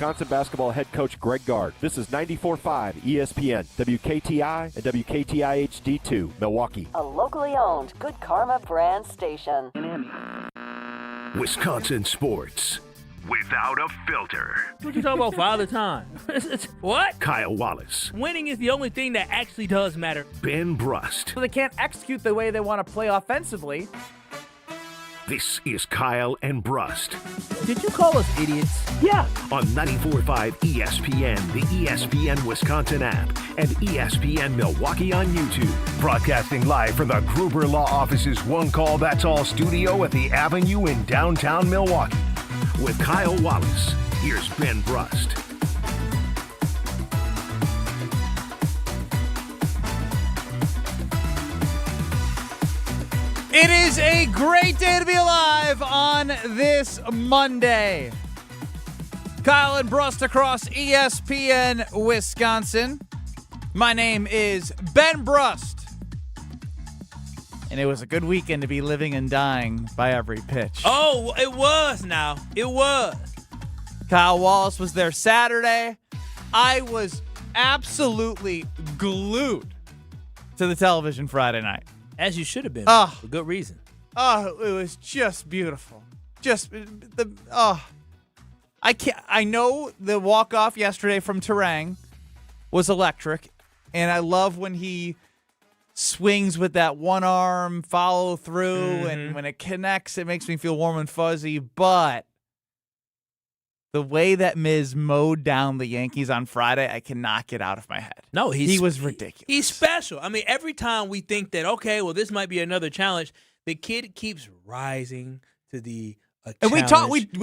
Wisconsin basketball head coach Greg Gard. This is 94.5 ESPN, WKTI, and WKTI HD2, Milwaukee. A locally owned Good Karma brand station. Wisconsin sports without a filter. What you talking about Father Time? What? Kyle Wallace. Winning is the only thing that actually does matter. Ben Brust. So they can't execute the way they want to play offensively. This is Kyle and Brust. Did you call us idiots? Yeah. On 94.5 ESPN, the ESPN Wisconsin app, and ESPN Milwaukee on YouTube. Broadcasting live from the Gruber Law Office's One Call That's All studio at the Avenue in downtown Milwaukee. With Kyle Wallace, here's Ben Brust. It is a great day to be alive on this Monday. Kyle and Brust across ESPN Wisconsin. My name is Ben Brust. And it was a good weekend to be living and dying by every pitch. Oh, it was now. It was. Kyle Wallace was there Saturday. I was absolutely glued to the television Friday night. As you should have been. Oh. For good reason. Oh, it was just beautiful. I know the walk-off yesterday from Turang was electric, and I love when he swings with that one arm follow through, and when it connects, it makes me feel warm and fuzzy. But the way that Miz mowed down the Yankees on Friday, I cannot get out of my head. No, he was ridiculous. He's special. I mean, every time we think that, okay, well, this might be another challenge, the kid keeps rising to the and we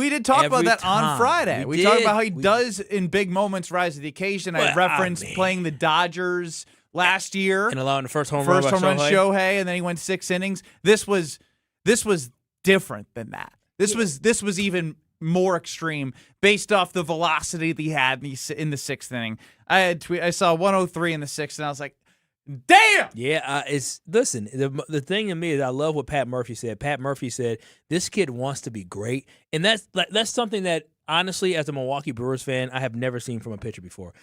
did talk about that time. on Friday. We talked about how he does in big moments rise to the occasion. I referenced playing the Dodgers last year and allowing the first home run Shohei, and then he went 6 innings. This was different than that. This was even more extreme based off the velocity that he had in the 6th inning. I saw 103 in the 6th, and I was like, damn! Yeah, listen, the thing to me is I love what Pat Murphy said. Pat Murphy said, this kid wants to be great, and that's something that, honestly, as a Milwaukee Brewers fan, I have never seen from a pitcher before.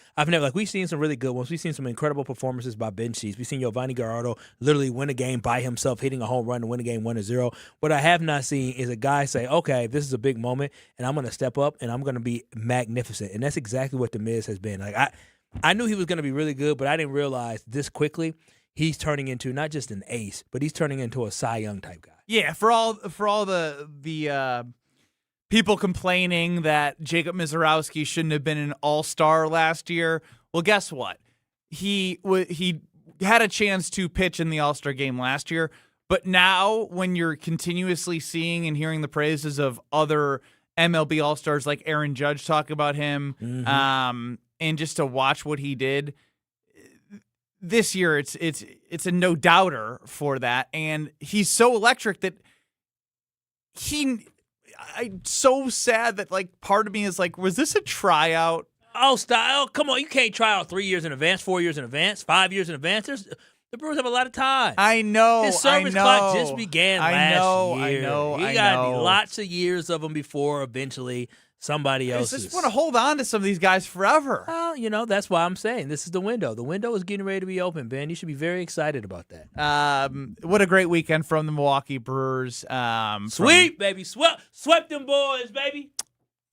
We've seen some really good ones. We've seen some incredible performances by Ben Sheets. We've seen Giovanni Gallardo literally win a game by himself, hitting a home run to win a game 1-0. What I have not seen is a guy say, okay, this is a big moment, and I'm going to step up, and I'm going to be magnificent. And that's exactly what The Miz has been. I knew he was going to be really good, but I didn't realize this quickly he's turning into not just an ace, but he's turning into a Cy Young type guy. Yeah, for all the people complaining that Jacob Misiorowski shouldn't have been an all-star last year. Well, guess what? He had a chance to pitch in the all-star game last year, but now when you're continuously seeing and hearing the praises of other MLB all-stars like Aaron Judge talk about him, and just to watch what he did this year, it's a no-doubter for that, and he's so electric that I'm so sad that, part of me is like, was this a tryout? Oh, style! Come on, you can't try out 3 years in advance, 4 years in advance, 5 years in advance. The Brewers have a lot of time. I know. His service clock just began last year. I know. He got lots of years of them before eventually somebody else. I just want to hold on to some of these guys forever. Well, that's why I'm saying this is the window. The window is getting ready to be open, Ben. You should be very excited about that. What a great weekend from the Milwaukee Brewers. Sweet, baby. Swept them boys, baby.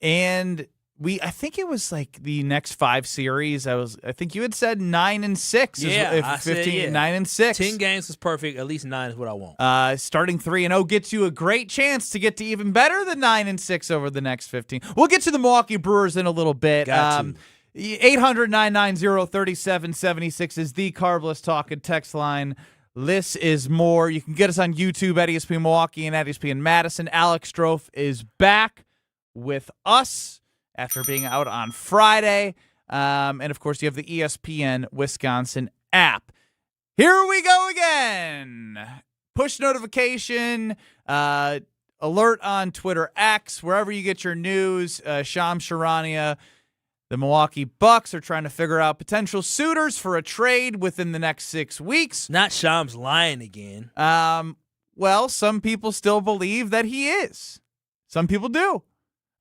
And I think it was the next 5 series. I think you had said 9-6. Yeah, I said 9-6. 10 games is perfect. At least 9 is what I want. Starting 3-0 gets you a great chance to get to even better than 9-6 over the next 15. We'll get to the Milwaukee Brewers in a little bit. 800-990-3776 is the Carbless Talk and text line. This is more. You can get us on YouTube at ESPN Milwaukee and at ESPN Madison. Alex Strofe is back with us after being out on Friday. And, of course, you have the ESPN Wisconsin app. Here we go again. Push notification, alert on Twitter X, wherever you get your news. Shams Charania, the Milwaukee Bucks are trying to figure out potential suitors for a trade within the next 6 weeks. Not Shams lying again. Well, some people still believe that he is. Some people do.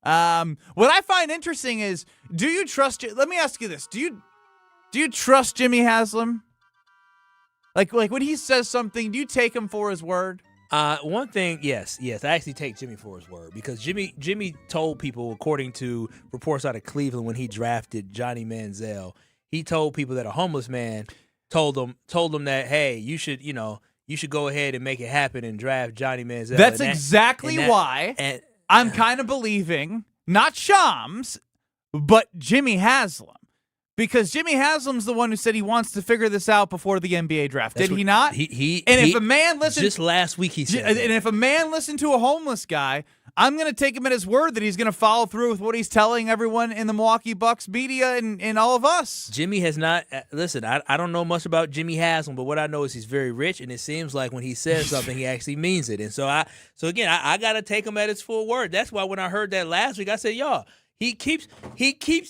What I find interesting is, do you trust? Let me ask you this: Do you trust Jimmy Haslam? Like when he says something, do you take him for his word? One thing, yes, I actually take Jimmy for his word because Jimmy told people, according to reports out of Cleveland, when he drafted Johnny Manziel, he told people that a homeless man told them that, hey, you should go ahead and make it happen and draft Johnny Manziel. That's exactly why I'm kind of believing not Shams, but Jimmy Haslam. Because Jimmy Haslam's the one who said he wants to figure this out before the NBA draft. Did he not? If a man listened, just last week he said that. And if a man listened to a homeless guy, I'm going to take him at his word that he's going to follow through with what he's telling everyone in the Milwaukee Bucks media and all of us. Jimmy has not listen. I don't know much about Jimmy Haslam, but what I know is he's very rich, and it seems like when he says something, he actually means it. And so I got to take him at his full word. That's why when I heard that last week, I said, y'all. He keeps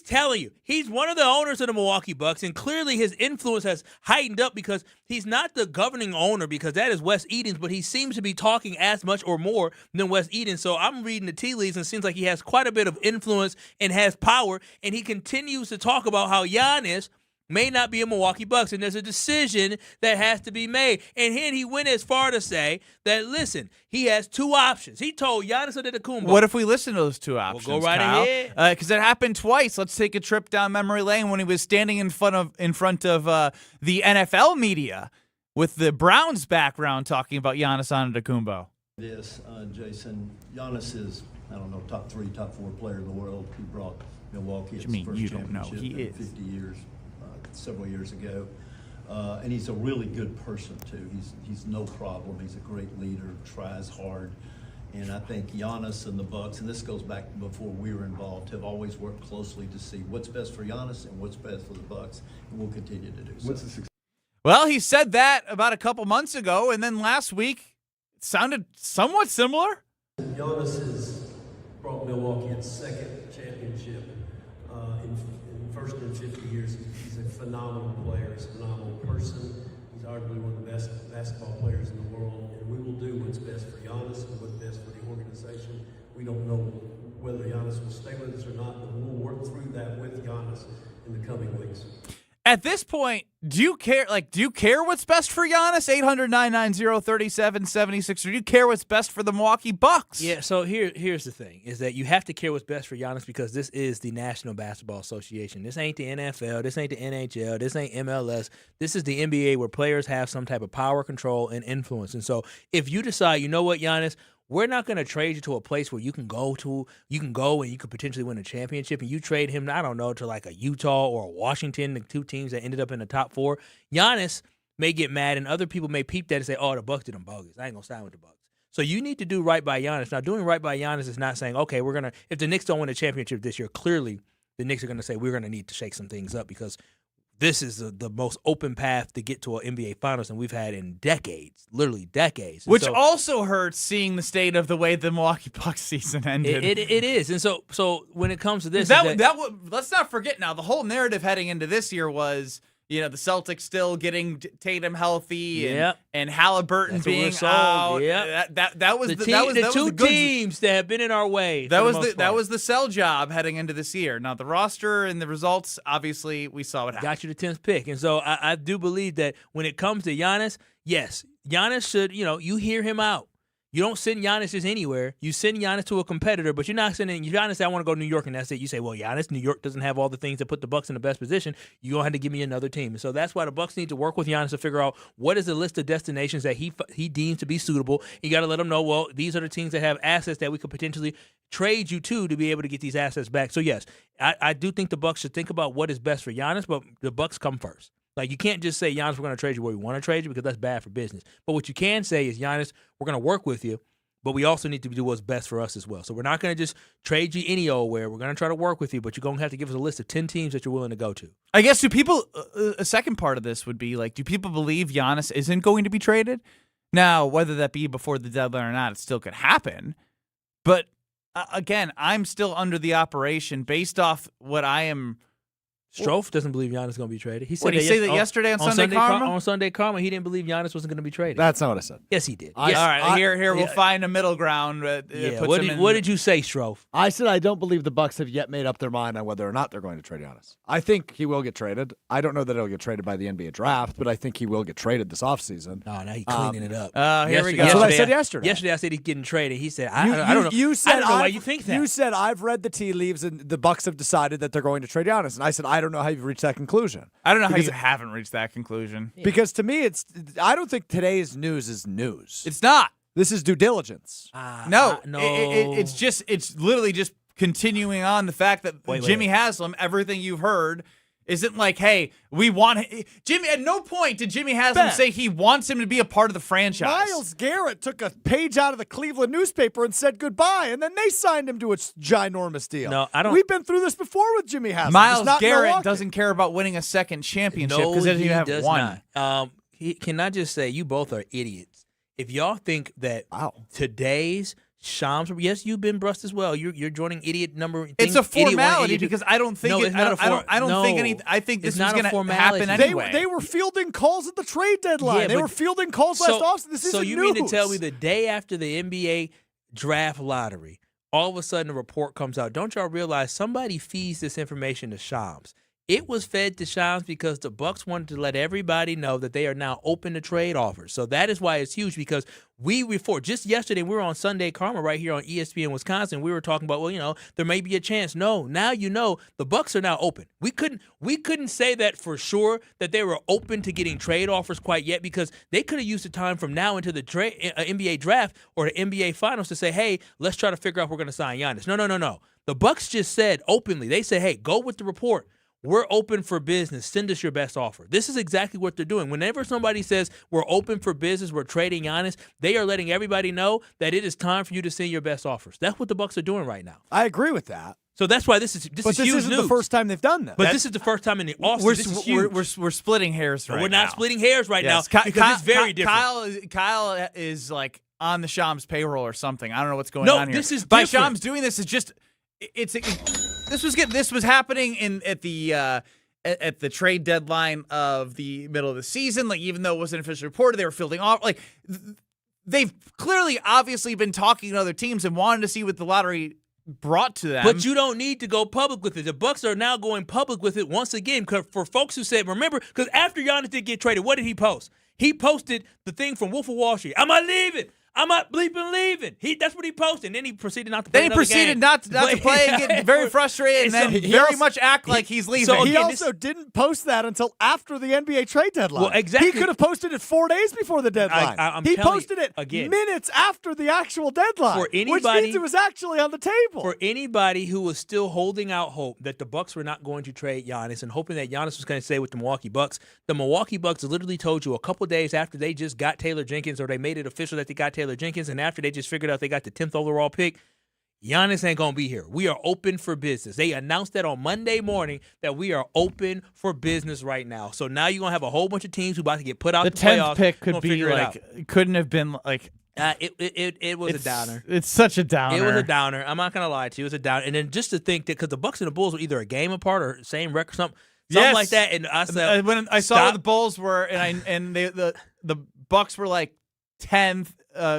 telling you he's one of the owners of the Milwaukee Bucks, and clearly his influence has heightened up because he's not the governing owner because that is Wes Edens, but he seems to be talking as much or more than Wes Edens. So I'm reading the tea leaves and it seems like he has quite a bit of influence and has power, and he continues to talk about how Giannis may not be a Milwaukee Bucks, and there's a decision that has to be made. And then he went as far to say that, listen, he has two options. He told Giannis Antetokounmpo. What if we listen to those two options, We'll go right Kyle? ahead. Because it happened twice. Let's take a trip down memory lane when he was standing in front of the NFL media with the Browns background talking about Giannis Antetokounmpo. Yes, Jason, Giannis is, top 3, top 4 player in the world. He brought Milwaukee its first you don't know. championship He in is. 50 years. Several years ago, and he's a really good person too. He's no problem. He's a great leader, tries hard, and I think Giannis and the Bucks, and this goes back before we were involved, have always worked closely to see what's best for Giannis and what's best for the Bucks, and we'll continue to do so. Well, he said that about a couple months ago, and then last week it sounded somewhat similar. Giannis has brought Milwaukee its second championship in first in 50 years. He's a phenomenal player. He's a phenomenal person. He's arguably one of the best basketball players in the world. And we will do what's best for Giannis and what's best for the organization. We don't know whether Giannis will stay with us or not, but we'll work through that with Giannis in the coming weeks. At this point, do you care what's best for Giannis? 800-990-3776. Or do you care what's best for the Milwaukee Bucks? Yeah, so here's the thing, is that you have to care what's best for Giannis because this is the National Basketball Association. This ain't the NFL. This ain't the NHL. This ain't MLS. This is the NBA where players have some type of power, control, and influence. And so if you decide, you know what, Giannis, we're not going to trade you to a place where you can go and you could potentially win a championship, and you trade him, I don't know, to like a Utah or a Washington, the two teams that ended up in the top 4. Giannis may get mad, and other people may peep that and say, oh, the Bucks did them bogus. I ain't going to sign with the Bucks. So you need to do right by Giannis. Now, doing right by Giannis is not saying, okay, if the Knicks don't win a championship this year, clearly the Knicks are going to say we're going to need to shake some things up because this is the most open path to get to an NBA Finals than we've had in decades, literally decades. Which also hurts seeing the state of the way the Milwaukee Bucks season ended. It is. And so when it comes to this, let's not forget now, the whole narrative heading into this year was, the Celtics still getting Tatum healthy and Halliburton being out. Yeah. That was the two teams that have been in our way. That was the sell job heading into this year. Now the roster and the results, obviously, we saw what happened. Got you the 10th pick. And so I do believe that when it comes to Giannis, yes, Giannis should, you hear him out. You don't send Giannis just anywhere. You send Giannis to a competitor, but you're not sending Giannis, I want to go to New York, and that's it. You say, well, Giannis, New York doesn't have all the things that put the Bucks in the best position. You're going to have to give me another team. And so that's why the Bucks need to work with Giannis to figure out what is the list of destinations that he deems to be suitable. You got to let him know, well, these are the teams that have assets that we could potentially trade you to be able to get these assets back. So, yes, I do think the Bucks should think about what is best for Giannis, but the Bucks come first. Like, you can't just say, Giannis, we're going to trade you where we want to trade you because that's bad for business. But what you can say is, Giannis, we're going to work with you, but we also need to do what's best for us as well. So we're not going to just trade you any old where. We're going to try to work with you, but you're going to have to give us a list of 10 teams that you're willing to go to. I guess, do people a second part of this would be, like, do people believe Giannis isn't going to be traded? Now, whether that be before the deadline or not, it still could happen. But, again, I'm still under the operation based off what I am Strofe doesn't believe Giannis is going to be traded. He said What, did he say that yesterday on Sunday Karma? On Sunday Karma, he didn't believe Giannis wasn't going to be traded. That's not what I said. Yes, he did. All right, here we'll find a middle ground. What did you say, Strofe? I said I don't believe the Bucks have yet made up their mind on whether or not they're going to trade Giannis. I think he will get traded. I don't know that he'll get traded by the NBA draft, but I think he will get traded this offseason. No, now he's cleaning it up. Here we go. That's what I said yesterday. Yesterday I said he's getting traded. He said, I don't know. You said I don't know why you think that. You said I've read the tea leaves and the Bucks have decided that they're going to trade Giannis, and I said I don't know how you've reached that conclusion. I don't know how you haven't reached that conclusion. Because to me, I don't think today's news is news. It's not. This is due diligence. No. No. It's literally just continuing on the fact that Jimmy wait. Haslam, everything you've heard, isn't like, hey, we want Jimmy. At no point did Jimmy Haslam say he wants him to be a part of the franchise. Myles Garrett took a page out of the Cleveland newspaper and said goodbye, and then they signed him to a ginormous deal. No, I don't. We've been through this before with Jimmy Haslam. Myles Just Garrett Milwaukee. doesn't care about winning a second championship No, because he doesn't he even have does one. not. Can I just say, you both are idiots. If y'all think that today's Shams, yes, you've been Brust as well. You're joining idiot number. It's a formality idiot because I don't think No, it's not a I don't think anything. I think this it's was not a going to formality. happen anyway. They were fielding calls at the trade deadline. Yeah, they but- were fielding calls last offseason. This isn't you news. mean to tell me the day after the NBA draft lottery, all of a sudden a report comes out? Don't y'all realize somebody feeds this information to Shams? It was fed to Shams because the Bucks wanted to let everybody know that they are now open to trade offers. So that is why it's huge, because just yesterday, we were on Sunday Karma right here on ESPN Wisconsin. We were talking about, there may be a chance. No, now the Bucks are now open. We couldn't say that for sure that they were open to getting trade offers quite yet, because they could have used the time from now into the NBA draft or the NBA finals to say, hey, let's try to figure out if we're going to sign Giannis. No. The Bucks just said openly, they said, hey, go with the report. We're open for business. Send us your best offer. This is exactly what they're doing. Whenever somebody says we're open for business, we're trading Giannis, they are letting everybody know that it is time for you to send your best offers. That's what the Bucks are doing right now. I agree with that. So that's why this is huge But this isn't news. the first time they've done this. But this is the first time in the offseason. This is huge. We're splitting hairs right now. We're not splitting hairs right now because it's very different. Kyle is like on the Shams payroll or something. I don't know what's going on here. This is by different. Shams doing this is just this was happening at the trade deadline of the middle of the season. Like, even though it wasn't officially reported, they were fielding off. Like, they've clearly, obviously been talking to other teams and wanted to see what the lottery brought to them. But you don't need to go public with it. The Bucks are now going public with it once again. For folks who said, remember, because after Giannis did get traded, what did he post? He posted the thing from Wolf of Wall Street. I'm not leaving. I'm not bleeping leaving. That's what he posted. And then he proceeded not to play. Then he proceeded not to play and get very frustrated and then very much act like he's leaving. So he also didn't post that until after the NBA trade deadline. Well, exactly. He could have posted it 4 days before the deadline. He posted it minutes after the actual deadline, which means it was actually on the table. For anybody who was still holding out hope that the Bucks were not going to trade Giannis and hoping that Giannis was going to stay with the Milwaukee Bucks literally told you a couple days after they just got Taylor Jenkins, or they made it official that they got Taylor Jenkins, and after they just figured out they got the 10th overall pick, Giannis ain't going to be here. We are open for business. They announced that on Monday morning that we are open for business right now. So now you're going to have a whole bunch of teams who about to get put out the playoffs. The 10th pick could be like, couldn't have been like. It was a downer. It's such a downer. It was a downer. I'm not going to lie to you. It was a downer. And then just to think that, because the Bucks and the Bulls were either a game apart or same record, something like that. And I said, when I saw where the Bulls were, and the Bucks were like 10th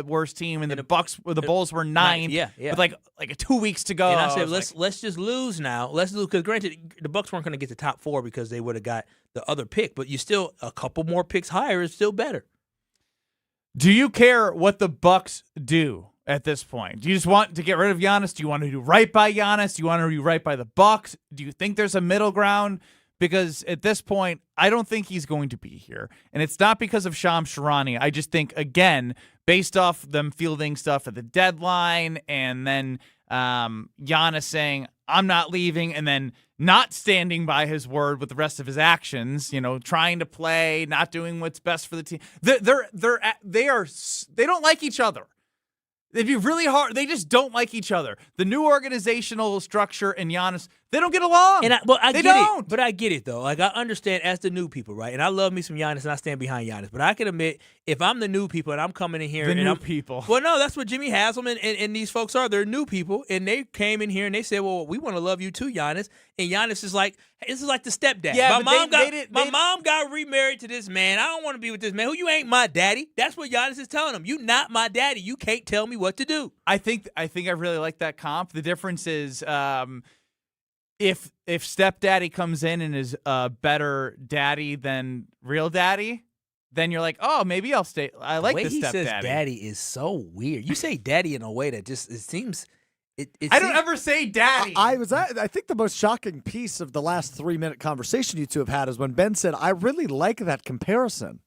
worst team, and the Bulls were 9th. Yeah. With like 2 weeks to go. And I said, let's just lose now. Let's lose, because granted, the Bucks weren't going to get the top 4 because they would have got the other pick, but you still, a couple more picks higher is still better. Do you care what the Bucks do at this point? Do you just want to get rid of Giannis? Do you want to do right by Giannis? Do you want to do right by the Bucks? Do you think there's a middle ground? Because at this point, I don't think he's going to be here. And it's not because of Shams Charania. I just think, again, based off them fielding stuff at the deadline, and then Giannis saying, I'm not leaving, and then not standing by his word with the rest of his actions, trying to play, not doing what's best for the team. They don't like each other. They'd be really hard. They just don't like each other. The new organizational structure and Giannis, They don't get along. And I they get don't. it. But I get it, though. Like, I understand as the new people, right? And I love me some Giannis, and I stand behind Giannis. But I can admit, if I'm the new people and I'm coming in here. The new I'm, people. Well, no, that's what Jimmy Haslam and these folks are. They're new people. And they came in here and they said, well, we want to love you too, Giannis. And Giannis is like, hey, this is like the stepdad. Yeah, my mom got remarried to this man. I don't want to be with this man. Who you ain't my daddy. That's what Giannis is telling him. You not my daddy. You can't tell me what to do. I think I really like that comp. The difference is if stepdaddy comes in and is a better daddy than real daddy, then you're like, oh, maybe I'll stay. I like the way he stepdaddy. says daddy is so weird. You say daddy in a way that just it seems. I don't ever say daddy. I think the most shocking piece of the last 3-minute conversation you two have had is when Ben said, I really like that comparison.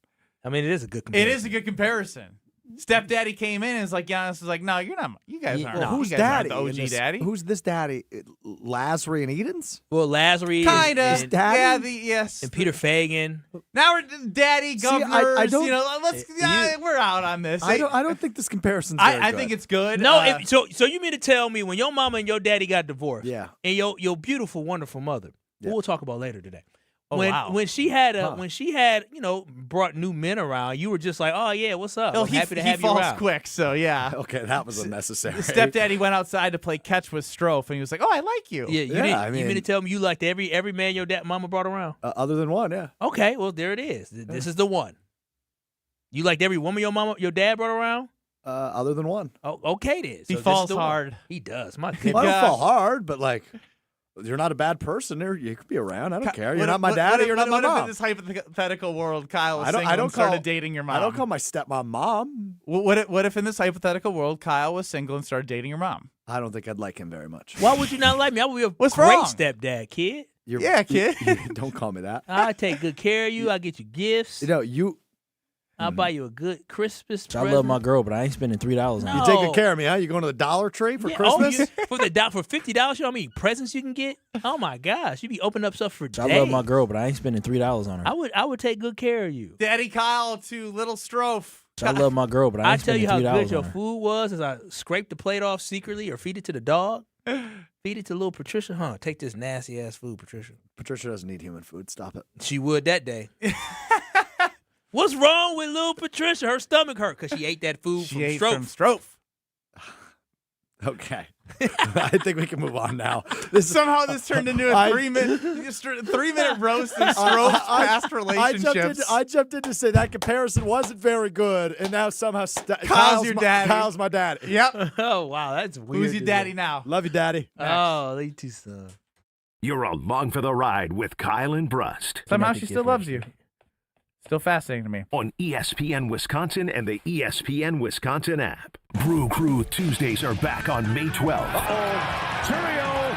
I mean, it is a good comparison. It is a good comparison. Stepdaddy came in and is like, Giannis is like, no, you're not. You guys aren't. Well, who's you guys daddy? aren't the OG daddy. Who's this daddy? Lazary and Edens? Well, Lazary. Kind of. And, Daddy? Yes. and Peter Fagan. Now we're daddy governors. I don't- we're out on this. I don't think this comparison's very I good. think it's good. No, so you mean to tell me when your mama and your daddy got divorced? Yeah. And your beautiful, wonderful mother, who we'll talk about later today. Oh, wow. When she had brought new men around, you were just like, oh yeah, what's up? I'm happy to have you falls around. quick, so yeah. Okay, that was unnecessary. Stepdaddy went outside to play catch with Strofe, and he was like, oh, I like you. Yeah, Yeah, you mean to tell me you liked every man your mama brought around? Other than one, yeah. Okay, well there it is. This is the one. You liked every woman your dad brought around? Other than one. Oh, okay then. He So this falls is the one. hard. He does. My Well, goodness. I don't fall hard, but like, you're not a bad person. You could be around. I don't care. You're not my daddy. You're not my What if in mom. this hypothetical world, Kyle was I single don't and started call- dating your mom? I don't call my stepmom mom. What if in this hypothetical world, Kyle was single and started dating your mom? I don't think I'd like him very much. Why would you not like me? I would be a What's great wrong? stepdad, kid. Yeah, kid. Don't call me that. I take good care of you. I get you gifts. You I'll buy you a good Christmas I present. love my girl, but I ain't spending $3 on No. her. you take good care of me, huh? You going to the Dollar Tree for Christmas? for $50, you know how many presents you can get? Oh my gosh, you be opening up stuff for days. I love my girl, but I ain't spending $3 on her. I would take good care of you. Daddy Kyle to little Strofe. I love my girl, but I I ain't tell you spending how $3 good your on her. food was as I scrape the plate off secretly or feed it to the dog. Feed it to little Patricia. Huh? Take this nasty ass food, Patricia. Patricia doesn't need human food. Stop it. She would that day. What's wrong with little Patricia? Her stomach hurt because she ate that food She from ate Strofe. from Strofe. Okay. I think we can move on now. Somehow this turned into a I- 3-minute roast of Strofe's past relationships. I jumped in to say that comparison wasn't very good, and now somehow Kyle's your daddy. Kyle's my daddy. Yep. Oh wow, that's weird. Who's your daddy now? Love you, daddy. Oh, they too son. You're along for the ride with Kyle and Brust Somehow she still loves you. Still fascinating to me. on ESPN Wisconsin and the ESPN Wisconsin app. Brew Crew Tuesdays are back on May 12th. Turio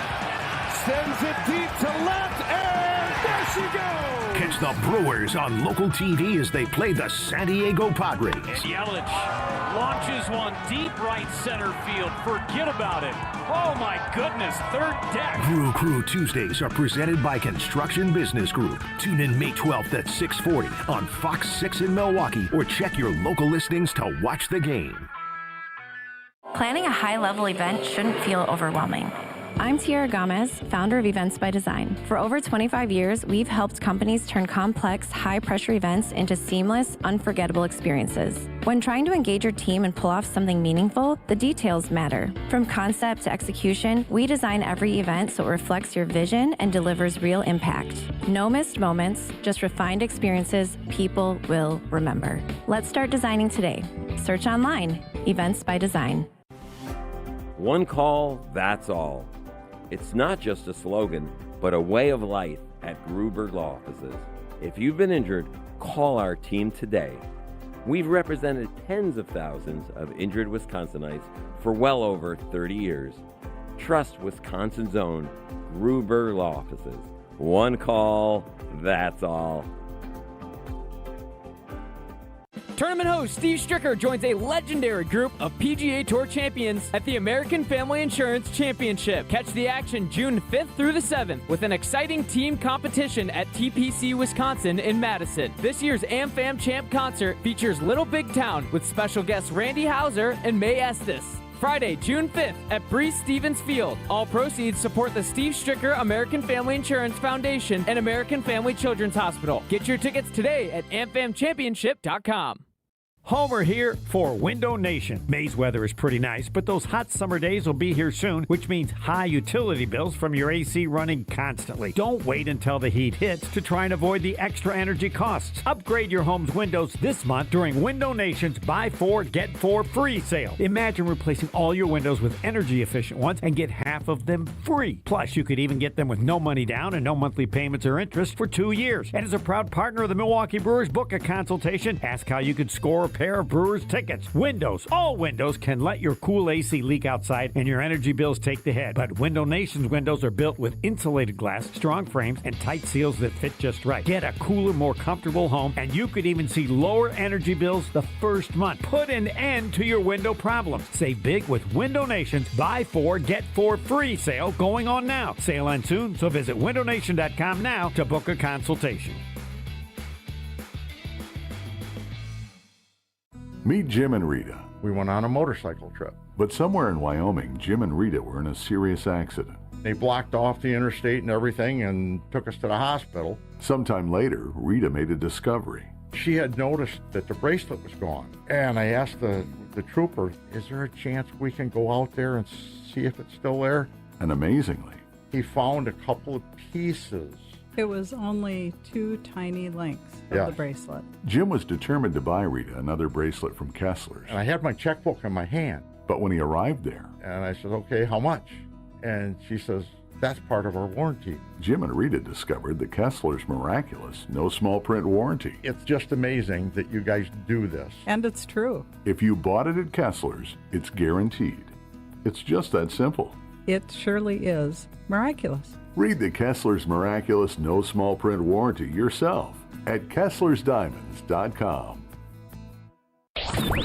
sends it deep to left, and there she goes. Catch the Brewers on local TV as they play the San Diego Padres. Yelich launches one deep right center field. Forget about it. Oh my goodness, third deck. Brew Crew Tuesdays are presented by Construction Business Group. Tune in May 12th at 6:40 on Fox 6 in Milwaukee or check your local listings to watch the game. Planning a high-level event shouldn't feel overwhelming. I'm Tiara Gomez, founder of Events by Design. For over 25 years, we've helped companies turn complex, high-pressure events into seamless, unforgettable experiences. When trying to engage your team and pull off something meaningful, the details matter. From concept to execution, we design every event so it reflects your vision and delivers real impact. No missed moments, just refined experiences people will remember. Let's start designing today. Search online, Events by Design. One call, that's all. It's not just a slogan, but a way of life at Gruber Law Offices. If you've been injured, call our team today. We've represented tens of thousands of injured Wisconsinites for well over 30 years. Trust Wisconsin's own Gruber Law Offices. One call, that's all. Tournament host Steve Stricker joins a legendary group of PGA Tour champions at the American Family Insurance Championship. Catch the action June 5th through the 7th with an exciting team competition at TPC Wisconsin in Madison. This year's AmFam Champ concert features Little Big Town with special guests Randy Hauser and May Estes. Friday, June 5th at Brice Stevens Field. All proceeds support the Steve Stricker American Family Insurance Foundation and American Family Children's Hospital. Get your tickets today at amfamchampionship.com. Homer here for Window Nation. May's weather is pretty nice, but those hot summer days will be here soon, which means high utility bills from your AC running constantly. Don't wait until the heat hits to try and avoid the extra energy costs. Upgrade your home's windows this month during Window Nation's Buy 4, Get 4 free sale. Imagine replacing all your windows with energy-efficient ones and get half of them free. Plus, you could even get them with no money down and no monthly payments or interest for 2 years. And as a proud partner of the Milwaukee Brewers, book a consultation. Ask how you could score a pair of Brewers tickets. Windows, all windows can let your cool AC leak outside and your energy bills take the head. But Window Nation's windows are built with insulated glass, strong frames, and tight seals that fit just right. Get a cooler, more comfortable home, and you could even see lower energy bills the first month. Put an end to your window problems. Save big with Window Nation's Buy 4, Get 4 free sale going on now. Sale ends soon, so visit windownation.com now to book a consultation. Meet Jim and Rita. We went on a motorcycle trip. But somewhere in Wyoming, Jim and Rita were in a serious accident. They blocked off the interstate and everything and took us to the hospital. Sometime later, Rita made a discovery. She had noticed that the bracelet was gone. And I asked the trooper, is there a chance we can go out there and see if it's still there? And amazingly, he found a couple of pieces. It was only 2 tiny links of the bracelet. Jim was determined to buy Rita another bracelet from Kessler's. And I had my checkbook in my hand. But when he arrived there, and I said, okay, how much? And she says, that's part of our warranty. Jim and Rita discovered the Kessler's miraculous, no small print warranty. It's just amazing that you guys do this. And it's true. If you bought it at Kessler's, it's guaranteed. It's just that simple. It surely is miraculous. Read the Kessler's miraculous no small print warranty yourself at Kessler'sDiamonds.com.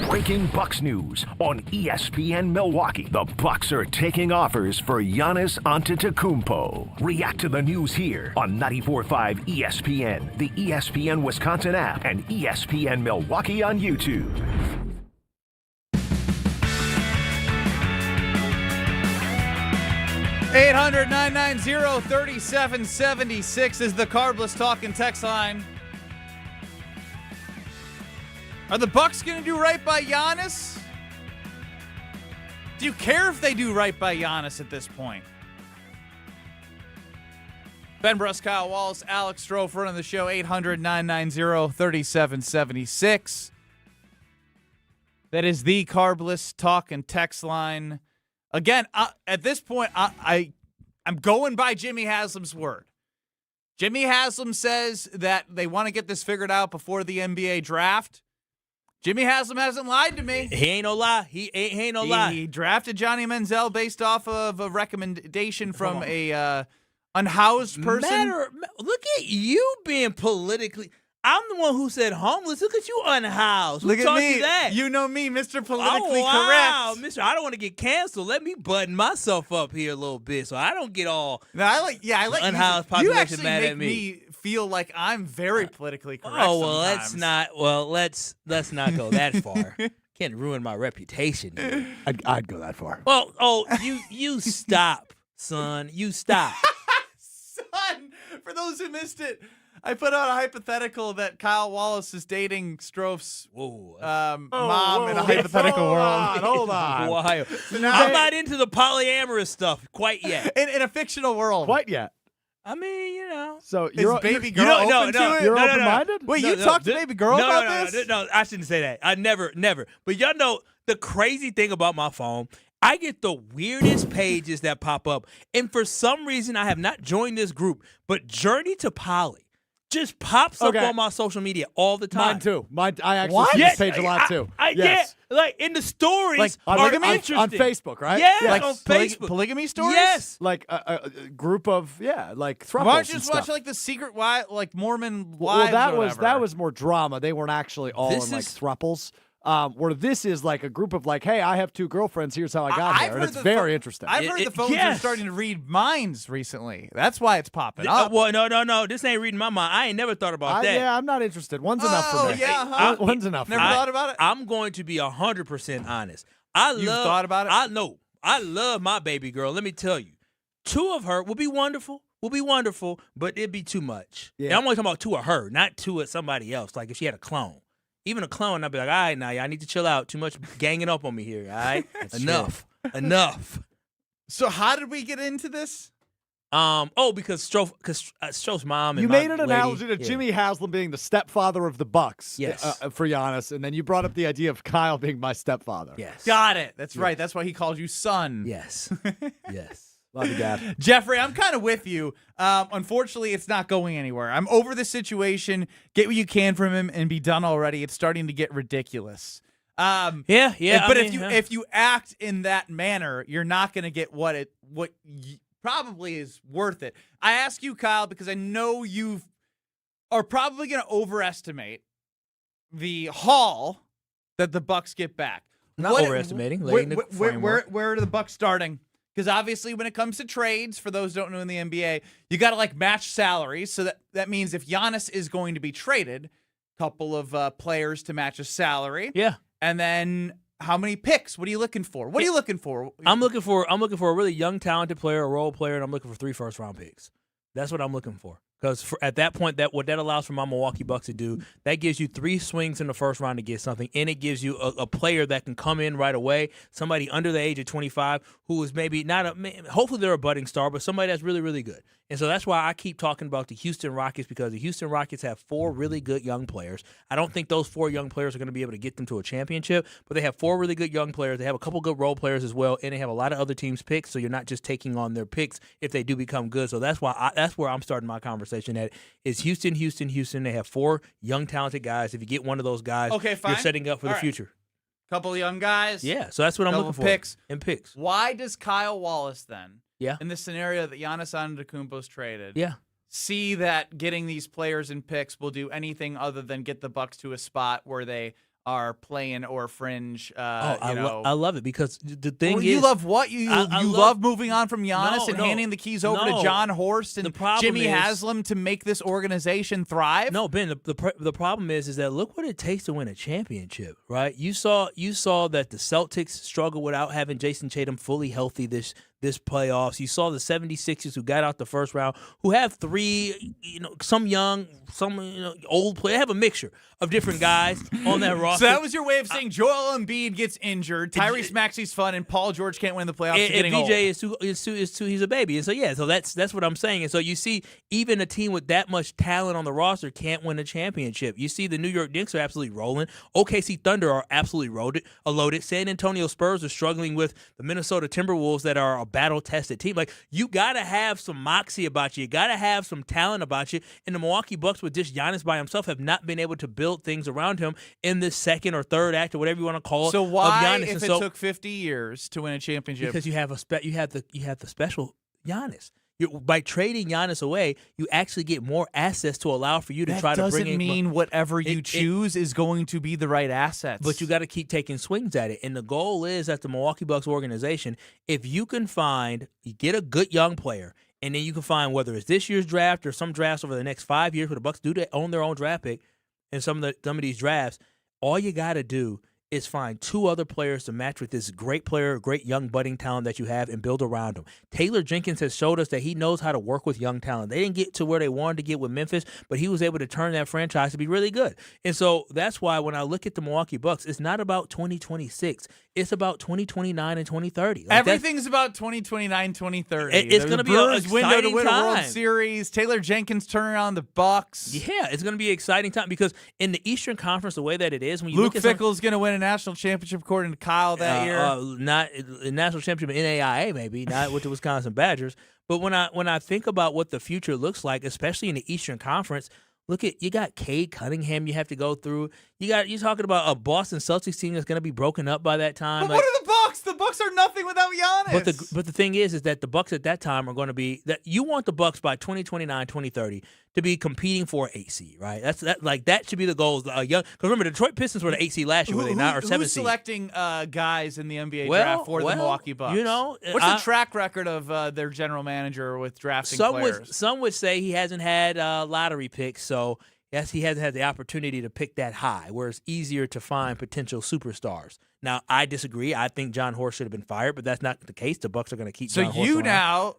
Breaking Bucks news on ESPN Milwaukee. The Bucks are taking offers for Giannis Antetokounmpo. React to the news here on 94.5 ESPN, the ESPN Wisconsin app, and ESPN Milwaukee on YouTube. $800-990-3776 is the Carbless Talking text line. Are the Bucks going to do right by Giannis? Do you care if they do right by Giannis at this point? Ben Brust, Kyle Wallace, Alex Strofe running the show. 800-990-3776. That is the Carbless Talking text line. Again, at this point, I'm going by Jimmy Haslam's word. Jimmy Haslam says that they want to get this figured out before the NBA draft. Jimmy Haslam hasn't lied to me. He ain't no lie. He ain't no lie. He drafted Johnny Manziel based off of a recommendation from a unhoused person. Look at you being politically. I'm the one who said homeless. Look at you unhoused. Look at me. You that? You know me, Mr. Politically wow, Correct. Mr. I don't want to get canceled. Let me button myself up here a little bit so I don't get all I like unhoused population mad at me. You feel like I'm very politically correct. Oh well, sometimes. let's not go that far. Can't ruin my reputation. I'd go that far. Well, you stop, son. You stop. Son, for those who missed it, I put out a hypothetical that Kyle Wallace is dating Strofe's mom in a hypothetical world. Hold on. Ohio. I'm not into the polyamorous stuff quite yet. In a fictional world. Quite yet. I mean, you know. So is baby girl open to it? You're open-minded? Wait, you talked to baby girl about this? No, I shouldn't say that. I never. But y'all know the crazy thing about my phone, I get the weirdest pages that pop up. And for some reason, I have not joined this group, but Journey to Poly just pops up on my social media all the time. Mine too. I actually see this page a lot too. Yes. Yeah, like in the stories are interesting. On Facebook, right? Yes, like on Facebook. Polygamy stories? Yes. Like a group of, like thruples. Why don't you just watch like the secret Mormon wives? Well, that was more drama. They weren't actually all in like thruples. Where this is like a group of like, hey, I have 2 girlfriends. Here's how I got here. And it's very interesting. I've heard the phones are starting to read minds recently. That's why it's popping up. Well, no. This ain't reading my mind. I ain't never thought about that. Yeah, I'm not interested. One's enough for me. Yeah, one's enough for me. Never thought about it? I'm going to be 100% honest. You've thought about it? I know. I love my baby girl. Let me tell you. 2 of her will be wonderful. But it'd be too much. Yeah. And I'm only talking about 2 of her, not 2 of somebody else. Like if she had a clone. Even a clone, I'd be like, all right, now, I need to chill out. Too much ganging up on me here, all right? Enough. So how did we get into this? Because Stroh's mom and you my made an lady, analogy to Jimmy Haslam being the stepfather of the Bucks. Yes. For Giannis, and then you brought up the idea of Kyle being my stepfather. Yes. Got it. That's right. That's why he calls you son. Yes. Yes. Love you, Dad. Jeffrey, I'm kind of with you. Unfortunately, it's not going anywhere. I'm over the situation. Get what you can from him and be done already. It's starting to get ridiculous. But if you act in that manner, you're not going to get what probably is worth it. I ask you, Kyle, because I know you are probably going to overestimate the haul that the Bucks get back. Not overestimating. Where are the Bucks starting? Because obviously when it comes to trades, for those who don't know in the NBA, you got to match salaries. So that means if Giannis is going to be traded, a couple of players to match a salary. Yeah. And then how many picks? What are you looking for? I'm looking for a really young, talented player, a role player, and I'm looking for 3 first-round picks. That's what I'm looking for. Because at that point, what that allows for my Milwaukee Bucks to do, that gives you 3 swings in the first round to get something, and it gives you a player that can come in right away, somebody under the age of 25 who is maybe hopefully they're a budding star, but somebody that's really, really good. And so that's why I keep talking about the Houston Rockets, because the Houston Rockets have 4 really good young players. I don't think those 4 young players are going to be able to get them to a championship, but they have 4 really good young players. They have a couple good role players as well, and they have a lot of other teams' picks, so you're not just taking on their picks if they do become good. So that's where I'm starting my conversation at. Is Houston. They have 4 young, talented guys. If you get one of those guys, you're setting up for the future. Couple of young guys. Yeah, so that's what I'm looking for. Picks. Why does Kyle Wallace then, yeah, in the scenario that Giannis Antetokounmpo's traded, yeah, see that getting these players and picks will do anything other than get the Bucks to a spot where they are playing or fringe? I love it, because the thing is, you love what you love moving on from Giannis and handing the keys over to John Horst and Jimmy Haslam to make this organization thrive. No, Ben. The problem is that look what it takes to win a championship, right? You saw that the Celtics struggle without having Jason Tatum fully healthy this playoffs. You saw the 76ers who got out the first round, who have 3, some young, some old players. They have a mixture of different guys on that roster. So that was your way of saying Joel Embiid gets injured, Tyrese Maxey's fun, and Paul George can't win the playoffs. And VJ is too he's a baby. And so that's what I'm saying. And so you see, even a team with that much talent on the roster can't win a championship. You see the New York Knicks are absolutely rolling. OKC Thunder are absolutely loaded. San Antonio Spurs are struggling with the Minnesota Timberwolves that are a battle-tested team. Like, you got to have some moxie about you. You got to have some talent about you. And the Milwaukee Bucks, with just Giannis by himself, have not been able to build things around him in this second or third act or whatever you want to call it. So why, if it took 50 years to win a championship? Because you have the special Giannis. By trading Giannis away, you actually get more assets to allow for you to try to bring in. That doesn't mean whatever you choose is going to be the right assets. But you got to keep taking swings at it. And the goal is that the Milwaukee Bucks organization, if you can get a good young player, and then you can find, whether it's this year's draft or some drafts over the next 5 years where the Bucks do own their own draft pick, and some of these drafts, all you got to do is find 2 other players to match with this great player, great young budding talent that you have, and build around him. Taylor Jenkins has showed us that he knows how to work with young talent. They didn't get to where they wanted to get with Memphis, but he was able to turn that franchise to be really good. And so that's why when I look at the Milwaukee Bucks, it's not about 2026. It's about 2029 and 2030. Everything's about 2029, 2030. It's going to be an exciting window to win time. a World Series. Taylor Jenkins turning around the Bucks. Yeah, it's going to be an exciting time, because in the Eastern Conference, the way that it is, when you Luke Fickell's going to win a national championship according to Kyle that year. Not a national championship in NAIA, maybe, not with the Wisconsin Badgers. But when I think about what the future looks like, especially in the Eastern Conference, you got Cade Cunningham you have to go through. You're talking about a Boston Celtics team that's going to be broken up by that time. But what are the Bucks? The Bucks are nothing without Giannis. But the thing is that the Bucks at that time are going to be that you want the Bucks by 2029, 2030 to be competing for an 8 seed, right? That should be the goal. Because remember, the Detroit Pistons were the 8 seed last year, were they not, or 7 seed? Who's selecting guys in the NBA draft for the Milwaukee Bucks? What's the track record of their general manager with drafting players? Some would say he hasn't had lottery picks, so yes, he hasn't had the opportunity to pick that high, where it's easier to find potential superstars. Now, I disagree. I think John Horst should have been fired, but that's not the case. The Bucks are going to keep John Horst around. So you now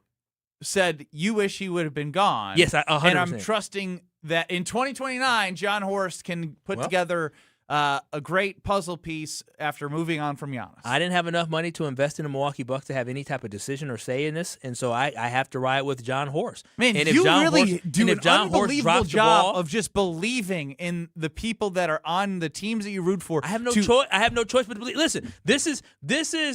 said you wish he would have been gone. Yes, 100%. And I'm trusting that in 2029, John Horst can put together a great puzzle piece after moving on from Giannis. I didn't have enough money to invest in the Milwaukee Bucks to have any type of decision or say in this, and so I have to ride with John Horst. Man, and you John really Horst, do an unbelievable job of of just believing in the people that are on the teams that you root for. I have no choice. I have no choice but to believe. Listen, this is.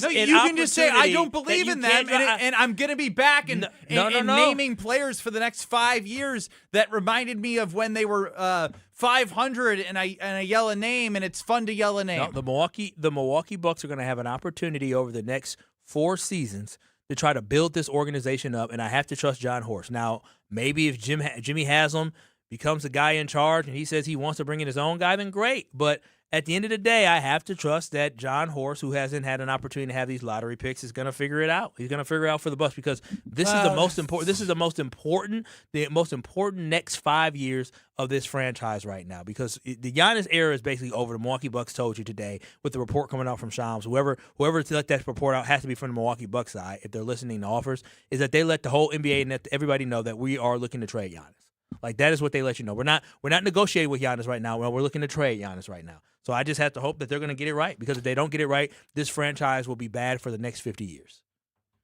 No, you can just say I don't believe in them, and I'm going to be back and naming players for the next 5 years that reminded me of when they were 500, and I yell a name, and it's fun to yell a name. No, the Milwaukee Bucks are going to have an opportunity over the next 4 seasons to try to build this organization up, and I have to trust John Horst. Now, maybe if Jimmy Haslam becomes the guy in charge and he says he wants to bring in his own guy, then great. But at the end of the day, I have to trust that John Horst, who hasn't had an opportunity to have these lottery picks, is going to figure it out. He's going to figure it out for the Bucks because this is the most important. This is the most important next 5 years of this franchise right now, because the Giannis era is basically over. The Milwaukee Bucks told you today with the report coming out from Shams. Whoever let that report out has to be from the Milwaukee Bucks side if they're listening to offers. Is that they let the whole NBA and let everybody know that we are looking to trade Giannis. Like, that is what they let you know. We're not negotiating with Giannis right now. We're looking to trade Giannis right now. So I just have to hope that they're going to get it right, because if they don't get it right, this franchise will be bad for the next 50 years.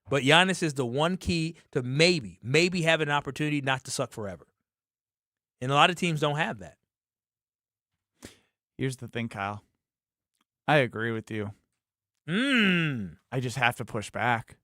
But Giannis is the one key to maybe have an opportunity not to suck forever. And a lot of teams don't have that. Here's the thing, Kyle. I agree with you. I just have to push back.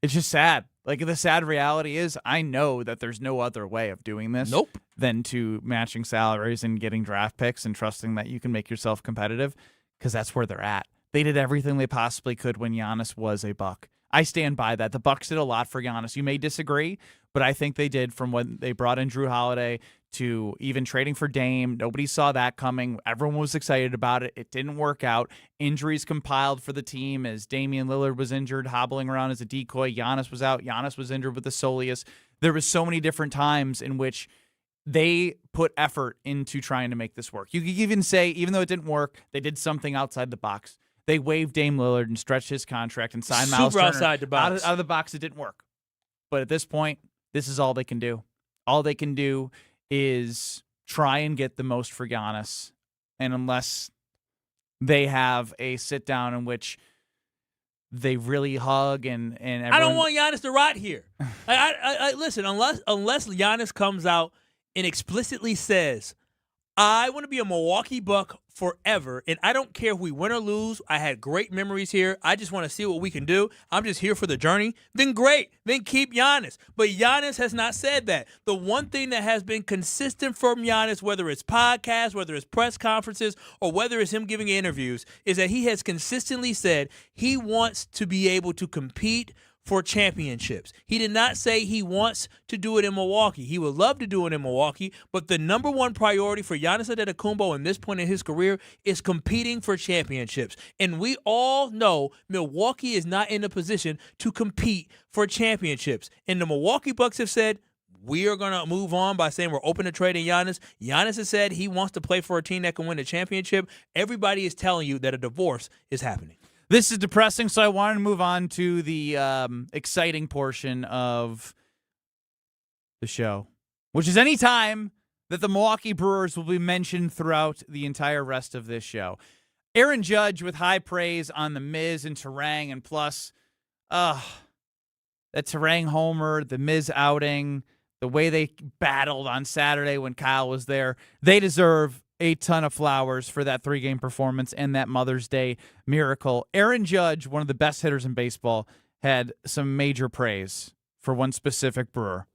It's just sad. Like, the sad reality is I know that there's no other way of doing this than to matching salaries and getting draft picks and trusting that you can make yourself competitive, because that's where they're at. They did everything they possibly could when Giannis was a Buck. I stand by that. The Bucks did a lot for Giannis. You may disagree, but I think they did, from when they brought in Drew Holiday to even trading for Dame. Nobody saw that coming. Everyone was excited about it. It didn't work out. Injuries compiled for the team as Damian Lillard was injured, hobbling around as a decoy. Giannis was out. Giannis was injured with the soleus. There was so many different times in which they put effort into trying to make this work. You could even say, even though it didn't work, they did something outside the box. They waived Dame Lillard and stretched his contract and signed Miles Turner. Outside the box. Out of the box, it didn't work. But at this point, this is all they can do. All they can do is try and get the most for Giannis. And unless they have a sit-down in which they really hug and everyone... I don't want Giannis to rot here. Listen, unless Giannis comes out and explicitly says, I want to be a Milwaukee Buck forever, and I don't care if we win or lose. I had great memories here. I just want to see what we can do. I'm just here for the journey. Then great. Then keep Giannis. But Giannis has not said that. The one thing that has been consistent from Giannis, whether it's podcasts, whether it's press conferences, or whether it's him giving interviews, is that he has consistently said he wants to be able to compete for championships. He did not say he wants to do it in Milwaukee. He would love to do it in Milwaukee, but the number one priority for Giannis Antetokounmpo in this point in his career is competing for championships. And we all know Milwaukee is not in a position to compete for championships. And the Milwaukee Bucks have said, we are going to move on by saying we're open to trading Giannis. Giannis has said he wants to play for a team that can win a championship. Everybody is telling you that a divorce is happening. This is depressing, so I wanted to move on to the exciting portion of the show, which is any time that the Milwaukee Brewers will be mentioned throughout the entire rest of this show. Aaron Judge with high praise on the Miz and Turang, and plus, that Turang homer, the Miz outing, the way they battled on Saturday when Kyle was there. They deserve a ton of flowers for that 3-game performance and that Mother's Day miracle. Aaron Judge, one of the best hitters in baseball, had some major praise for one specific Brewer.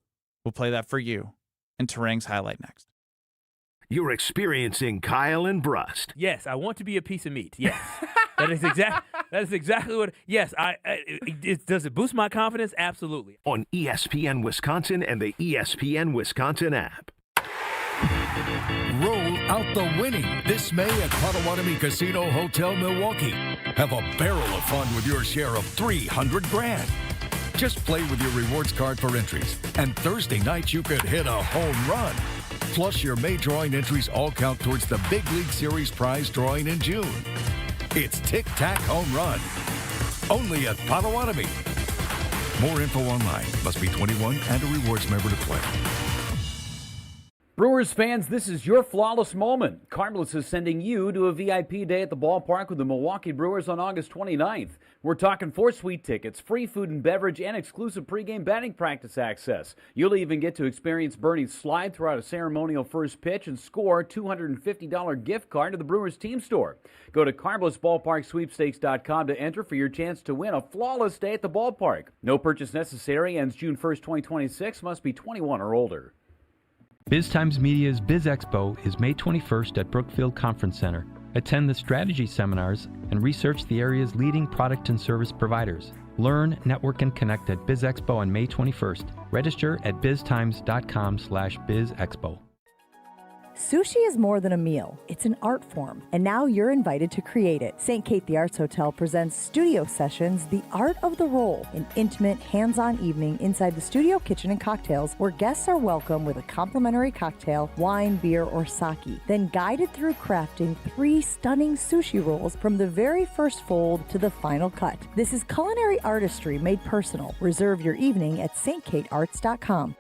We'll play that for you and Turang's highlight next. You're experiencing Kyle and Brust. Yes, I want to be a piece of meat. Yes. That is exactly what. Yes, does it boost my confidence? Absolutely. On ESPN Wisconsin and the ESPN Wisconsin app. Roll out the winning this May at Potawatomi Casino Hotel Milwaukee. Have a barrel of fun with your share of $300,000. Just play with your rewards card for entries, and Thursday night you could hit a home run. Plus, your May drawing entries all count towards the Big League Series prize drawing in June. It's Tic Tac Home Run. Only at Potawatomi. More info online. Must be 21 and a rewards member to play. Brewers fans, this is your flawless moment. Carmeless is sending you to a VIP day at the ballpark with the Milwaukee Brewers on August 29th. We're talking 4 sweet tickets, free food and beverage, and exclusive pregame batting practice access. You'll even get to experience Bernie's slide throughout a ceremonial first pitch and score a $250 gift card to the Brewers team store. Go to CarmelessBallparkSweepstakes.com to enter for your chance to win a flawless day at the ballpark. No purchase necessary. Ends June 1st, 2026. Must be 21 or older. BizTimes Media's Biz Expo is May 21st at Brookfield Conference Center. Attend the strategy seminars and research the area's leading product and service providers. Learn, network, and connect at Biz Expo on May 21st. Register at biztimes.com/bizexpo. Sushi is more than a meal. It's an art form, and now you're invited to create it. St. Kate the Arts Hotel presents Studio Sessions, The Art of the Roll, an intimate, hands-on evening inside the studio kitchen and cocktails where guests are welcome with a complimentary cocktail, wine, beer, or sake, then guided through crafting 3 stunning sushi rolls from the very first fold to the final cut. This is culinary artistry made personal. Reserve your evening at stkatearts.com.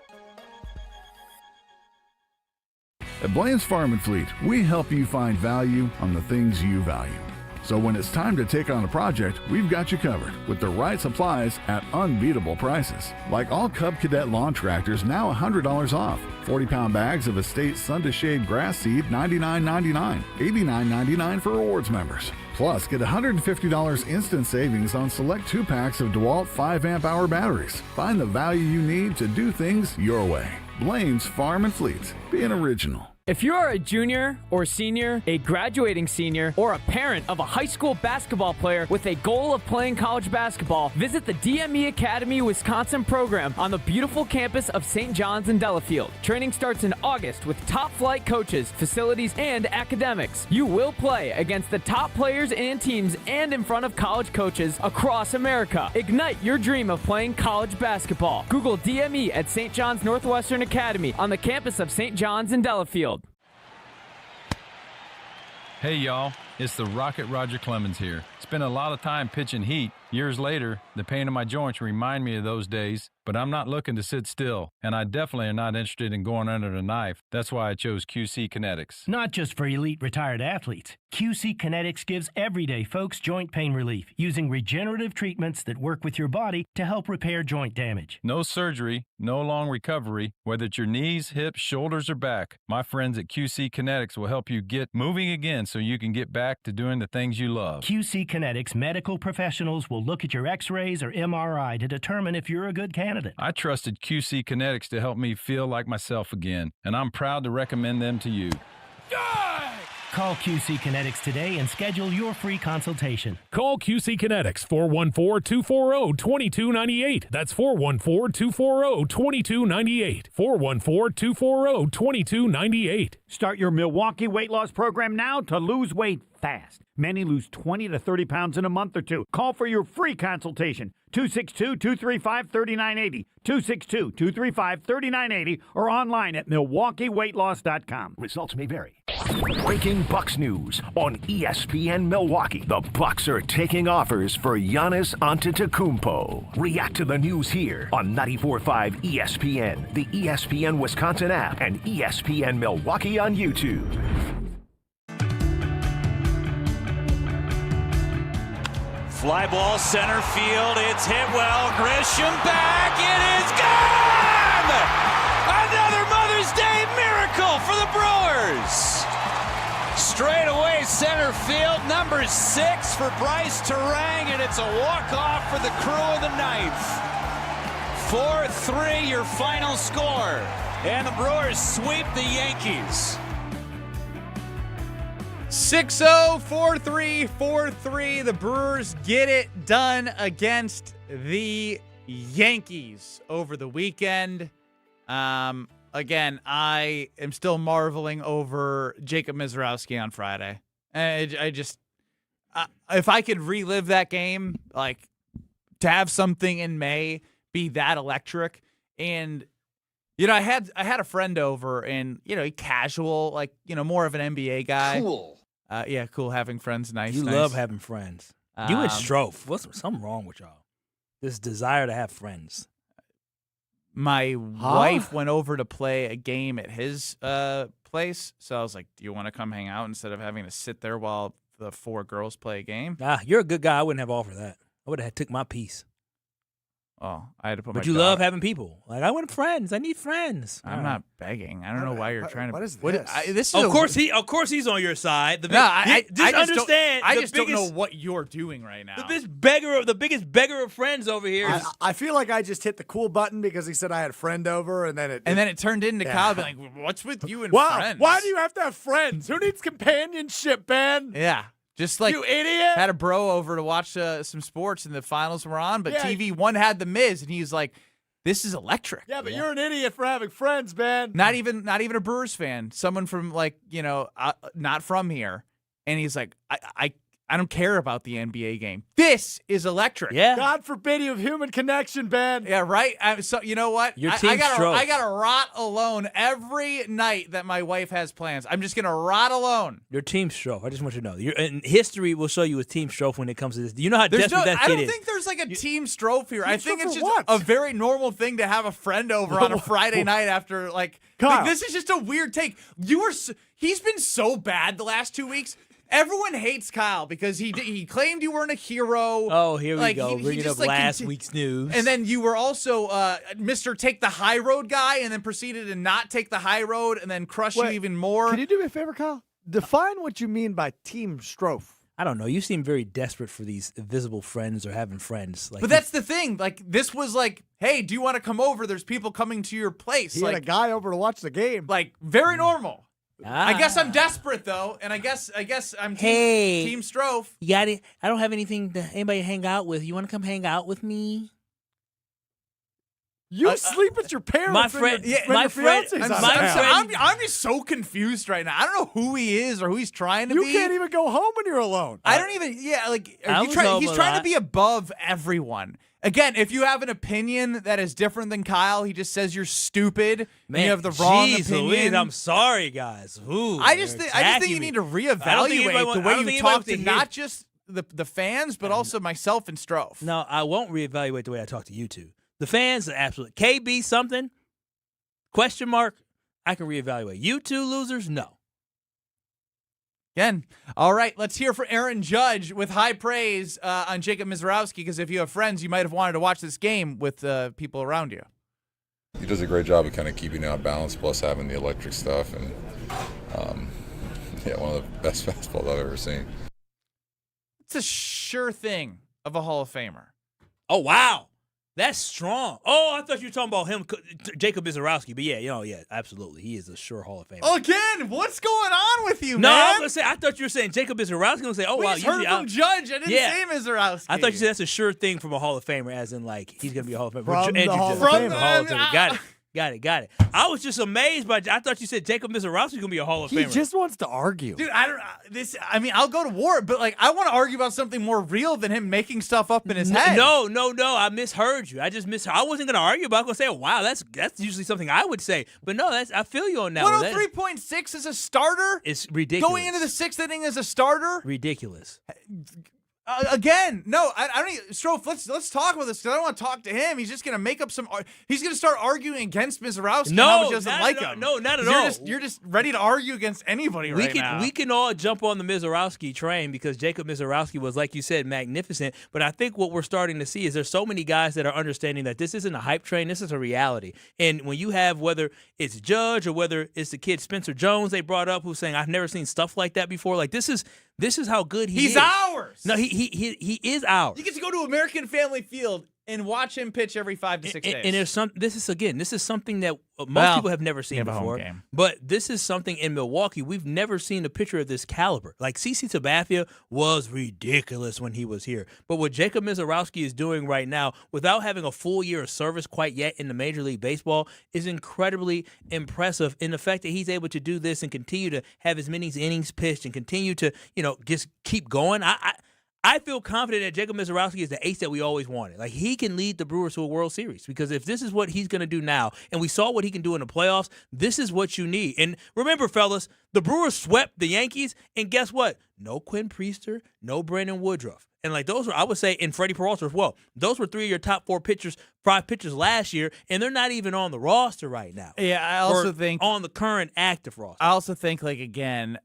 At Blaine's Farm and Fleet, we help you find value on the things you value. So when it's time to take on a project, we've got you covered with the right supplies at unbeatable prices. Like all Cub Cadet lawn tractors, now $100 off. 40-pound bags of Estate Sun to Shade grass seed, $99.99. $89.99 for rewards members. Plus, get $150 instant savings on select 2-packs of DeWalt 5-amp-hour batteries. Find the value you need to do things your way. Blaine's Farm and Fleet. Be an original. If you are a junior or senior, a graduating senior, or a parent of a high school basketball player with a goal of playing college basketball, visit the DME Academy Wisconsin program on the beautiful campus of St. John's in Delafield. Training starts in August with top flight coaches, facilities, and academics. You will play against the top players and teams and in front of college coaches across America. Ignite your dream of playing college basketball. Google DME at St. John's Northwestern Academy on the campus of St. John's in Delafield. Hey y'all, it's the Rocket Roger Clemens here. Spent a lot of time pitching heat. Years later, the pain in my joints remind me of those days, but I'm not looking to sit still, and I definitely am not interested in going under the knife. That's why I chose QC Kinetics. Not just for elite retired athletes. QC Kinetics gives everyday folks joint pain relief using regenerative treatments that work with your body to help repair joint damage. No surgery, no long recovery, whether it's your knees, hips, shoulders, or back. My friends at QC Kinetics will help you get moving again so you can get back to doing the things you love. QC Kinetics medical professionals will look at your x-rays or MRI to determine if you're a good candidate. I trusted QC Kinetics to help me feel like myself again, and I'm proud to recommend them to you. Call QC Kinetics today and schedule your free consultation. Call QC Kinetics 414-240-2298. That's 414-240-2298. 414-240-2298. Start your Milwaukee weight loss program now to lose weight fast. Many lose 20 to 30 pounds in a month or two. Call for your free consultation. 262-235-3980. 262-235-3980 or online at MilwaukeeWeightLoss.com. Results may vary. Breaking Bucks news on ESPN Milwaukee. The Bucks are taking offers for Giannis Antetokounmpo. React to the news here on 94.5 ESPN, the ESPN Wisconsin app, and ESPN Milwaukee on YouTube. Fly ball center field. It's hit well. Grisham back. It is gone! Another Mother's Day miracle for the Brewers. Straight away center field. Number 6 for Brice Turang, and it's a walk-off for the crew of the ninth. 4-3 your final score. And the Brewers sweep the Yankees. 6-0, 4-3, 4-3. The Brewers get it done against the Yankees over the weekend. Again, I am still marveling over Jacob Misiorowski on Friday. I just, if I could relive that game, like to have something in May be that electric, and I had a friend over, and he casual, like more of an NBA guy. Cool. Yeah, cool having friends. Nice. You nice. love having friends. You and Strofe. What's something wrong with y'all? This desire to have friends. My wife went over to play a game at his place, so I was like, "Do you want to come hang out instead of having to sit there while the 4 girls play a game?" You're a good guy. I wouldn't have offered that. I would have took my piece. Oh, I had to put. But my you dog. love having people. Like, I want friends. I need friends. I'm not begging. I don't know why you're trying to. What is this? This is Of course, he's on your side. I just understand. I just don't know what you're doing right now. The biggest beggar of friends over here. I feel like I just hit the cool button because he said I had a friend over, and then it turned into Kyle being like, "What's with you and wow, friends? why do you have to have friends? Who needs companionship, Ben? Yeah. Just like you idiot. Had a bro over to watch some sports and the finals were on, but TV one had the Miz, and he's like, "This is electric." Yeah, but you're an idiot for having friends, man. Not even a Brewers fan. Someone from not from here, and he's like, I don't care about the NBA game. This is electric. Yeah. God forbid you have human connection, Ben. Yeah, right. So you know what? Your I gotta rot alone every night that my wife has plans. I'm just gonna rot alone. Your team Strofe. I just want you to know. And history will show you a team Strofe when it comes to this. You know how desperate that I kid don't is. think there's like a team Strofe here. Team I think Strofe it's for just what? a very normal thing to have a friend over on a Friday night after Kyle. this is just a weird take. He's been so bad the last 2 weeks. Everyone hates Kyle because he claimed you weren't a hero. Oh, here we go. He Bringing just, up last week's news. And then you were also Mr. Take the High Road guy, and then proceeded to not take the high road and then crush you even more. Can you do me a favor, Kyle? Define what you mean by Team Strofe. I don't know. You seem very desperate for these invisible friends or having friends. But that's the thing. Like, this was like, hey, do you want to come over? There's people coming to your place. He had a guy over to watch the game. Like, very normal. I guess I'm desperate though, and I guess I'm team Strofe. You got it. I don't have anybody to hang out with. You want to come hang out with me? You sleep with your parents. My friend, I'm just so confused right now. I don't know who he is or who he's trying to be. You can't even go home when you're alone. I don't even. Yeah, like he's trying to be above everyone. Again, if you have an opinion that is different than Kyle, he just says you're stupid. Man, you have the wrong opinion. Louise, I'm sorry, guys. Ooh, I just think you need to reevaluate the way you talk to not just the fans, but also myself and Strofe. No, I won't reevaluate the way I talk to you two. The fans are absolutely KB something? Question mark? I can reevaluate. You two losers? No. Again. All right, let's hear from Aaron Judge with high praise on Jacob Misiorowski, because if you have friends, you might have wanted to watch this game with people around you. He does a great job of kind of keeping it on balance, plus having the electric stuff, and one of the best fastballs I've ever seen. It's a sure thing of a Hall of Famer. Oh, wow. That's strong. Oh, I thought you were talking about him, Jacob Misiorowski. But yeah, absolutely. He is a sure Hall of Famer. Again, what's going on with you, no, man? I was gonna say. I thought you were saying Jacob Misiorowski. I was gonna say, oh, wow. We just heard from Judge. I didn't say Misiorowski. I thought you said that's a sure thing from a Hall of Famer, as in like he's gonna be a Hall of Famer. From the Hall of Famer. Got it. I was just amazed by. I thought you said Jacob Misiorowski was gonna be a Hall of Famer. He just wants to argue, dude. I'll go to war, but like I want to argue about something more real than him making stuff up in his head. No. I misheard you. I wasn't gonna argue about. I was gonna say, wow, that's usually something I would say. But no, I feel you on that. 103.6 as a starter. It's ridiculous. Going into the 6th inning as a starter. Ridiculous. Again, no, I don't need Strofe. Let's talk about this, because I don't want to talk to him. He's just gonna make up some. He's gonna start arguing against Misiorowski. How much he doesn't like him. No, not at all. You're just ready to argue against anybody now. We can all jump on the Misiorowski train, because Jacob Misiorowski was, like you said, magnificent. But I think what we're starting to see is there's so many guys that are understanding that this isn't a hype train. This is a reality. And when you have, whether it's Judge or whether it's the kid Spencer Jones they brought up, who's saying, I've never seen stuff like that before. Like, this is how good he is. He's ours. No, he is ours. You get to go to American Family Field and watch him pitch every 5 to 6 days. And there's this is something that most people have never seen before. But this is something in Milwaukee we've never seen a pitcher of this caliber. Like CC Sabathia was ridiculous when he was here. But what Jacob Misiorowski is doing right now, without having a full year of service quite yet in the Major League Baseball, is incredibly impressive in the fact that he's able to do this and continue to have as many innings pitched and continue to, just keep going. I feel confident that Jacob Misiorowski is the ace that we always wanted. Like, he can lead the Brewers to a World Series, because if this is what he's going to do now, and we saw what he can do in the playoffs, this is what you need. And remember, fellas, the Brewers swept the Yankees, and guess what? No Quinn Priester, no Brandon Woodruff. And like, those were, I would say, and Freddie Peralta as well. Those were 3 of your top 5 pitchers last year, and they're not even on the roster right now. Yeah, I also think on the current active roster. I also think, like, again,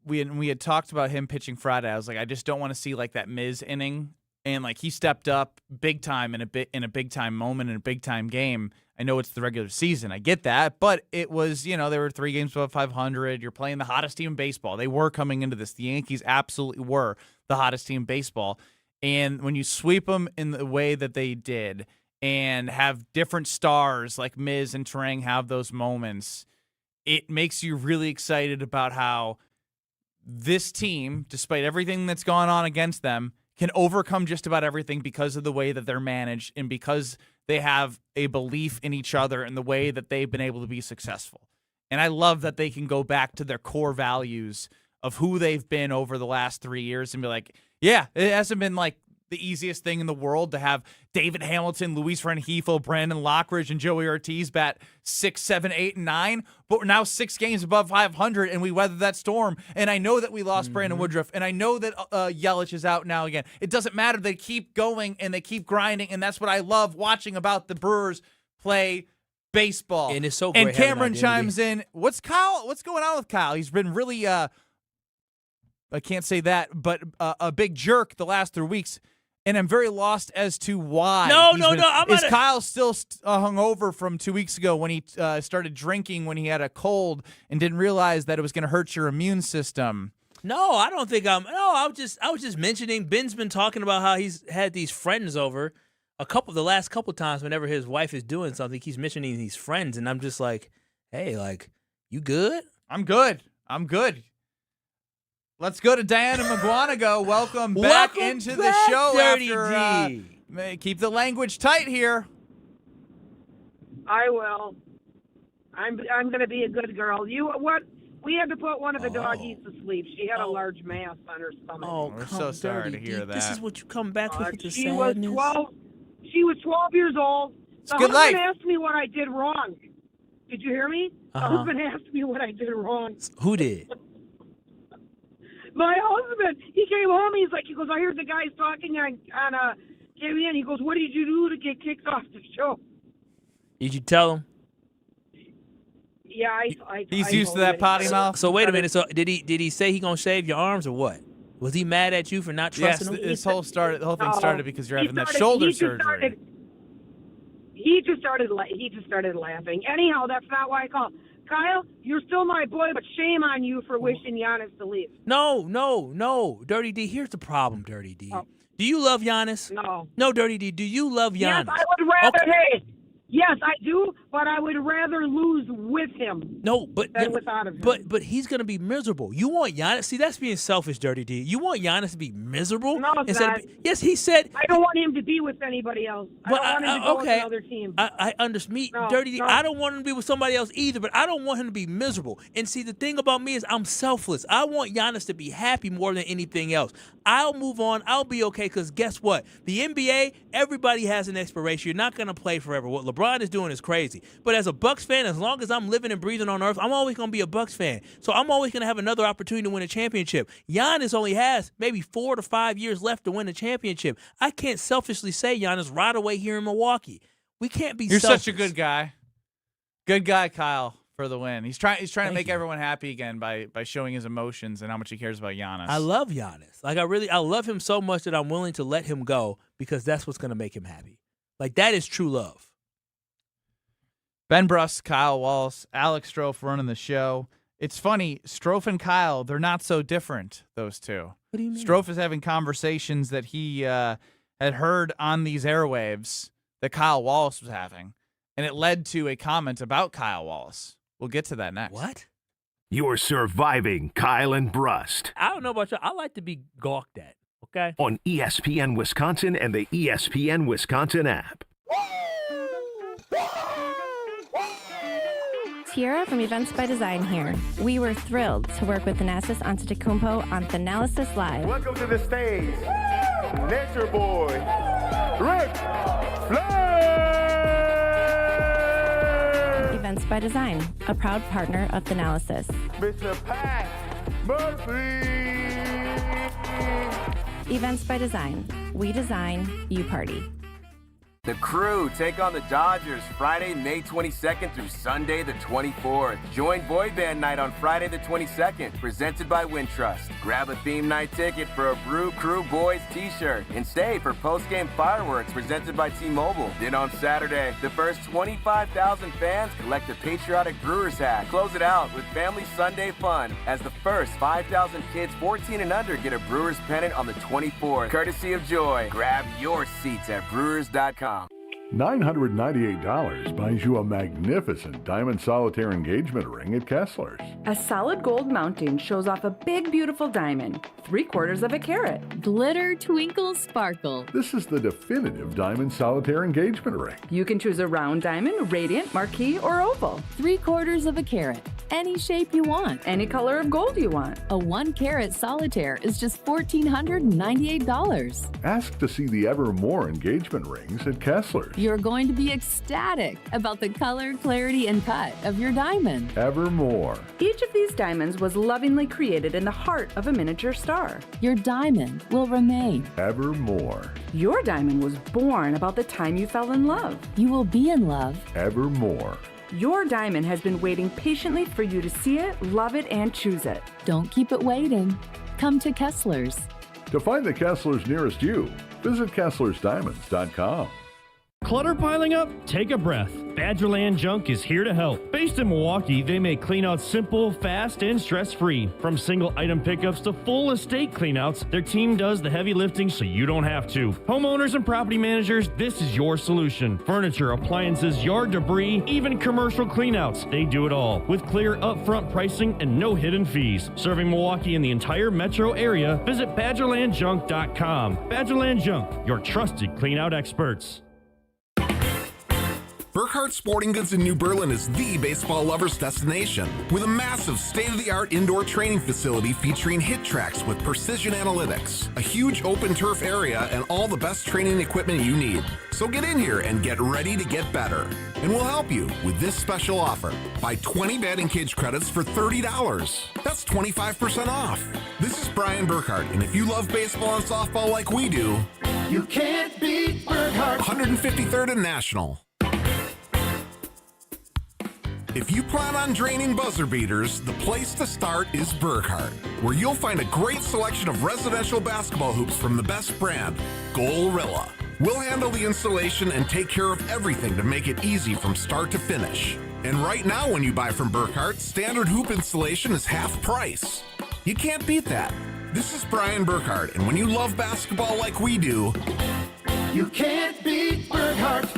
we had talked about him pitching Friday. I was like, I just don't want to see like that Miz inning, and like he stepped up big time in a big time moment in a big time game. I know it's the regular season, I get that, but it was, they were 3 games above 500. You're playing the hottest team in baseball. They were coming into this. The Yankees absolutely were the hottest team in baseball, and when you sweep them in the way that they did, and have different stars like Miz and Turang have those moments, it makes you really excited about how this team, despite everything that's gone on against them, can overcome just about everything because of the way that they're managed and because they have a belief in each other and the way that they've been able to be successful. And I love that they can go back to their core values of who they've been over the last 3 years and be like, yeah, it hasn't been like the easiest thing in the world to have David Hamilton, Luis Rengifo, Brandon Lockridge, and Joey Ortiz bat 6, 7, 8, and 9, but we're now 6 games above 500, and we weathered that storm. And I know that we lost Brandon Woodruff, and I know that Yelich is out now again. It doesn't matter. They keep going, and they keep grinding, and that's what I love watching about the Brewers play baseball. And it's so great. And Cameron chimes in. What's going on with Kyle? He's been really, I can't say that, but a big jerk the last 3 weeks. And I'm very lost as to why. Is Kyle still hungover from 2 weeks ago when he started drinking when he had a cold and didn't realize that it was going to hurt your immune system? No, I don't think I'm. No, I was just mentioning. Ben's been talking about how he's had these friends over the last couple times. Whenever his wife is doing something, he's mentioning these friends, and I'm just like, hey, like, you good? I'm good. Let's go to Diana McGuanago. Welcome back into the show. Dirty D. Keep the language tight here. I will. I'm going to be a good girl. We had to put one of the doggies to sleep. She had a large mass on her stomach. Oh, we're so sorry to hear that. This is what you come back with the she sadness. She was 12 years old. The husband asked me what I did wrong. Did you hear me? The husband asked me what I did wrong. Who did? My husband, he came home, he goes, I heard the guys talking on KBN. He goes, what did you do to get kicked off the show? Did you tell him? Yeah, he's used to that potty mouth. So wait a minute. So did he say he gonna shave your arms or what? Was he mad at you for not trusting him? This whole thing started because you're having that shoulder surgery. He just started laughing. Anyhow, that's not why I called. Kyle, you're still my boy, but shame on you for wishing Giannis to leave. No. Dirty D, here's the problem, Dirty D. Do you love Giannis? No. No, Dirty D, do you love Giannis? Yes, I would rather, yes, I do, but I would rather lose with him than without him. But he's going to be miserable. You want Giannis? See, that's being selfish, Dirty D. You want Giannis to be miserable? No, it's not. Yes, he said. I don't want him to be with anybody else. I don't want him to go with another team. I understand. Dirty D, I don't want him to be with somebody else either, but I don't want him to be miserable. And see, the thing about me is I'm selfless. I want Giannis to be happy more than anything else. I'll move on. I'll be okay because guess what? The NBA, everybody has an expiration. You're not going to play forever. What LeBron is doing is crazy. But as a Bucks fan, as long as I'm living and breathing on earth, I'm always going to be a Bucks fan. So I'm always going to have another opportunity to win a championship. Giannis only has maybe 4 to 5 years left to win a championship. I can't selfishly say Giannis right away here in Milwaukee. We can't be selfish. You're such a good guy. Good guy, Kyle, for the win. He's trying to make everyone happy again by showing his emotions and how much he cares about Giannis. I love Giannis. Like, I love him so much that I'm willing to let him go because that's what's going to make him happy. Like, that is true love. Ben Brust, Kyle Wallace, Alex Strofe running the show. It's funny, Strofe and Kyle, they're not so different, those two. What do you mean? Strofe is having conversations that he had heard on these airwaves that Kyle Wallace was having, and it led to a comment about Kyle Wallace. We'll get to that next. What? You're surviving Kyle and Brust. I don't know about you. I like to be gawked at, okay? On ESPN Wisconsin and the ESPN Wisconsin app. Piera from Events by Design here. We were thrilled to work with Giannis Antetokounmpo on Thanalysis Live. Welcome to the stage, Nature Boy, Rick Flair! Events by Design, a proud partner of Thanalysis. Mr. Pat Murphy! Events by Design. We design, you party. The Crew take on the Dodgers Friday, May 22nd through Sunday the 24th. Join Boy Band Night on Friday the 22nd, presented by Wintrust. Grab a theme night ticket for a Brew Crew Boys t-shirt and stay for post-game fireworks presented by T-Mobile. Then on Saturday, the first 25,000 fans collect a patriotic Brewers hat. Close it out with Family Sunday fun as the first 5,000 kids 14 and under get a Brewers pennant on the 24th, courtesy of Joy. Grab your seats at Brewers.com. $998 buys you a magnificent diamond solitaire engagement ring at Kessler's. A solid gold mounting shows off a big, beautiful diamond, 3/4 of a carat. Glitter, twinkle, sparkle. This is the definitive diamond solitaire engagement ring. You can choose a round diamond, radiant, marquise, or oval. 3/4 of a carat. Any shape you want. Any color of gold you want. A 1-carat solitaire is just $1,498. Ask to see the Evermore engagement rings at Kessler's. You're going to be ecstatic about the color, clarity, and cut of your diamond. Evermore. Each of these diamonds was lovingly created in the heart of a miniature star. Your diamond will remain. Evermore. Your diamond was born about the time you fell in love. You will be in love. Evermore. Your diamond has been waiting patiently for you to see it, love it, and choose it. Don't keep it waiting. Come to Kessler's. To find the Kessler's nearest you, visit KesslersDiamonds.com. Clutter piling up? Take a breath. Badgerland Junk is here to help. Based in Milwaukee, they make cleanouts simple, fast, and stress-free. From single item pickups to full estate cleanouts, their team does the heavy lifting so you don't have to. Homeowners and property managers, this is your solution. Furniture, appliances, yard debris, even commercial cleanouts. They do it all with clear upfront pricing and no hidden fees. Serving Milwaukee and the entire metro area, visit BadgerlandJunk.com. Badgerland Junk, your trusted cleanout experts. Burkhardt Sporting Goods in New Berlin is the baseball lover's destination with a massive state-of-the-art indoor training facility featuring hit tracks with precision analytics, a huge open turf area, and all the best training equipment you need. So get in here and get ready to get better. And we'll help you with this special offer. Buy 20 batting cage credits for $30. That's 25% off. This is Brian Burkhardt, and if you love baseball and softball like we do, you can't beat Burkhardt. 153rd and National. If you plan on draining buzzer beaters, the place to start is Burkhardt, where you'll find a great selection of residential basketball hoops from the best brand, Gorilla. We'll handle the installation and take care of everything to make it easy from start to finish. And right now when you buy from Burkhardt, standard hoop installation is half price. You can't beat that. This is Brian Burkhardt, and when you love basketball like we do, you can't beat Burkhardt.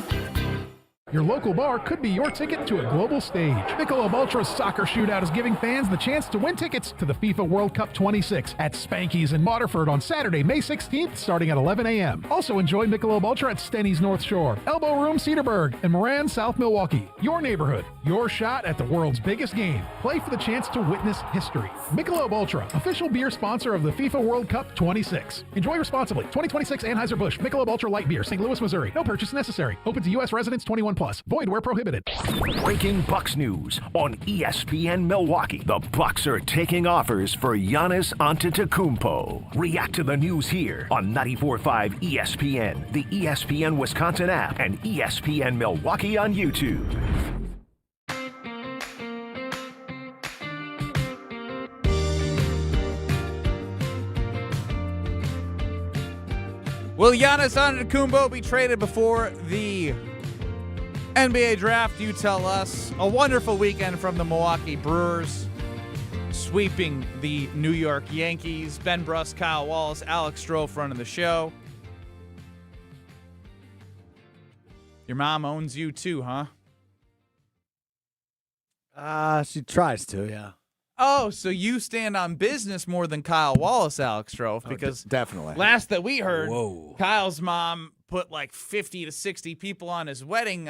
Your local bar could be your ticket to a global stage. Michelob Ultra's Soccer Shootout is giving fans the chance to win tickets to the FIFA World Cup 26 at Spanky's in Waterford on Saturday, May 16th, starting at 11 a.m. Also enjoy Michelob Ultra at Stenny's North Shore, Elbow Room Cedarburg, and Moran, South Milwaukee. Your neighborhood, your shot at the world's biggest game. Play for the chance to witness history. Michelob Ultra, official beer sponsor of the FIFA World Cup 26. Enjoy responsibly. 2026 Anheuser-Busch Michelob Ultra Light Beer, St. Louis, Missouri. No purchase necessary. Open to U.S. residents 21+. Void where prohibited. Breaking Bucks news on ESPN Milwaukee. The Bucks are taking offers for Giannis Antetokounmpo. React to the news here on 94.5 ESPN, the ESPN Wisconsin app, and ESPN Milwaukee on YouTube. Will Giannis Antetokounmpo be traded before the NBA draft? You tell us. A wonderful weekend from the Milwaukee Brewers, sweeping the New York Yankees. Ben Brust, Kyle Wallace, Alex Strofe running the show. Your mom owns you too, huh? She tries to, yeah. Oh, so you stand on business more than Kyle Wallace, Alex Strofe, because definitely. Last that we heard, Kyle's mom put like 50 to 60 people on his wedding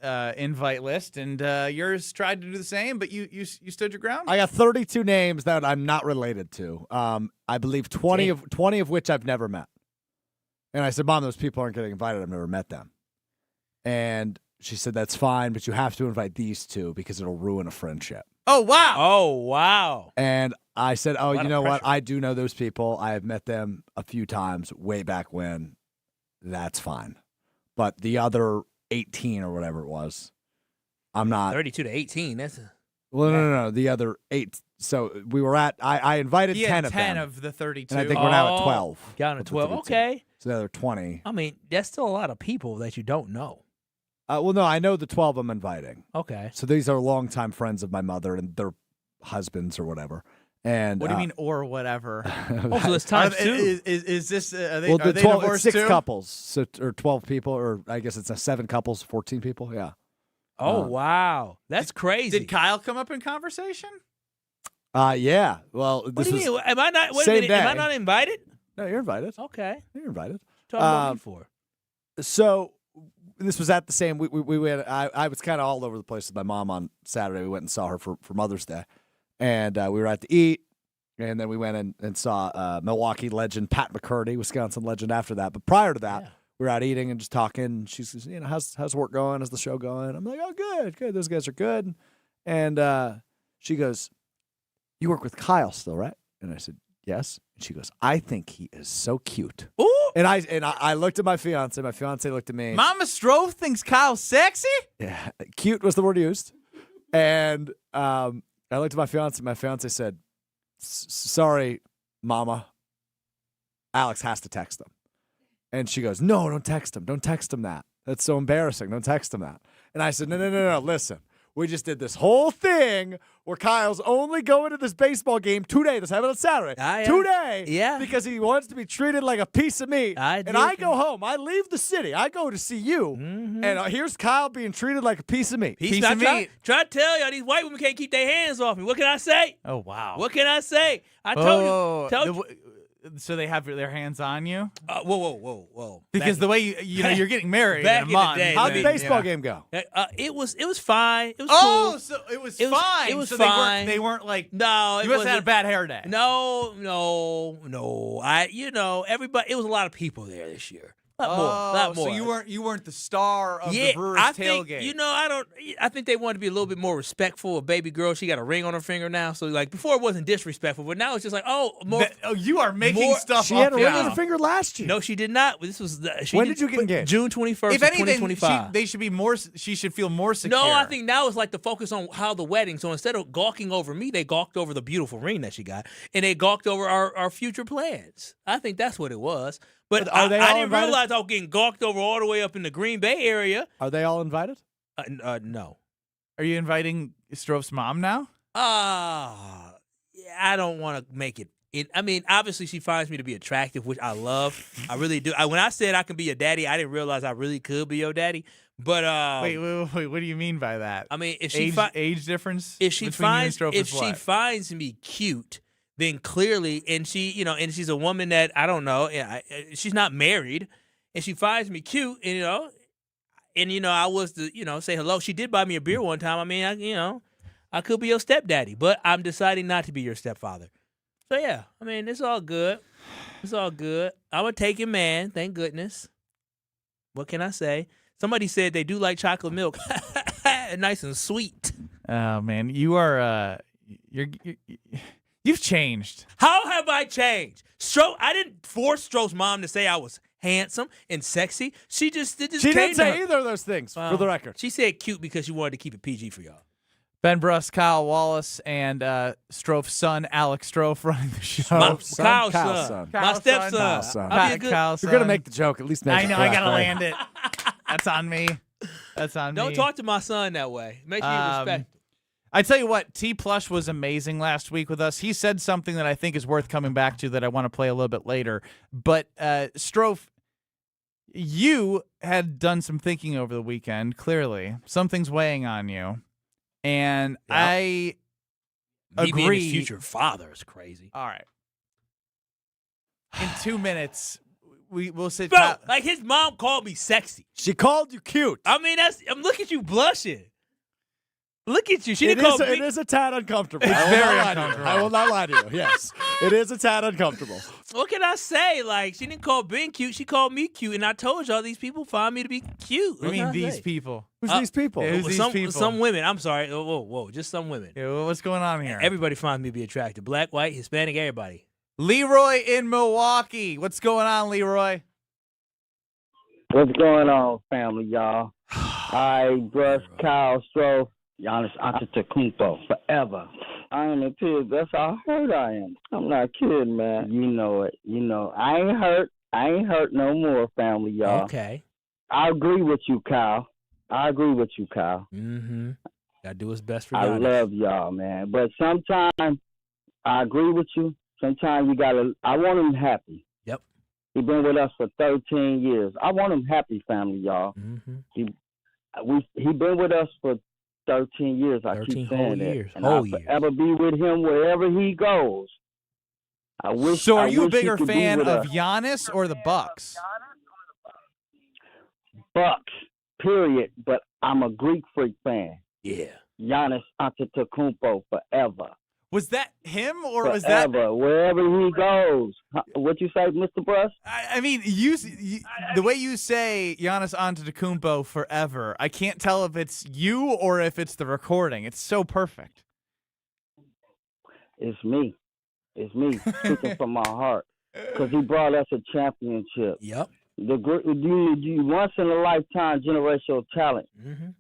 invite list, and yours tried to do the same, but you stood your ground. I got 32 names that I'm not related to. I believe 20 of which I've never met. And I said, Mom, those people aren't getting invited. I've never met them. And she said, that's fine, but you have to invite these two because it'll ruin a friendship. Oh, wow. Oh, wow. And I said, oh, you know what? I do know those people. I have met them a few times way back when. That's fine. But the other 18 or whatever it was, I'm not. 32 to 18. That's Well, no. The other 8. So we were at, I invited 10 of them. 10 of the 32. And I think we're now at 12. Got to 12. Okay. So the other 20. I mean, that's still a lot of people that you don't know. Well, no, I know the 12 I'm inviting. Okay. So these are longtime friends of my mother and their husbands or whatever. And what do you mean, or whatever? So there's times two. Is this? Are they, well, are the they 12, divorced it's 6 too? couples, so or 12 people, or I guess it's 7 couples, 14 people. Yeah. Oh wow, that's crazy. Did Kyle come up in conversation? Yeah. Well, What this do you was mean? Am I not? Wait a same minute. Am I day. not invited? No, you're invited. Okay. You're invited. Talk about me for. So this was at the same. We went. I was kind of all over the place with my mom on Saturday. We went and saw her for Mother's Day, and we were out to eat, and then we went and saw Milwaukee legend Pat McCurdy, Wisconsin legend. After that, but prior to that, we were out eating and just talking. She says, how's work going? How's the show going? I'm like, oh, good. Those guys are good. And she goes, you work with Kyle still, right? And I said, yes. And she goes, I think he is so cute. Ooh. And I looked at my fiance. My fiance looked at me. Mama Strove thinks Kyle's sexy? Yeah, cute was the word used. And I looked at my fiance. My fiance said, sorry, Mama. Alex has to text him. And she goes, no, don't text him. Don't text him that. That's so embarrassing. Don't text him that. And I said, no. Listen, we just did this whole thing where Kyle's only going to this baseball game today. This happened on Saturday. Today. Yeah. Because he wants to be treated like a piece of meat. And I go home. I leave the city. I go to see you. Mm-hmm. And here's Kyle being treated like a piece of meat. Piece of meat. Try to tell y'all these white women can't keep their hands off me. What can I say? Oh, wow. What can I say? I told you. So they have their hands on you? Whoa. Because the way you're getting married back in a month. in the day, How'd the baseball game go? It was fine. It was So cool. it was fine. It was so fine. They weren't like, no. You must have had a bad hair day. No. Everybody. It was a lot of people there this year. A lot more. So you weren't the star of the Brewers tailgate. I think they wanted to be a little bit more respectful of baby girl. She got a ring on her finger now, so like before it wasn't disrespectful, but now it's just like you are making stuff. She had a ring on her finger last year. No, she did not. This was when did you get engaged? June 21st, If anything, 2025. they should be more. She should feel more secure. No, I think now it's like the focus on how the wedding. So instead of gawking over me, they gawked over the beautiful ring that she got, and they gawked over our future plans. I think that's what it was. But I didn't realize I was getting gawked over all the way up in the Green Bay area. Are they all invited? No. Are you inviting Strove's mom now? I don't want to make it. I mean, obviously she finds me to be attractive, which I love. I really do. When I said I can be your daddy, I didn't realize I really could be your daddy. But wait. What do you mean by that? I mean, if she age difference. If she between finds you and Strove is what? she finds me cute, then clearly, and she, and she's a woman that I don't know, she's not married, and she finds me cute, and I was to, say hello. She did buy me a beer one time. I mean, I could be your stepdaddy, but I'm deciding not to be your stepfather. So yeah, I mean, it's all good. It's all good. I'm a taken man, thank goodness. What can I say? Somebody said they do like chocolate milk, nice and sweet. Oh man, you are You've changed. How have I changed? I didn't force Strove's mom to say I was handsome and sexy. She didn't say either of those things, for the record. She said cute because she wanted to keep it PG for y'all. Ben Brust, Kyle Wallace, and Strove's son, Alex Strove, running the show. Kyle's son. My stepson. Kyle's son. I'll be a good. You're going to make the joke. At least make I it know. correct, I got to right? land it. That's on me. That's on me. Don't talk to my son that way. Make sure you respect. I tell you what, T. Plush was amazing last week with us. He said something that I think is worth coming back to that I want to play a little bit later. But, Strove, you had done some thinking over the weekend, clearly. Something's weighing on you. And I agree. Me being his future father is crazy. All right. In 2 minutes, we'll say Bro, like his mom called me sexy. She called you cute. I mean, look at you blushing. Look at you. She It didn't call me. is a tad uncomfortable. It's I will very not lie to you. uncomfortable. I will not lie to you. Yes, it is a tad uncomfortable. What can I say? Like, she didn't call Ben cute. She called me cute, and I told y'all these people find me to be cute. I What mean, can I these say? people. Who's these people? Yeah, who's these some, people? Some women. I'm sorry. Whoa, just some women. Yeah, well, what's going on here? Everybody finds me to be attractive. Black, white, Hispanic, everybody. Leroy in Milwaukee. What's going on, Leroy? What's going on, family, y'all? I Brust, Kyle, Stroh, Giannis Antetokounmpo, forever. I am in tears. That's how hurt I am. I'm not kidding, man. You know it. You know, I ain't hurt. I ain't hurt no more, family, y'all. Okay. I agree with you, Kyle. Mm-hmm. Gotta do what's best for I Giannis. love y'all, man. But sometimes I agree with you. Sometimes you gotta. I want him happy. Yep. He been with us for 13 years. I want him happy, family, y'all. Mm-hmm. He been with us for 13 years. I 13 keep whole saying years. that. And Whole I'll years. forever be with him wherever he goes. So are you a wish he bigger could be fan with of us. Giannis or the Bucks? Bucks, period. But I'm a Greek freak fan. Yeah. Giannis Antetokounmpo forever. Was that him or was that? Forever, wherever he goes. What you say, Mr. Brust? I mean, the way you say Giannis Antetokounmpo forever, I can't tell if it's you or if it's the recording. It's so perfect. It's me. It's me speaking from my heart because he brought us a championship. Yep. The once in a lifetime generational talent. Mm-hmm.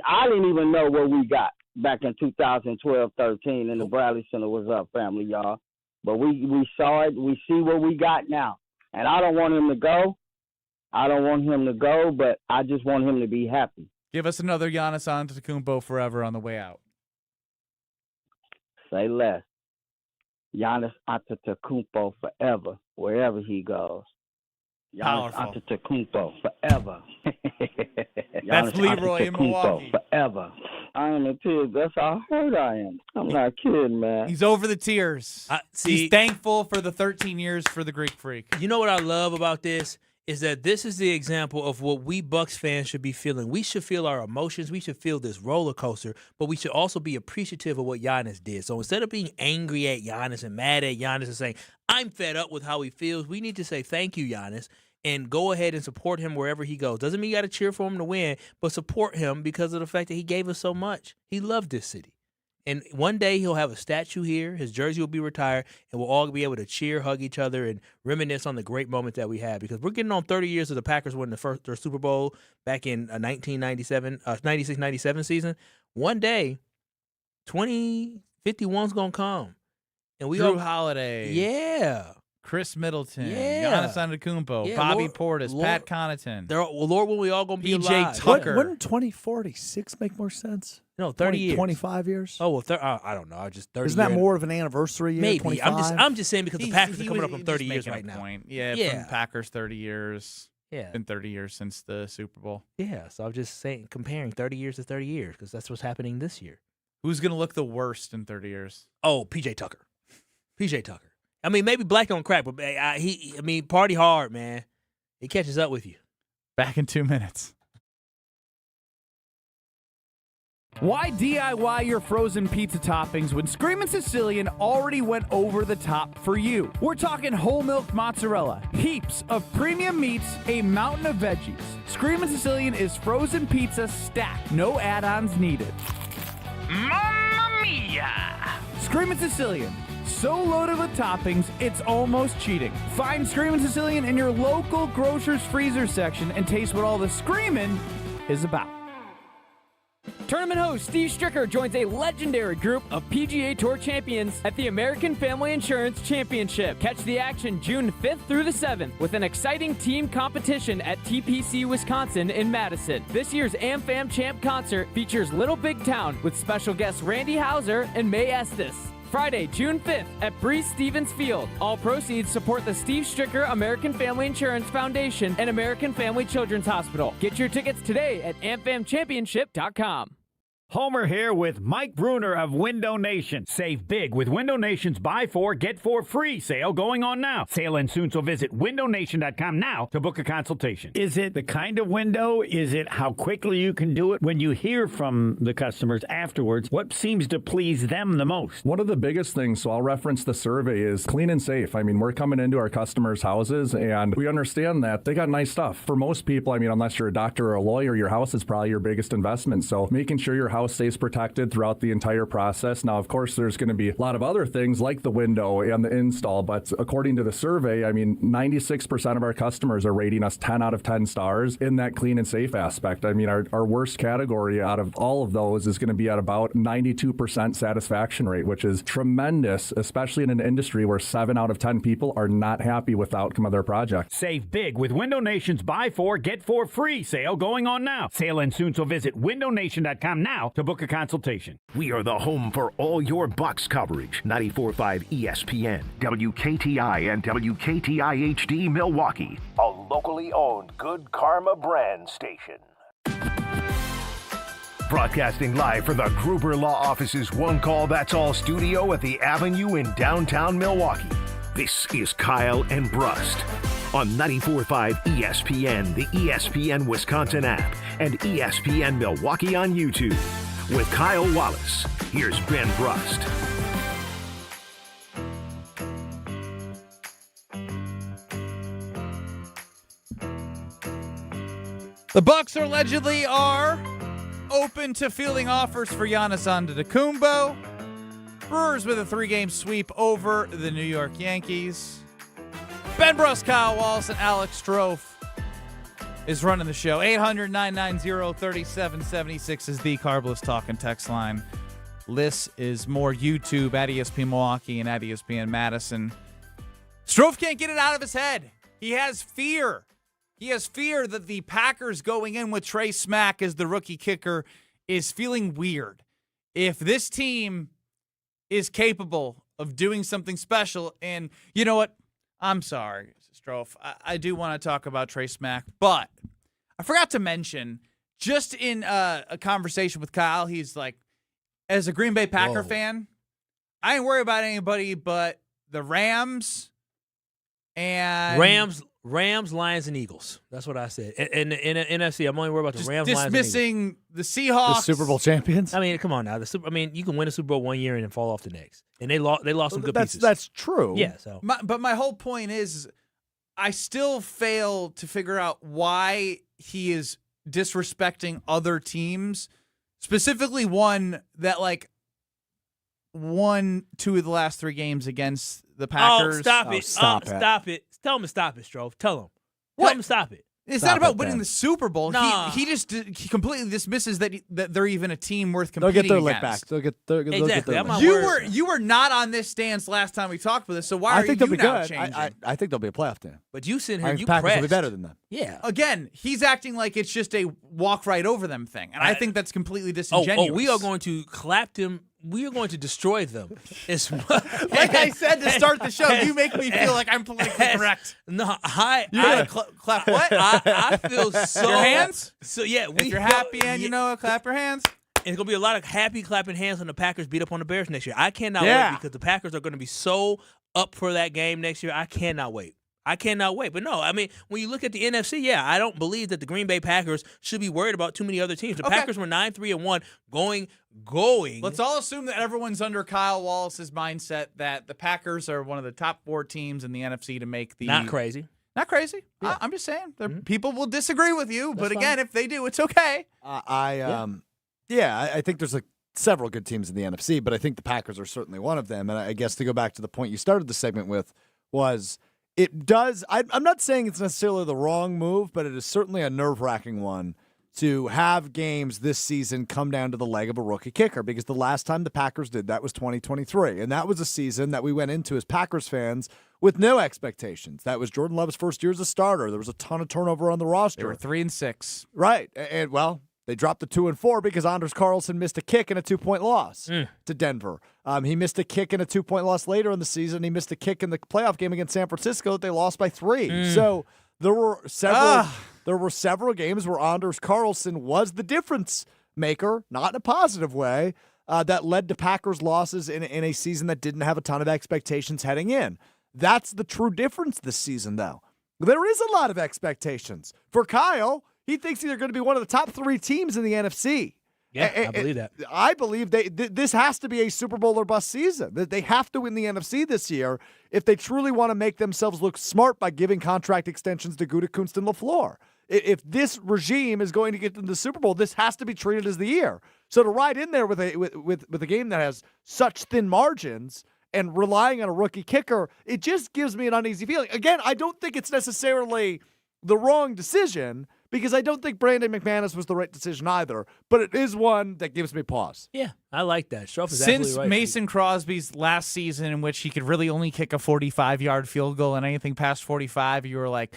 I didn't even know what we got back in 2012-13, and the Bradley Center was up, family, y'all. But we saw it. We see what we got now, and I don't want him to go. But I just want him to be happy. Give us another Giannis Antetokounmpo forever on the way out. Say less. Giannis Antetokounmpo forever, wherever he goes. Giannis Powerful. Antetokounmpo forever. That's Giannis Leroy in Milwaukee. Forever. I am in tears. That's how hurt I am. I'm not kidding, man. He's over the tears. See, he's thankful for the 13 years for the Greek Freak. You know what I love about this is that this is the example of what we Bucks fans should be feeling. We should feel our emotions. We should feel this roller coaster, but we should also be appreciative of what Giannis did. So instead of being angry at Giannis and mad at Giannis and saying, I'm fed up with how he feels, we need to say thank you, Giannis, and go ahead and support him wherever he goes. Doesn't mean you got to cheer for him to win, but support him because of the fact that he gave us so much. He loved this city. And one day he'll have a statue here, his jersey will be retired, and we'll all be able to cheer, hug each other, and reminisce on the great moment that we had. Because we're getting on 30 years of the Packers winning their Super Bowl back in 96-97 season. One day, 2051's going to come. And we Drew Holiday. Yeah. Chris Middleton. Yeah. Giannis Antetokounmpo. Yeah, Bobby Lord- Portis. Lord- Pat Connaughton. Lord, when we all going to be PJ alive. Tucker. Wouldn't 2046 make more sense? No, 30 years. 25 years? Oh, well, I don't know. I just 30 Isn't that years. more of an anniversary year? Maybe. 25? I'm just saying because the Packers are coming up on 30 just years making right a now. point. Yeah, Yeah. from Packers 30 years. Yeah. Been 30 years since the Super Bowl. Yeah, so I'm just saying, comparing 30 years to 30 years because that's what's happening this year. Who's going to look the worst in 30 years? Oh, PJ Tucker. PJ Tucker. I mean, maybe black don't crack, but party hard, man. It catches up with you. Back in 2 minutes. Why DIY your frozen pizza toppings when Screamin' Sicilian already went over the top for you? We're talking whole milk mozzarella, heaps of premium meats, a mountain of veggies. Screamin' Sicilian is frozen pizza stacked, no add-ons needed. Mamma mia! Screamin' Sicilian, so loaded with toppings, it's almost cheating. Find Screamin' Sicilian in your local grocer's freezer section and taste what all the screamin' is about. Tournament host Steve Stricker joins a legendary group of PGA Tour champions at the American Family Insurance Championship. Catch the action June 5th through the 7th with an exciting team competition at TPC Wisconsin in Madison. This year's AmFam Champ concert features Little Big Town with special guests Randy Houser and May Estes. Friday, June 5th at Brice Stevens Field. All proceeds support the Steve Stricker American Family Insurance Foundation and American Family Children's Hospital. Get your tickets today at amfamchampionship.com. Homer here with Mike Bruner of Window Nation. Save big with Window Nation's Buy 4, Get 4 free sale going on now. Sale ends soon, so visit windownation.com now to book a consultation. Is it the kind of window? Is it how quickly you can do it? When you hear from the customers afterwards, what seems to please them the most? One of the biggest things, so I'll reference the survey, is clean and safe. I mean, we're coming into our customers' houses, and we understand that they got nice stuff. For most people, I mean, unless you're a doctor or a lawyer, your house is probably your biggest investment. So making sure your house stays protected throughout the entire process. Now, of course, there's going to be a lot of other things like the window and the install, but according to the survey, I mean, 96% of our customers are rating us 10 out of 10 stars in that clean and safe aspect. I mean, our worst category out of all of those is going to be at about 92% satisfaction rate, which is tremendous, especially in an industry where 7 out of 10 people are not happy with the outcome of their project. Save big with Window Nation's Buy 4, Get 4 free sale going on now. Sale ends soon, so visit windownation.com now to book a consultation. We are the home for all your Bucks coverage. 94.5 ESPN, WKTI, and WKTI HD Milwaukee. A locally owned Good Karma brand station. Broadcasting live from the Gruber Law Office's One Call That's All studio at the Avenue in downtown Milwaukee. This is Kyle and Brust on 94.5 ESPN, the ESPN Wisconsin app, and ESPN Milwaukee on YouTube. With Kyle Wallace, here's Ben Brust. The Bucks allegedly are open to fielding offers for Giannis Antetokounmpo. Brewers with a 3-game sweep over the New York Yankees. Ben Brust, Kyle Wallace, and Alex Strofe is running the show. 800-990-3776 is the Carbless talking text line. This is more YouTube at ESPN Milwaukee and at ESPN Madison. Strofe can't get it out of his head. He has fear. He has fear that the Packers going in with Trey Smack as the rookie kicker is feeling weird. If this team is capable of doing something special, and you know what? I'm sorry, Strofe. I do want to talk about Trey Smack, but I forgot to mention, just in a conversation with Kyle, he's like, as a Green Bay Packer fan, I ain't worried about anybody but the Rams and Rams, Lions, and Eagles. That's what I said. In the NFC, I'm only worried about the Rams, Lions, and Eagles. Dismissing the Seahawks. The Super Bowl champions? I mean, come on now. You can win a Super Bowl one year and then fall off the next. And they lost some good pieces. That's true. Yeah. So, but my whole point is, I still fail to figure out why he is disrespecting other teams, specifically one that won 2 of the last 3 games against the Packers. Oh, stop it. Stop it. Tell him to stop it, Strofe. Tell him. Tell him to stop it. It's not about winning the Super Bowl. Nah. He completely dismisses that they're even a team worth competing against. They'll get their lick back. They'll get their lick. You were not on this stance last time we talked about this, so why are you now changing? I think they'll be a playoff team. But you sit here, you Packers pressed. will be better than them. Yeah. Again, he's acting like it's just a walk right over them thing, and I think that's completely disingenuous. We are going to clap them. We are going to destroy them. Like I said to start the show, you make me feel like I'm politically correct. No, clap what? I feel so. Your hands? So yeah, if you're happy and clap your hands. And it's gonna be a lot of happy clapping hands when the Packers beat up on the Bears next year. I cannot wait because the Packers are going to be so up for that game next year. I cannot wait. But no, I mean, when you look at the NFC, I don't believe that the Green Bay Packers should be worried about too many other teams. The Packers were 9-3-1 going. Let's all assume that everyone's under Kyle Wallace's mindset that the Packers are one of the top 4 teams in the NFC to make the. Not crazy. Not crazy. Yeah. I'm just saying. People will disagree with you, but again, if they do, it's okay. I think there's several good teams in the NFC, but I think the Packers are certainly one of them. And I guess to go back to the point you started the segment with was it does. I'm not saying it's necessarily the wrong move, but it is certainly a nerve-wracking one to have games this season come down to the leg of a rookie kicker, because the last time the Packers did that was 2023, and that was a season that we went into as Packers fans with no expectations. That was Jordan Love's first year as a starter. There was a ton of turnover on the roster. They were 3-6. Right, and they dropped to 2-4 because Anders Carlson missed a kick in a 2-point loss to Denver. He missed a kick in a 2-point loss later in the season. He missed a kick in the playoff game against San Francisco that they lost by 3. So there were several games where Anders Carlson was the difference maker, not in a positive way, that led to Packers losses in a season that didn't have a ton of expectations heading in. That's the true difference this season, though. There is a lot of expectations. For Kyle, he thinks they're going to be one of the top 3 teams in the NFC. Yeah, I believe that. I believe this has to be a Super Bowl or bust season. They have to win the NFC this year if they truly want to make themselves look smart by giving contract extensions to Gutekunst and LaFleur. If this regime is going to get to the Super Bowl, this has to be treated as the year. So to ride in there with a game that has such thin margins and relying on a rookie kicker, it just gives me an uneasy feeling. Again, I don't think it's necessarily the wrong decision, because I don't think Brandon McManus was the right decision either, but it is one that gives me pause. Yeah, I like that. Strouf is Since absolutely right. Mason Crosby's last season, in which he could really only kick a 45-yard field goal, and anything past 45, you were like,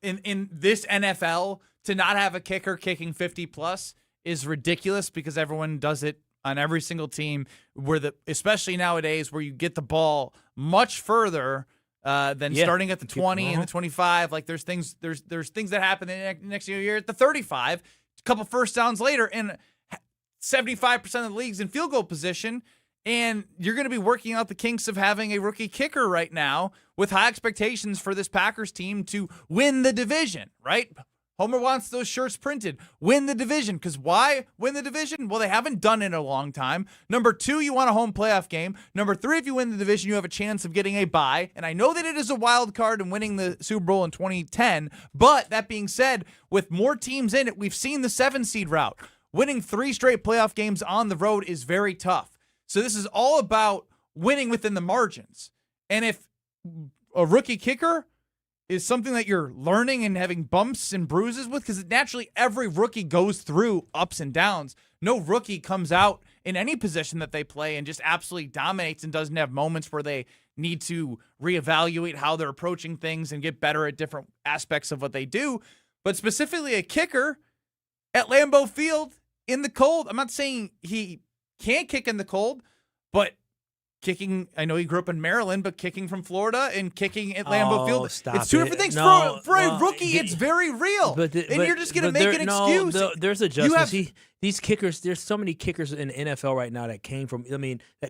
in this NFL, to not have a kicker kicking 50-plus is ridiculous, because everyone does it on every single team, especially nowadays where you get the ball much further than starting at the 20 and the 25. Like there's things that happen in the next year at the 35, a couple first downs later, and 75% of the league's in field goal position, and you're going to be working out the kinks of having a rookie kicker right now with high expectations for this Packers team to win the division, right? Homer wants those shirts printed. Win the division. Because why win the division? Well, they haven't done it in a long time. Number 2, you want a home playoff game. Number 3, if you win the division, you have a chance of getting a bye. And I know that it is a wild card and winning the Super Bowl in 2010. But that being said, with more teams in it, we've seen the 7-seed route. Winning 3 straight playoff games on the road is very tough. So this is all about winning within the margins. And if a rookie kicker is something that you're learning and having bumps and bruises with, because naturally every rookie goes through ups and downs. No rookie comes out in any position that they play and just absolutely dominates and doesn't have moments where they need to reevaluate how they're approaching things and get better at different aspects of what they do. But specifically a kicker at Lambeau Field in the cold, I'm not saying he can't kick in the cold, but kicking, I know he grew up in Maryland, but kicking from Florida and kicking at Lambeau Field, it's two different things. For a rookie, it's very real. And you're just going to make an excuse. There's adjustments. These kickers, there's so many kickers in the NFL right now that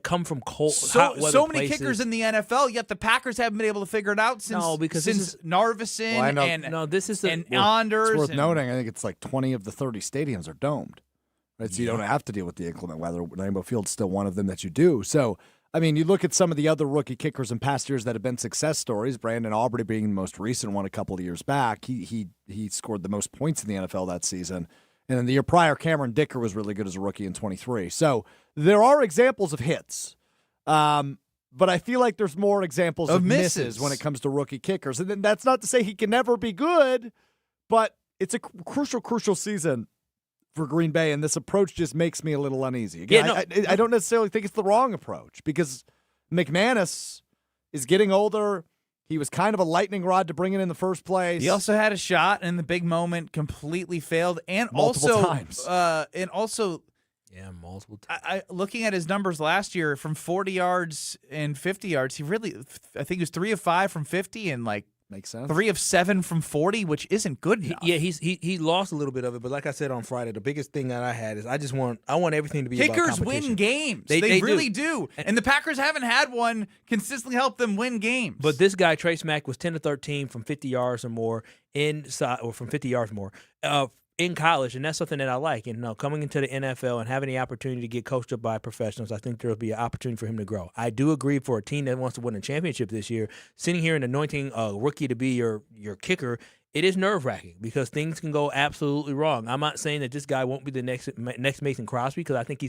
come from cold, hot weather so many places. kickers in the NFL, yet the Packers haven't been able to figure it out since Narveson and Anders. It's worth noting, I think it's like 20 of the 30 stadiums are domed. Right? So you don't have to deal with the inclement weather. Lambeau Field's still one of them that you do. So, I mean, you look at some of the other rookie kickers in past years that have been success stories, Brandon Aubrey being the most recent one a couple of years back. He scored the most points in the NFL that season. And then the year prior, Cameron Dicker was really good as a rookie in 23. So there are examples of hits. But I feel like there's more examples of misses when it comes to rookie kickers. And then that's not to say he can never be good, but it's a crucial season for Green Bay, and this approach just makes me a little uneasy. Again, I don't necessarily think it's the wrong approach, because McManus is getting older. He was kind of a lightning rod to bring it in the first place. He also had a shot, and in the big moment completely failed, and multiple times. Multiple times. Looking at his numbers last year, from 40 yards and 50 yards, I think he was 3 of 5 from 50, and makes sense. 3 of 7 from 40, which isn't good enough. He lost a little bit of it, but like I said on Friday, the biggest thing that I had is I want everything to be about kickers competition. win games. They really do. And the Packers haven't had one consistently help them win games. But this guy, Trace Mack, was 10 to 13 from 50 yards or more from 50 yards more in college, and that's something that I like. And coming into the NFL and having the opportunity to get coached up by professionals, I think there will be an opportunity for him to grow. I do agree, for a team that wants to win a championship this year, sitting here and anointing a rookie to be your kicker, it is nerve-wracking, because things can go absolutely wrong. I'm not saying that this guy won't be the next Mason Crosby, because I think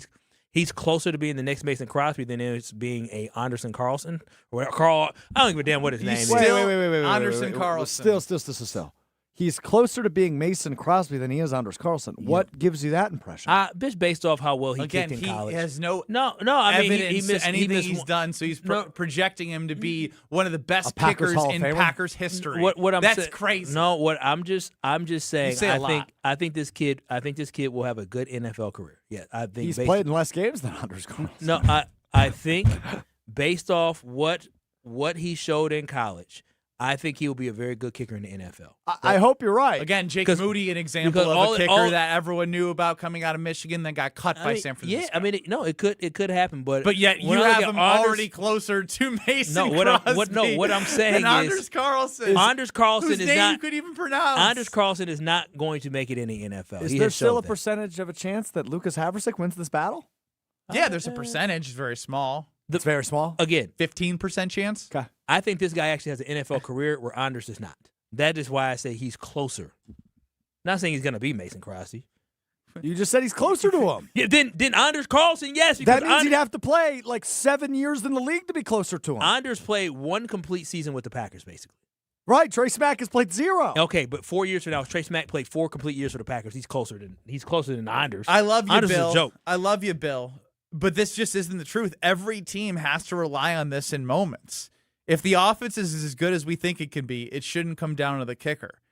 he's closer to being the next Mason Crosby than is being a Anderson Carlson or Carl. I don't give a damn what his name is. Wait, Anderson Carlson. Still. He's closer to being Mason Crosby than he is Anders Carlson. What gives you that impression? Just based off how well he kicked in college. He has no evidence he missed anything he's done, so he's projecting him to be one of the best kickers in Packers history. That's crazy. No, what I'm just saying. I think this kid will have a good NFL career. Yeah, I think he's played in less games than Anders Carlson. No, I think based off what he showed in college, I think he will be a very good kicker in the NFL. I hope you're right. Again, Jake Moody, an example of a kicker that everyone knew about coming out of Michigan, then got cut by San Francisco. Yeah, I mean, it could happen, but yet you have him already closer to Mason Crosby. What I'm saying is Anders Carlson. Anders Carlson whose is name not. You could even pronounce. Anders Carlson is not going to make it in the NFL. Is there still a percentage of a chance that Lucas Havrisik wins this battle? Yeah, there's a percentage. It's very small. It's very small. Again, 15% chance. Okay. I think this guy actually has an NFL career where Anders does not. That is why I say he's closer. Not saying he's going to be Mason Crosby. You just said he's closer to him. Yeah, then Anders Carlson, yes. That means he'd have to play like 7 years in the league to be closer to him. Anders played one complete season with the Packers, basically. Right, Trey Smack has played 0. Okay, but 4 years from now, Trey Smack played 4 complete years for the Packers. He's closer than Anders. I love you, Anders Bill. is a joke. I love you, Bill. But this just isn't the truth. Every team has to rely on this in moments. If the offense is as good as we think it can be, it shouldn't come down to the kicker.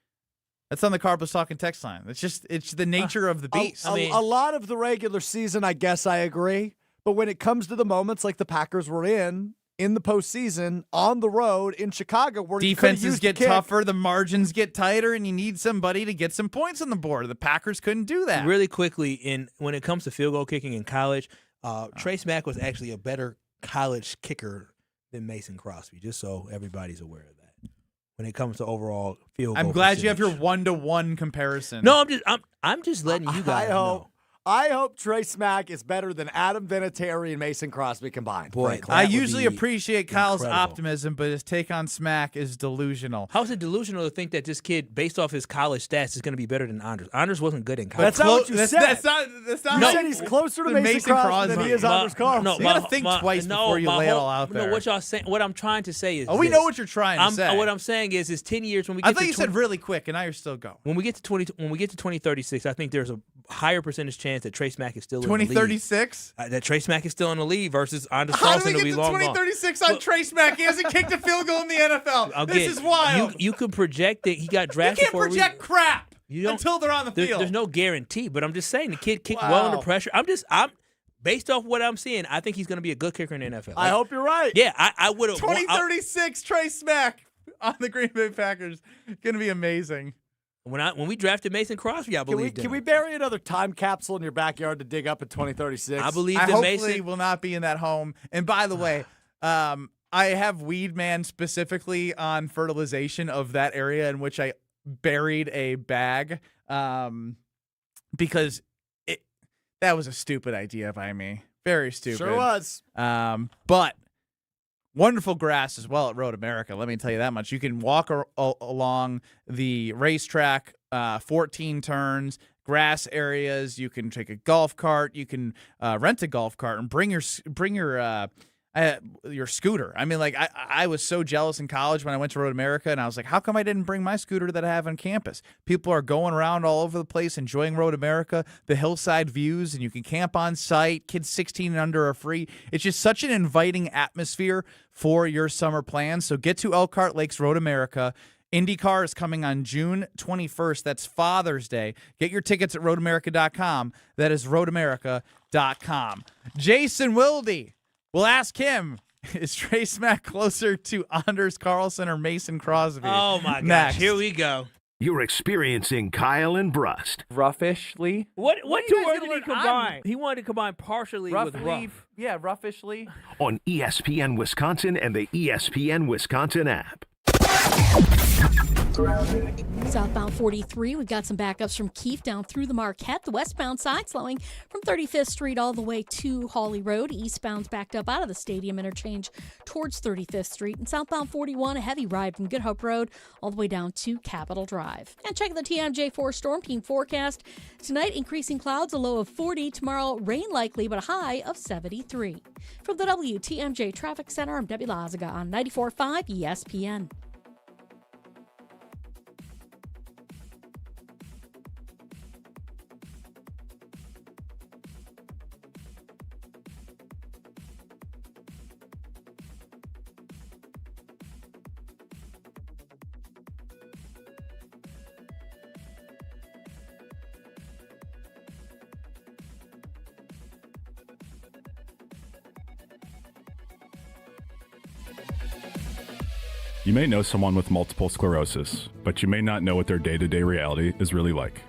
That's on the Carbos Talking text line. It's the nature of the beast. A lot of the regular season, I guess I agree. But when it comes to the moments like the Packers were in the postseason, on the road, in Chicago, where defenses get tougher, the margins get tighter, and you need somebody to get some points on the board. The Packers couldn't do that. Really quickly, when it comes to field goal kicking in college, Trey Smack was actually a better college kicker than Mason Crosby, just so everybody's aware of that. When it comes to overall field goal I'm glad percentage. you have your 1-to-1 comparison. No, I'm just letting you guys know. I hope Trey Smack is better than Adam Vinatieri and Mason Crosby combined. Boy, I usually appreciate Kyle's optimism, but his take on Smack is delusional. How is it delusional to think that this kid, based off his college stats, is going to be better than Anders? Anders wasn't good in college. That's not what you said. That's not you said he's closer to Mason Crosby than he is Anders Carlson. No, you got to think twice before you lay it all out there. No, what y'all saying? What I'm trying to say is, we know what you're trying to say. What I'm saying is 10 years when we get. I thought you said really quick, and now you're still going. When we get to 2036, I think there's a higher percentage chance that Trey Smack is still 2036? That Trey Smack is still in the league versus Anders How Carlson do we will be get to long 2036 on Trey Smack? He hasn't kicked a field goal in the NFL. Again, this is wild. You can project that he got drafted. You can't project crap until they're on the field. There's no guarantee, but I'm just saying the kid kicked well under pressure. I'm based off what I'm seeing, I think he's going to be a good kicker in the NFL. I hope you're right. Yeah, I would have. 2036 Trey Smack on the Green Bay Packers. Going to be amazing. When we drafted Mason Crosby, I believe. Can we bury another time capsule in your backyard to dig up in 2036? I believe that Mason hopefully will not be in that home. And by the way, I have Weed Man specifically on fertilization of that area in which I buried a bag because that was a stupid idea by me. Very stupid. Sure was. But wonderful grass as well at Road America. Let me tell you that much. You can walk along the racetrack, 14 turns, grass areas. You can take a golf cart. You can rent a golf cart and bring your scooter. I mean, like I was so jealous in college when I went to Road America, and I was like, how come I didn't bring my scooter that I have on campus? People are going around all over the place enjoying Road America, the hillside views, and you can camp on site. Kids 16 and under are free. It's just such an inviting atmosphere for your summer plans. So get to Elkhart Lakes Road America. IndyCar is coming on June 21st. That's Father's Day. Get your tickets at roadamerica.com. That is roadamerica.com. Jason Wilde. We'll ask him, is Trey Smack closer to Anders Carlson or Mason Crosby? Oh, my Next. gosh. Here we go. You're experiencing Kyle and Brust. Roughish-ly. What you two guys words gonna did he learn? combine? He wanted to combine partially with rough. Yeah, roughish-ly. On ESPN Wisconsin and the ESPN Wisconsin app. Southbound 43, we've got some backups from Keefe down through the Marquette. The westbound side slowing from 35th Street all the way to Hawley Road. Eastbound's backed up out of the stadium interchange towards 35th Street. And southbound 41, a heavy ride from Good Hope Road all the way down to Capitol Drive. And check the TMJ4 Storm Team forecast. Tonight, increasing clouds, a low of 40. Tomorrow, rain likely, but a high of 73. From the WTMJ Traffic Center, I'm Debbie Lazaga on 94.5 ESPN. You may know someone with multiple sclerosis, but you may not know what their day-to-day reality is really like.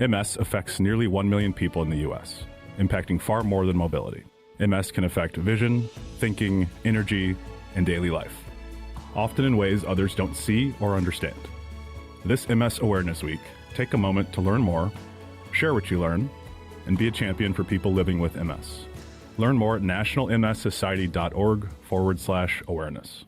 MS affects nearly 1 million people in the U.S., impacting far more than mobility. MS can affect vision, thinking, energy, and daily life, often in ways others don't see or understand. This MS Awareness Week, take a moment to learn more, share what you learn, and be a champion for people living with MS. Learn more at nationalmssociety.org/awareness.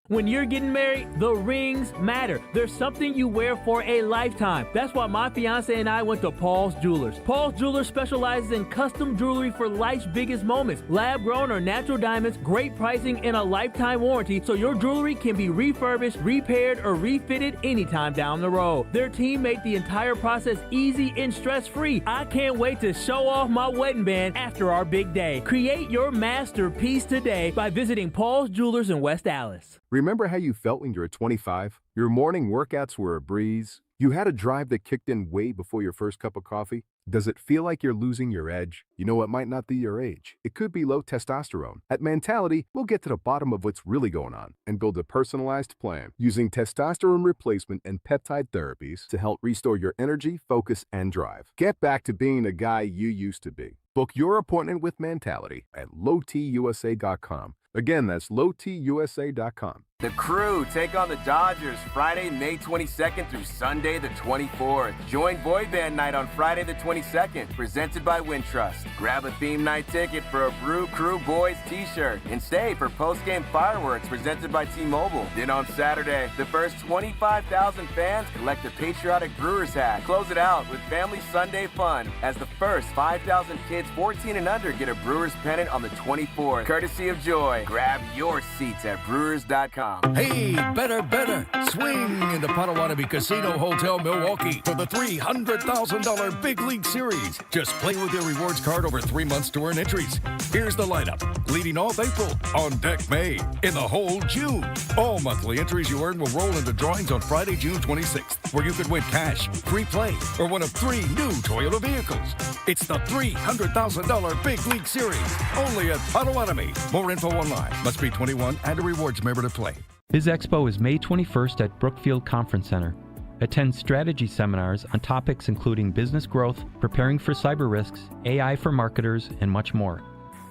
When you're getting married, the rings matter. There's something you wear for a lifetime. That's why my fiance and I went to Paul's Jewelers. Paul's Jewelers specializes in custom jewelry for life's biggest moments. Lab-grown or natural diamonds, great pricing, and a lifetime warranty, so your jewelry can be refurbished, repaired, or refitted anytime down the road. Their team made the entire process easy and stress-free. I can't wait to show off my wedding band after our big day. Create your masterpiece today by visiting Paul's Jewelers in West Allis. Remember how you felt when you were 25? Your morning workouts were a breeze? You had a drive that kicked in way before your first cup of coffee? Does it feel like you're losing your edge? You know, it might not be your age. It could be low testosterone. At Mentality, we'll get to the bottom of what's really going on and build a personalized plan using testosterone replacement and peptide therapies to help restore your energy, focus, and drive. Get back to being the guy you used to be. Book your appointment with Mentality at lowtusa.com. Again, that's lowtusa.com. The Crew take on the Dodgers Friday, May 22nd through Sunday the 24th. Join Boy Band Night on Friday the 22nd, presented by Wintrust. Grab a theme night ticket for a Brew Crew Boys t-shirt and stay for post-game fireworks presented by T-Mobile. Then on Saturday, the first 25,000 fans collect a patriotic Brewers hat. Close it out with Family Sunday fun as the first 5,000 kids 14 and under get a Brewers pennant on the 24th, courtesy of Joy. Grab your seats at Brewers.com. Hey, better. Swing into Potawatomi Casino Hotel, Milwaukee for the $300,000 Big League Series. Just play with your rewards card over 3 months to earn entries. Here's the lineup. Leading off April, on deck May, in the hole June. All monthly entries you earn will roll into drawings on Friday, June 26th, where you could win cash, free play, or one of 3 new Toyota vehicles. It's the $300,000 Big League Series, only at Potawatomi. More info online. Must be 21 and a rewards member to play. Biz Expo is May 21st at Brookfield Conference Center. Attend strategy seminars on topics including business growth, preparing for cyber risks, AI for marketers, and much more.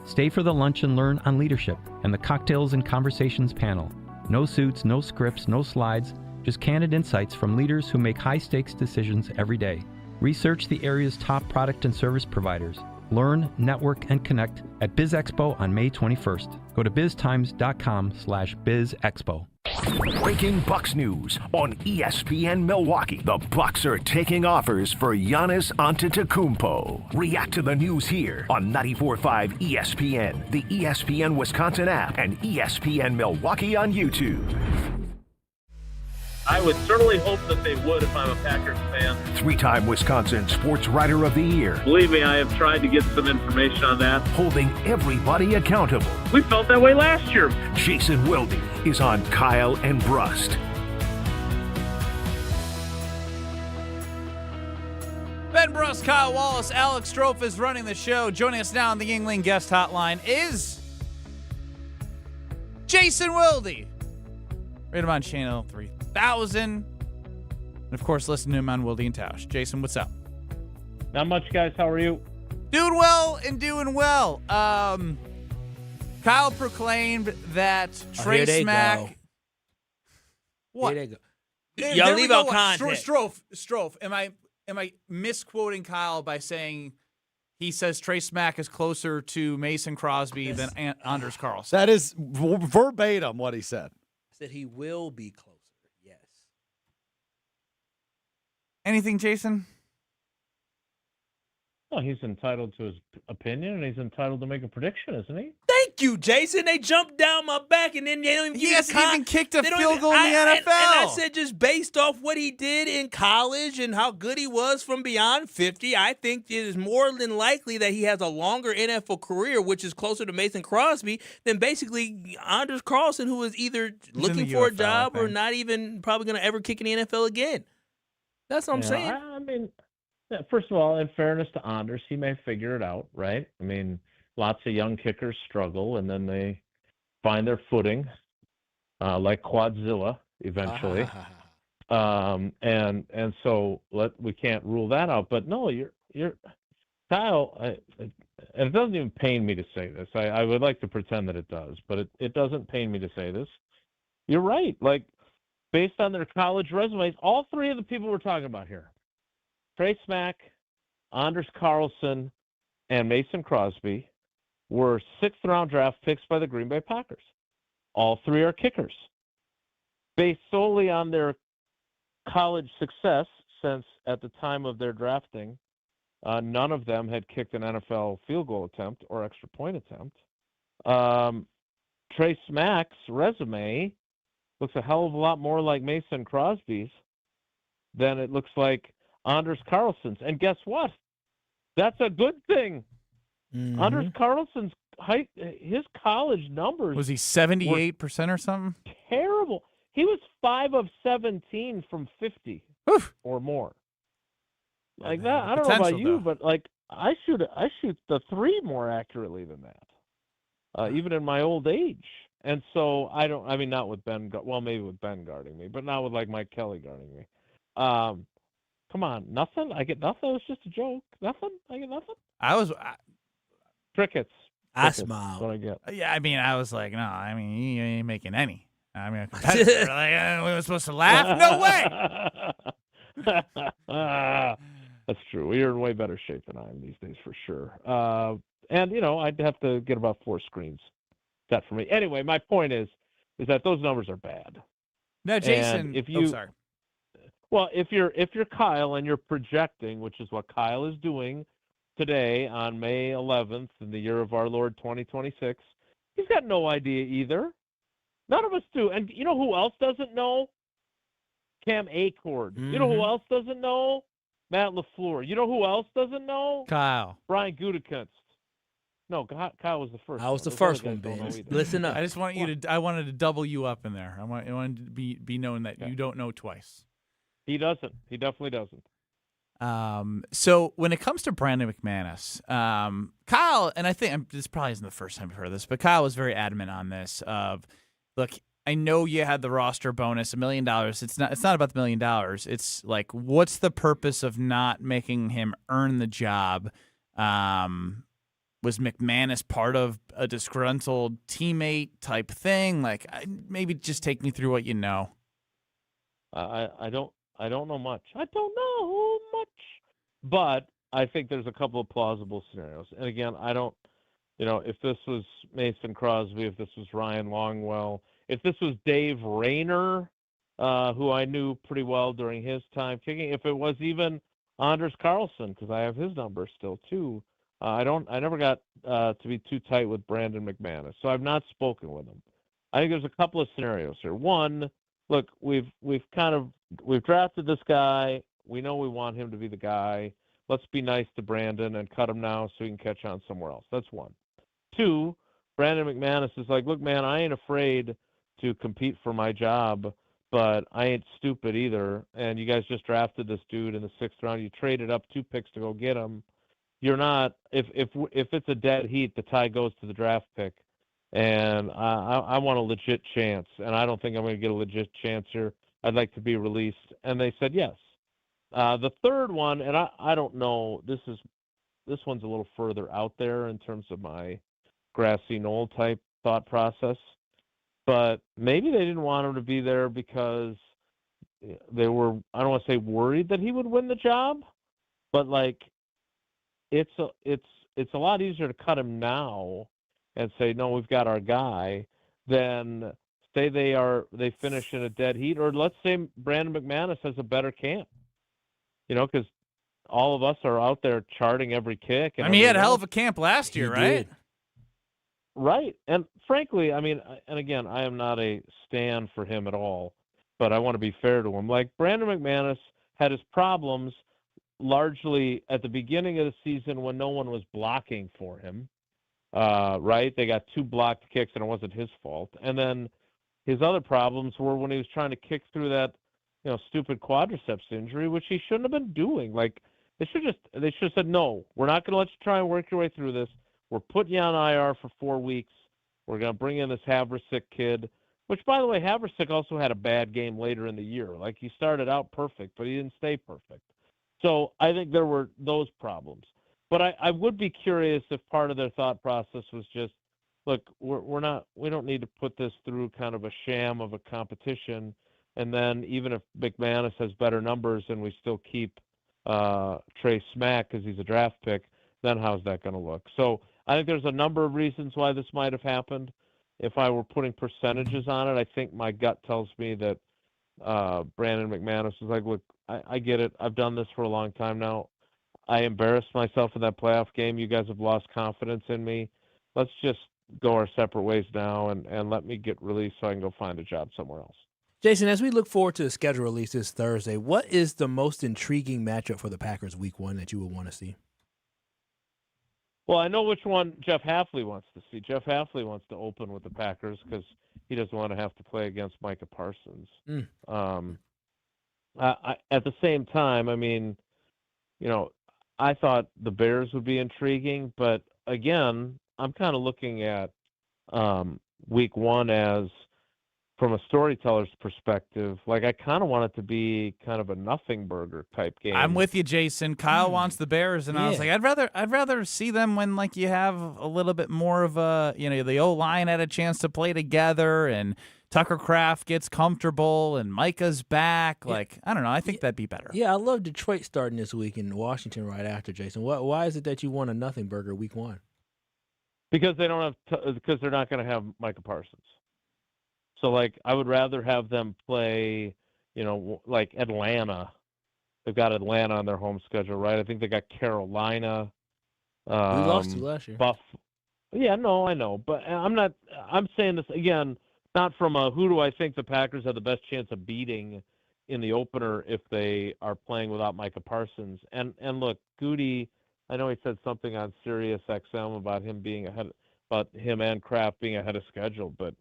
Stay for the lunch and learn on leadership and the cocktails and conversations panel. No suits, no scripts, no slides, just candid insights from leaders who make high-stakes decisions every day. Research the area's top product and service providers. Learn, network, and connect at Biz Expo on May 21st. Go to biztimes.com/bizexpo. Breaking Bucks news on ESPN Milwaukee. The Bucks are taking offers for Giannis Antetokounmpo. React to the news here on 94.5 ESPN, the ESPN Wisconsin app, and ESPN Milwaukee on YouTube. I would certainly hope that they would if I'm a Packers fan. 3-time Wisconsin Sports Writer of the Year. Believe me, I have tried to get some information on that. Holding everybody accountable. We felt that way last year. Jason Wilde is on Kyle and Brust. Ben Brust, Kyle Wallace, Alex Strofe is running the show. Joining us now on the Yuengling guest hotline is Jason Wilde. Read him on Channel 3000. And, of course, listen to him on Wilde and Tausch. Jason, what's up? Not much, guys. How are you? Doing well and doing well. Kyle proclaimed that Trey Smack... Go. What? Here they go. Y'all leave out context. Strofe, am I misquoting Kyle by saying he says Trey Smack is closer to Mason Crosby than Anders Carlson? That is verbatim what he said. Said he will be closer. Yes. Anything, Jason? Well, he's entitled to his opinion, and he's entitled to make a prediction, isn't he? Thank you, Jason. They jumped down my back, and then they don't even He hasn't even kicked a field goal in the NFL. And I said just based off what he did in college and how good he was from beyond 50, I think it is more than likely that he has a longer NFL career, which is closer to Mason Crosby than basically Anders Carlson, who is either looking for a job or not even probably going to ever kick in the NFL again. That's what I'm saying. I mean, first of all, in fairness to Anders, he may figure it out, right? I mean, lots of young kickers struggle, and then they find their footing. like Quadzilla eventually. And so we can't rule that out. But no, you're Kyle. And it doesn't even pain me to say this. I would like to pretend that it does, but it doesn't pain me to say this. You're right. Like, based on their college resumes, all three of the people we're talking about here, Trey Smack, Anders Carlson, and Mason Crosby, were 6th-round draft picks by the Green Bay Packers. All three are kickers. Based solely on their college success, since at the time of their drafting, none of them had kicked an NFL field goal attempt or extra point attempt. Trey Smack's resume looks a hell of a lot more like Mason Crosby's than it looks like Anders Carlson's. And guess what? That's a good thing. Mm-hmm. Anders Carlson's his college numbers Was he 78% or something? terrible. He was 5 of 17 from 50 or more. Like that. I don't know about you, but like I shoot the 3 more accurately than that, even in my old age. And so not with Ben. Well, maybe with Ben guarding me, but not with like Mike Kelly guarding me. Come on, nothing. I get nothing. It was just a joke. Nothing. I get nothing. Crickets. I smiled. That's what I get. Yeah, I mean, I was like, no, I mean, you ain't making any. I mean, a competitor. Like, we were supposed to laugh? No way! That's true. You're in way better shape than I am these days, for sure. And, I'd have to get about 4 screens set for me. Anyway, my point is that those numbers are bad. Now, Jason, sorry. Well, if you're Kyle and you're projecting, which is what Kyle is doing today on May 11th in the year of our Lord 2026, he's got no idea either. None of us do. And you know who else doesn't know? Cam Acord. You know who else doesn't know? Matt LaFleur. You know who else doesn't know? Kyle. Brian Gutekunst. No, Kyle was the first. I was the first one, Ben. Listen up. I just want you to. I wanted to double you up in there. I wanted to be known that you don't know twice. He doesn't. He definitely doesn't. So when it comes to Brandon McManus, Kyle, and I think this probably isn't the first time you've heard of this, but Kyle was very adamant on this. Look, I know you had the roster bonus, $1 million. It's not about the $1 million. It's like, what's the purpose of not making him earn the job? Was McManus part of a disgruntled teammate type thing? Like, maybe just take me through what you know. I don't know much. But I think there's a couple of plausible scenarios. And again, I don't, if this was Mason Crosby, if this was Ryan Longwell, if this was Dave Rayner, who I knew pretty well during his time kicking, if it was even Anders Carlson, because I have his number still too. I never got to be too tight with Brandon McManus, so I've not spoken with him. I think there's a couple of scenarios here. One, look, we've drafted this guy. We know we want him to be the guy. Let's be nice to Brandon and cut him now so he can catch on somewhere else. That's one. Two, Brandon McManus is like, look, man, I ain't afraid to compete for my job, but I ain't stupid either. And you guys just drafted this dude in the 6th round. You traded up 2 picks to go get him. You're not. If it's a dead heat, the tie goes to the draft pick, and I want a legit chance, and I don't think I'm going to get a legit chance here. I'd like to be released, and they said yes. The third one, and I don't know. This one's a little further out there in terms of my grassy knoll type thought process, but maybe they didn't want him to be there because they were, I don't want to say worried that he would win the job, but like it's a lot easier to cut him now and say, no, we've got our guy, than say they finish in a dead heat, or let's say Brandon McManus has a better camp, because all of us are out there charting every kick. And he had a hell of a camp last year, right? Right. And frankly, and again, I am not a stan for him at all, but I want to be fair to him. Like, Brandon McManus had his problems largely at the beginning of the season when no one was blocking for him, right? They got 2 blocked kicks, and it wasn't his fault. And then his other problems were when he was trying to kick through that, stupid quadriceps injury, which he shouldn't have been doing. Like, they should have said, no, we're not going to let you try and work your way through this. We're putting you on IR for 4 weeks. We're going to bring in this Havrasik kid, which, by the way, Haversick also had a bad game later in the year. Like, he started out perfect, but he didn't stay perfect. So I think there were those problems. But I would be curious if part of their thought process was just, look, we don't need to put this through kind of a sham of a competition, and then even if McManus has better numbers and we still keep Trey Smack because he's a draft pick, then how's that going to look? So I think there's a number of reasons why this might have happened. If I were putting percentages on it, I think my gut tells me that Brandon McManus was like, look, I get it. I've done this for a long time now. I embarrassed myself in that playoff game. You guys have lost confidence in me. Let's just go our separate ways now and let me get released so I can go find a job somewhere else. Jason, as we look forward to the schedule release this Thursday, what is the most intriguing matchup for the Packers Week 1 that you would want to see? Well, I know which one Jeff Hafley wants to see. Jeff Hafley wants to open with the Packers because he doesn't want to have to play against Micah Parsons. At the same time, I mean, I thought the Bears would be intriguing, but again, I'm kind of looking at Week 1 as, from a storyteller's perspective, like I kind of want it to be kind of a nothing burger type game. I'm with you, Jason. Kyle wants the Bears, and I was like, I'd rather see them when like you have a little bit more of a, the O-line had a chance to play together, and Tucker Kraft gets comfortable, and Micah's back. Like, I don't know. I think that'd be better. Yeah, I love Detroit starting this week and Washington right after, Jason. Why is it that you want a nothing burger Week 1? Because they don't have because they're not going to have Micah Parsons. So, like, I would rather have them play, like Atlanta. They've got Atlanta on their home schedule, right? I think they got Carolina. We lost to last year. Yeah, no, I know. But I'm saying this, again, not from a who do I think the Packers have the best chance of beating in the opener if they are playing without Micah Parsons. And look, Goody, I know he said something on Sirius XM about him being about him and Kraft being ahead of schedule, but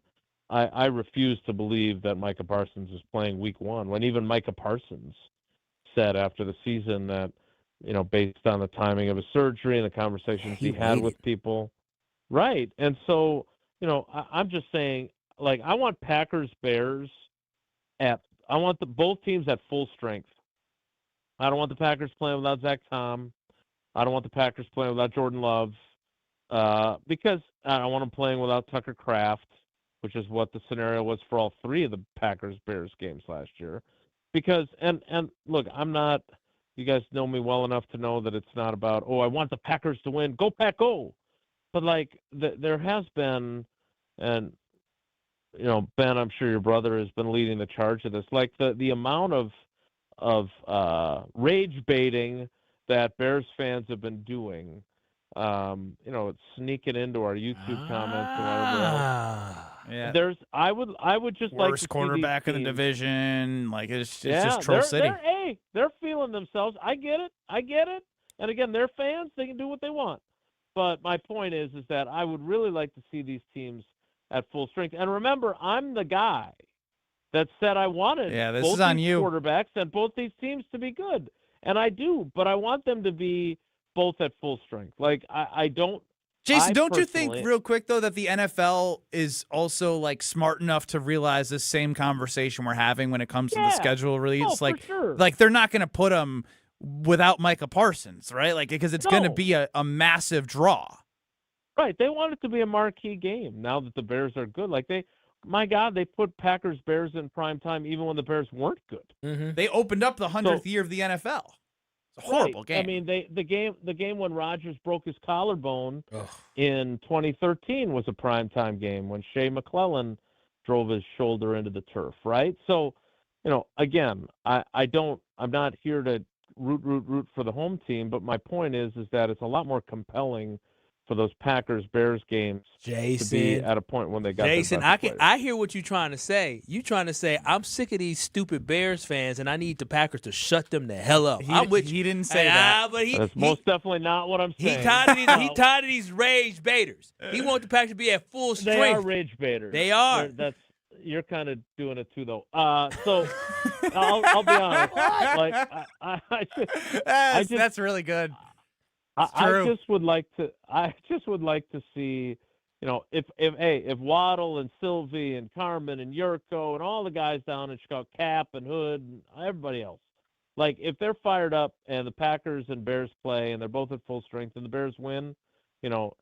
I refuse to believe that Micah Parsons is playing Week 1 when even Micah Parsons said after the season that, based on the timing of his surgery and the conversations he had with people. Right. And so, I'm just saying, like, I want Packers-Bears I want both teams at full strength. I don't want the Packers playing without Zach Tom. I don't want the Packers playing without Jordan Love because I don't want them playing without Tucker Kraft, which is what the scenario was for all three of the Packers-Bears games last year. Because, and look, you guys know me well enough to know that it's not about, I want the Packers to win. Go Pack, go. But, like, there has been, and, Ben, I'm sure your brother has been leading the charge of this, like the amount of rage baiting that Bears fans have been doing, it's sneaking into our YouTube comments and whatever else. Yeah. I would just like to see cornerback in the division. Like it's just Troll City. They're feeling themselves. I get it. And again, they're fans. They can do what they want. But my point is that I would really like to see these teams at full strength. And remember, I'm the guy that said I wanted both these quarterbacks and both these teams to be good. And I do, but I want them to be both at full strength. Like, I don't. Jason, don't you think, real quick, though, that the NFL is also, like, smart enough to realize this same conversation we're having when it comes to the schedule release? For sure. Like, they're not going to put them without Micah Parsons, right? Like, because it's going to be a massive draw. Right. They want it to be a marquee game now that the Bears are good. Like, my God, they put Packers-Bears in prime time even when the Bears weren't good. Mm-hmm. They opened up the 100th year of the NFL. It's a horrible game. I mean, the game when Rodgers broke his collarbone in 2013 was a primetime game when Shea McClellan drove his shoulder into the turf, right? So, again, I'm not here to root for the home team, but my point is that it's a lot more compelling for those Packers-Bears games to be at a point when they got Jason, I hear what you're trying to say. You're trying to say, I'm sick of these stupid Bears fans, and I need the Packers to shut them the hell up. He didn't say that. But that's most definitely not what I'm saying. He tired of these rage baiters. He wants the Packers to be at full strength. They are rage baiters. They are. You're kind of doing it too, though. So I'll be honest. Like that's really good. I just would like to see, if Waddle and Sylvie and Carmen and Yurko and all the guys down in Chicago, Cap and Hood and everybody else, like if they're fired up and the Packers and Bears play and they're both at full strength and the Bears win,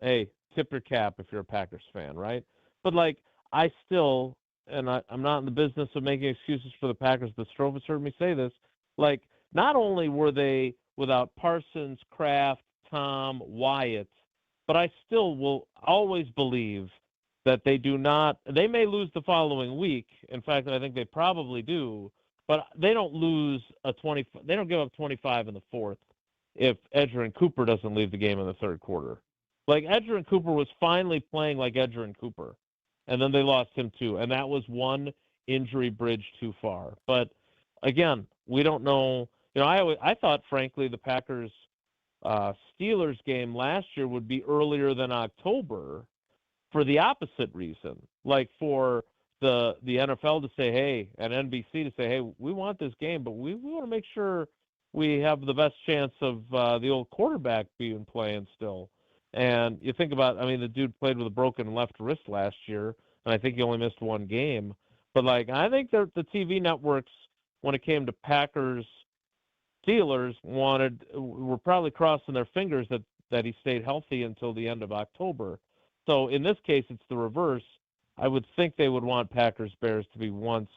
hey, tip your cap if you're a Packers fan, right? But like I still, and I'm not in the business of making excuses for the Packers, but Strofe has heard me say this, like not only were they without Parsons, Kraft, Tom, Wyatt, but I still will always believe that they may lose the following week. In fact, I think they probably do, but they don't they don't give up 25 in the fourth if Edgerrin Cooper doesn't leave the game in the third quarter. Like Edgerrin Cooper was finally playing like Edgerrin Cooper, and then they lost him too, and that was one injury bridge too far. But again, we don't know. I thought, frankly, the Packers Steelers game last year would be earlier than October for the opposite reason, like for the NFL to say, hey, and NBC to say, hey, we want this game, but we want to make sure we have the best chance of the old quarterback being playing still. And you think about, the dude played with a broken left wrist last year, and I think he only missed one game. But, I think the TV networks, when it came to Packers Steelers, were probably crossing their fingers that he stayed healthy until the end of October. So in this case, it's the reverse. I would think they would want Packers-Bears to be once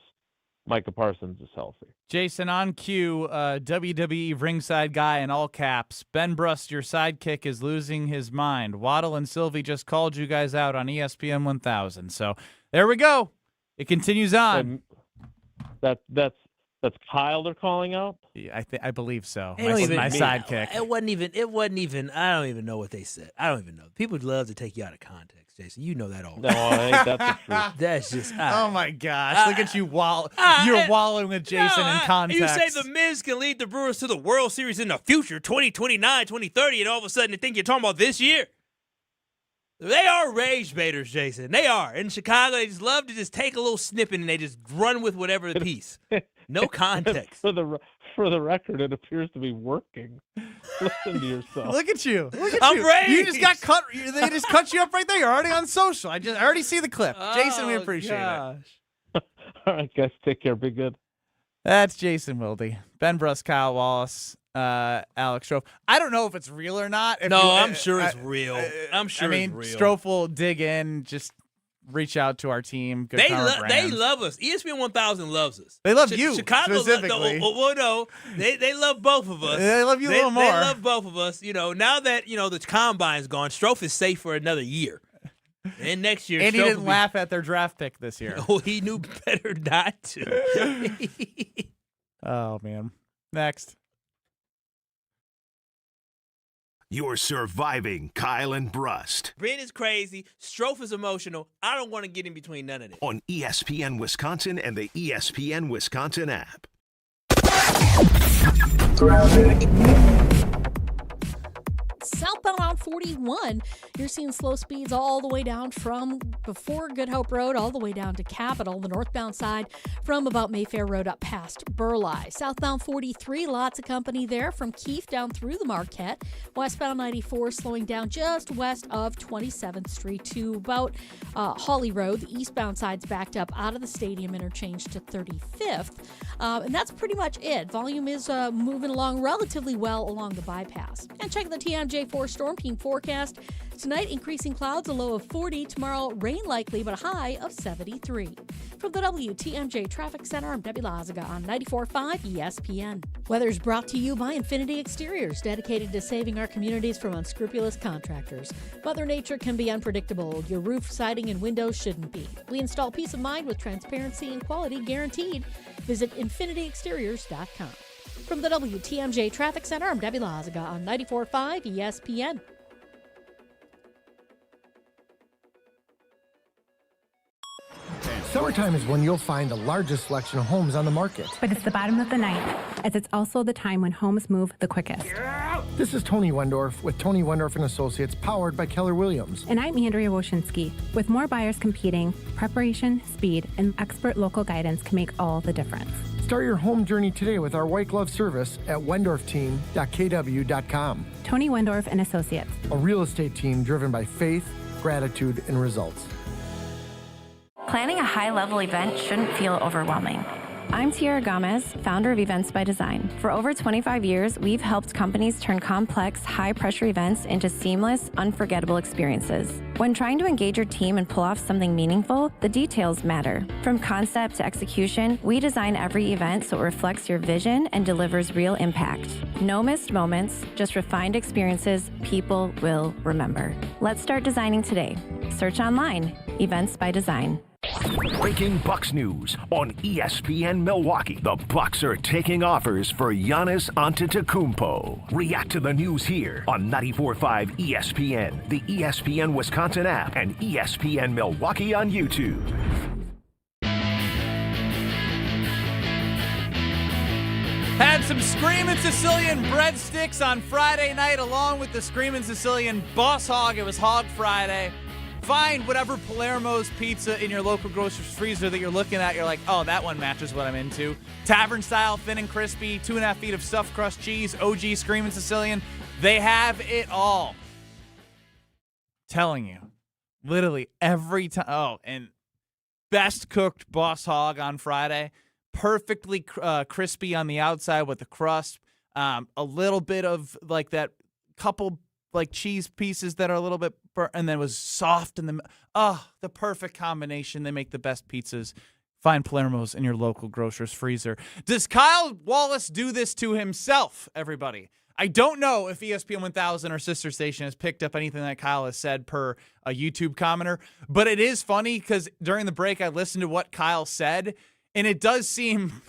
Micah Parsons is healthy. Jason, on cue, WWE ringside guy in all caps. Ben Brust, your sidekick, is losing his mind. Waddle and Sylvie just called you guys out on ESPN 1000. So there we go. It continues on. That's Kyle they're calling out? Yeah, I believe so. My sidekick. It wasn't even. I don't even know what they said. I don't even know. People love to take you out of context, Jason. You know that all. No, I think that's the truth. That's just. Oh my gosh! Look at you, you're wallowing with Jason in context. You say the Miz can lead the Brewers to the World Series in the future, 2029, 2030, and all of a sudden they think you're talking about this year. They are rage baiters, Jason. They are. In Chicago, they just love to just take a little snippet and they just run with whatever the piece. No context. For the record, it appears to be working. Listen to yourself. Look at you. I'm rage. You just got cut. They just cut you up right there. You're already on social. I already see the clip. Jason, we appreciate it. All right, guys. Take care. Be good. That's Jason Wilde. Ben Brust, Kyle Wallace, Alex Strofe. I don't know if it's real or not. I'm sure it's real. It's real. Strofe will dig in, just reach out to our team. They love us. ESPN 1000 loves us. They love you Chicago, specifically. They love both of us. They love you a little more. They love both of us. Now that the combine's gone, Strofe is safe for another year. And next year, and he didn't laugh at their draft pick this year. Oh, he knew better not to. Oh man. Next. You're surviving Kyle and Brust. Brent is crazy. Strofe is emotional. I don't want to get in between none of this. On ESPN Wisconsin and the ESPN Wisconsin app. Southbound on 41, you're seeing slow speeds all the way down from before Good Hope Road all the way down to Capitol, the northbound side from about Mayfair Road up past Burleigh. Southbound 43, lots of company there from Keefe down through the Marquette. Westbound 94 slowing down just west of 27th Street to about Hawley Road. The eastbound side's backed up out of the stadium interchange to 35th. And that's pretty much it. Volume is moving along relatively well along the bypass. And check the TMJ4 Storm Team forecast. Tonight, increasing clouds, a low of 40. Tomorrow, rain likely, but a high of 73. From the WTMJ Traffic Center, I'm Debbie Lazaga on 94.5 ESPN. Weather's brought to you by Infinity Exteriors, dedicated to saving our communities from unscrupulous contractors. Mother Nature can be unpredictable. Your roof, siding, and windows shouldn't be. We install peace of mind with transparency and quality guaranteed. Visit infinityexteriors.com. From the WTMJ Traffic Center, I'm Debbie Lazaga on 94.5 ESPN. Summertime is when you'll find the largest selection of homes on the market. But it's the bottom of the ninth, as it's also the time when homes move the quickest. This is Tony Wendorf with Tony Wendorf & Associates, powered by Keller Williams. And I'm Andrea Woshinski. With more buyers competing, preparation, speed, and expert local guidance can make all the difference. Start your home journey today with our white glove service at wendorfteam.kw.com. Tony Wendorf & Associates. A real estate team driven by faith, gratitude, and results. Planning a high-level event shouldn't feel overwhelming. I'm Tiara Gomez, founder of Events by Design. For over 25 years, we've helped companies turn complex, high-pressure events into seamless, unforgettable experiences. When trying to engage your team and pull off something meaningful, the details matter. From concept to execution, we design every event so it reflects your vision and delivers real impact. No missed moments, just refined experiences people will remember. Let's start designing today. Search online, Events by Design. Breaking Bucks news on ESPN Milwaukee. The Bucks are taking offers for Giannis Antetokounmpo. React to the news here on 94.5 ESPN, the ESPN Wisconsin app, and ESPN Milwaukee on YouTube. Had some Screamin' Sicilian breadsticks on Friday night along with the Screamin' Sicilian Boss Hog. It was Hog Friday. Find whatever Palermo's pizza in your local grocer's freezer that you're looking at. You're like, oh, that one matches what I'm into. Tavern style, thin and crispy, 2.5 feet of stuffed crust cheese, OG Screamin' Sicilian. They have it all. Telling you. Literally every time. Oh, and best cooked Boss Hog on Friday. Perfectly crispy on the outside with the crust. A little bit of like that couple like cheese pieces that are a little bit burnt, and then was soft in the perfect combination. They make the best pizzas. Find Palermo's in your local grocer's freezer. Does Kyle Wallace do this to himself, everybody? I don't know if ESPN 1000 or sister station has picked up anything that Kyle has said per a YouTube commenter, but it is funny because during the break I listened to what Kyle said, and it does seem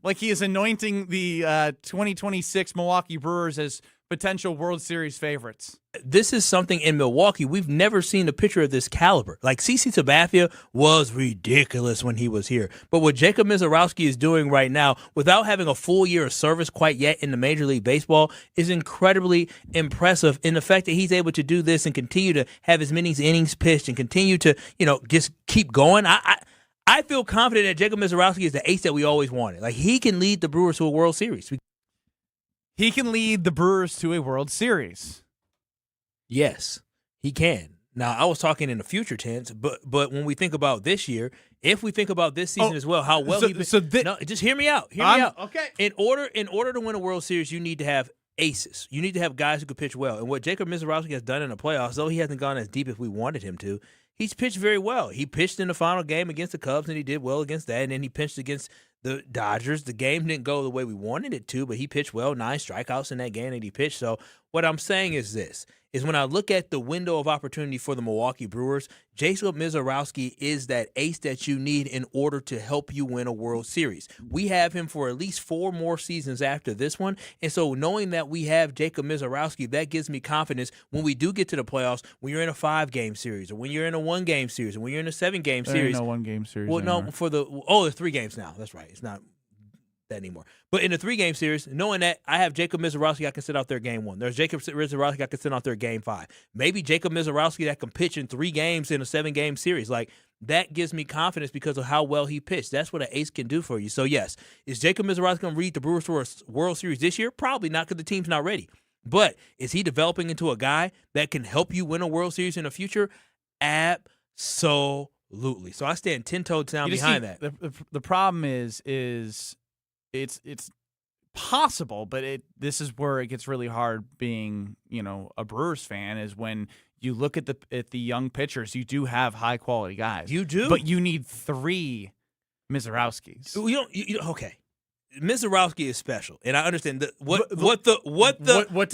like he is anointing the 2026 Milwaukee Brewers as potential World Series favorites. This is something in Milwaukee we've never seen a pitcher of this caliber. Like CC Sabathia was ridiculous when he was here. But what Jacob Misiorowski is doing right now, without having a full year of service quite yet in the Major League Baseball, is incredibly impressive in the fact that he's able to do this and continue to have as many innings pitched and continue to, just keep going. I feel confident that Jacob Misiorowski is the ace that we always wanted. Like, he can lead the Brewers to a World Series. He can lead the Brewers to a World Series. Yes, he can. Now, I was talking in the future tense, but when we think about this year, if we think about this season as well, how well just hear me out. Hear me out. Okay. In order to win a World Series, you need to have aces. You need to have guys who can pitch well. And what Jacob Misiorowski has done in the playoffs, though he hasn't gone as deep as we wanted him to, he's pitched very well. He pitched in the final game against the Cubs, and he did well against that. And then he pitched against the Dodgers. The game didn't go the way we wanted it to, but he pitched well, 9 strikeouts in that game that he pitched. So what I'm saying is this, is when I look at the window of opportunity for the Milwaukee Brewers, Jacob Misiorowski is that ace that you need in order to help you win a World Series. We have him for at least 4 more seasons after this one, and so knowing that we have Jacob Misiorowski, that gives me confidence when we do get to the playoffs, when you're in a 5-game series, or when you're in a 1-game series, or when you're in a 7-game series. There ain't no 1-game series. Well, no, there's 3 games now. That's right. It's not that anymore. But in the 3-game series, knowing that I have Jacob Misiorowski, I can sit out there game 1. There's Jacob Misiorowski, I can sit out there game 5. Maybe Jacob Misiorowski that can pitch in 3 games in a 7-game series. Like, that gives me confidence because of how well he pitched. That's what an ace can do for you. So, yes, is Jacob Misiorowski going to lead the Brewers to a World Series this year? Probably not, because the team's not ready. But is he developing into a guy that can help you win a World Series in the future? Absolutely. So I stand 10-toes down behind that. The problem is it's possible, but this is where it gets really hard being, a Brewers fan, is when you look at the young pitchers. You do have high quality guys. You do, but you need 3 Misiorowskis. Okay. Misiorowski is special, and I understand what did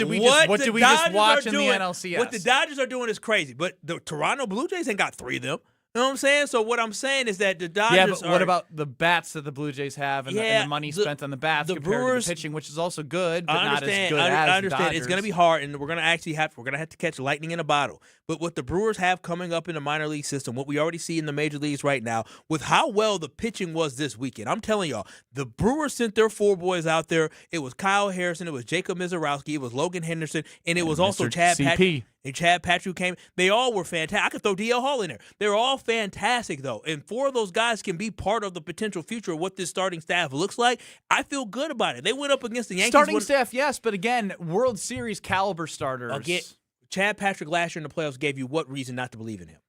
we just watch in the NLCS? What the Dodgers are doing is crazy, but the Toronto Blue Jays ain't got 3 of them. You know what I'm saying? So what I'm saying is that the Dodgers what about the bats that the Blue Jays have and the money spent on the bats compared to the pitching, which is also good, but not as good as I understand. The Dodgers. It's going to be hard, and we're going to have to catch lightning in a bottle. But what the Brewers have coming up in the minor league system, what we already see in the major leagues right now, with how well the pitching was this weekend, I'm telling y'all, the Brewers sent their 4 boys out there. It was Kyle Harrison, it was Jacob Misiorowski, it was Logan Henderson, and it was also Chad Patrick. And Chad Patrick came. They all were fantastic. I could throw DL Hall in there. They're all fantastic, though. And 4 of those guys can be part of the potential future of what this starting staff looks like. I feel good about it. They went up against the Yankees. Starting staff, yes, but again, World Series caliber starters. Chad Patrick last year in the playoffs gave you what reason not to believe in him?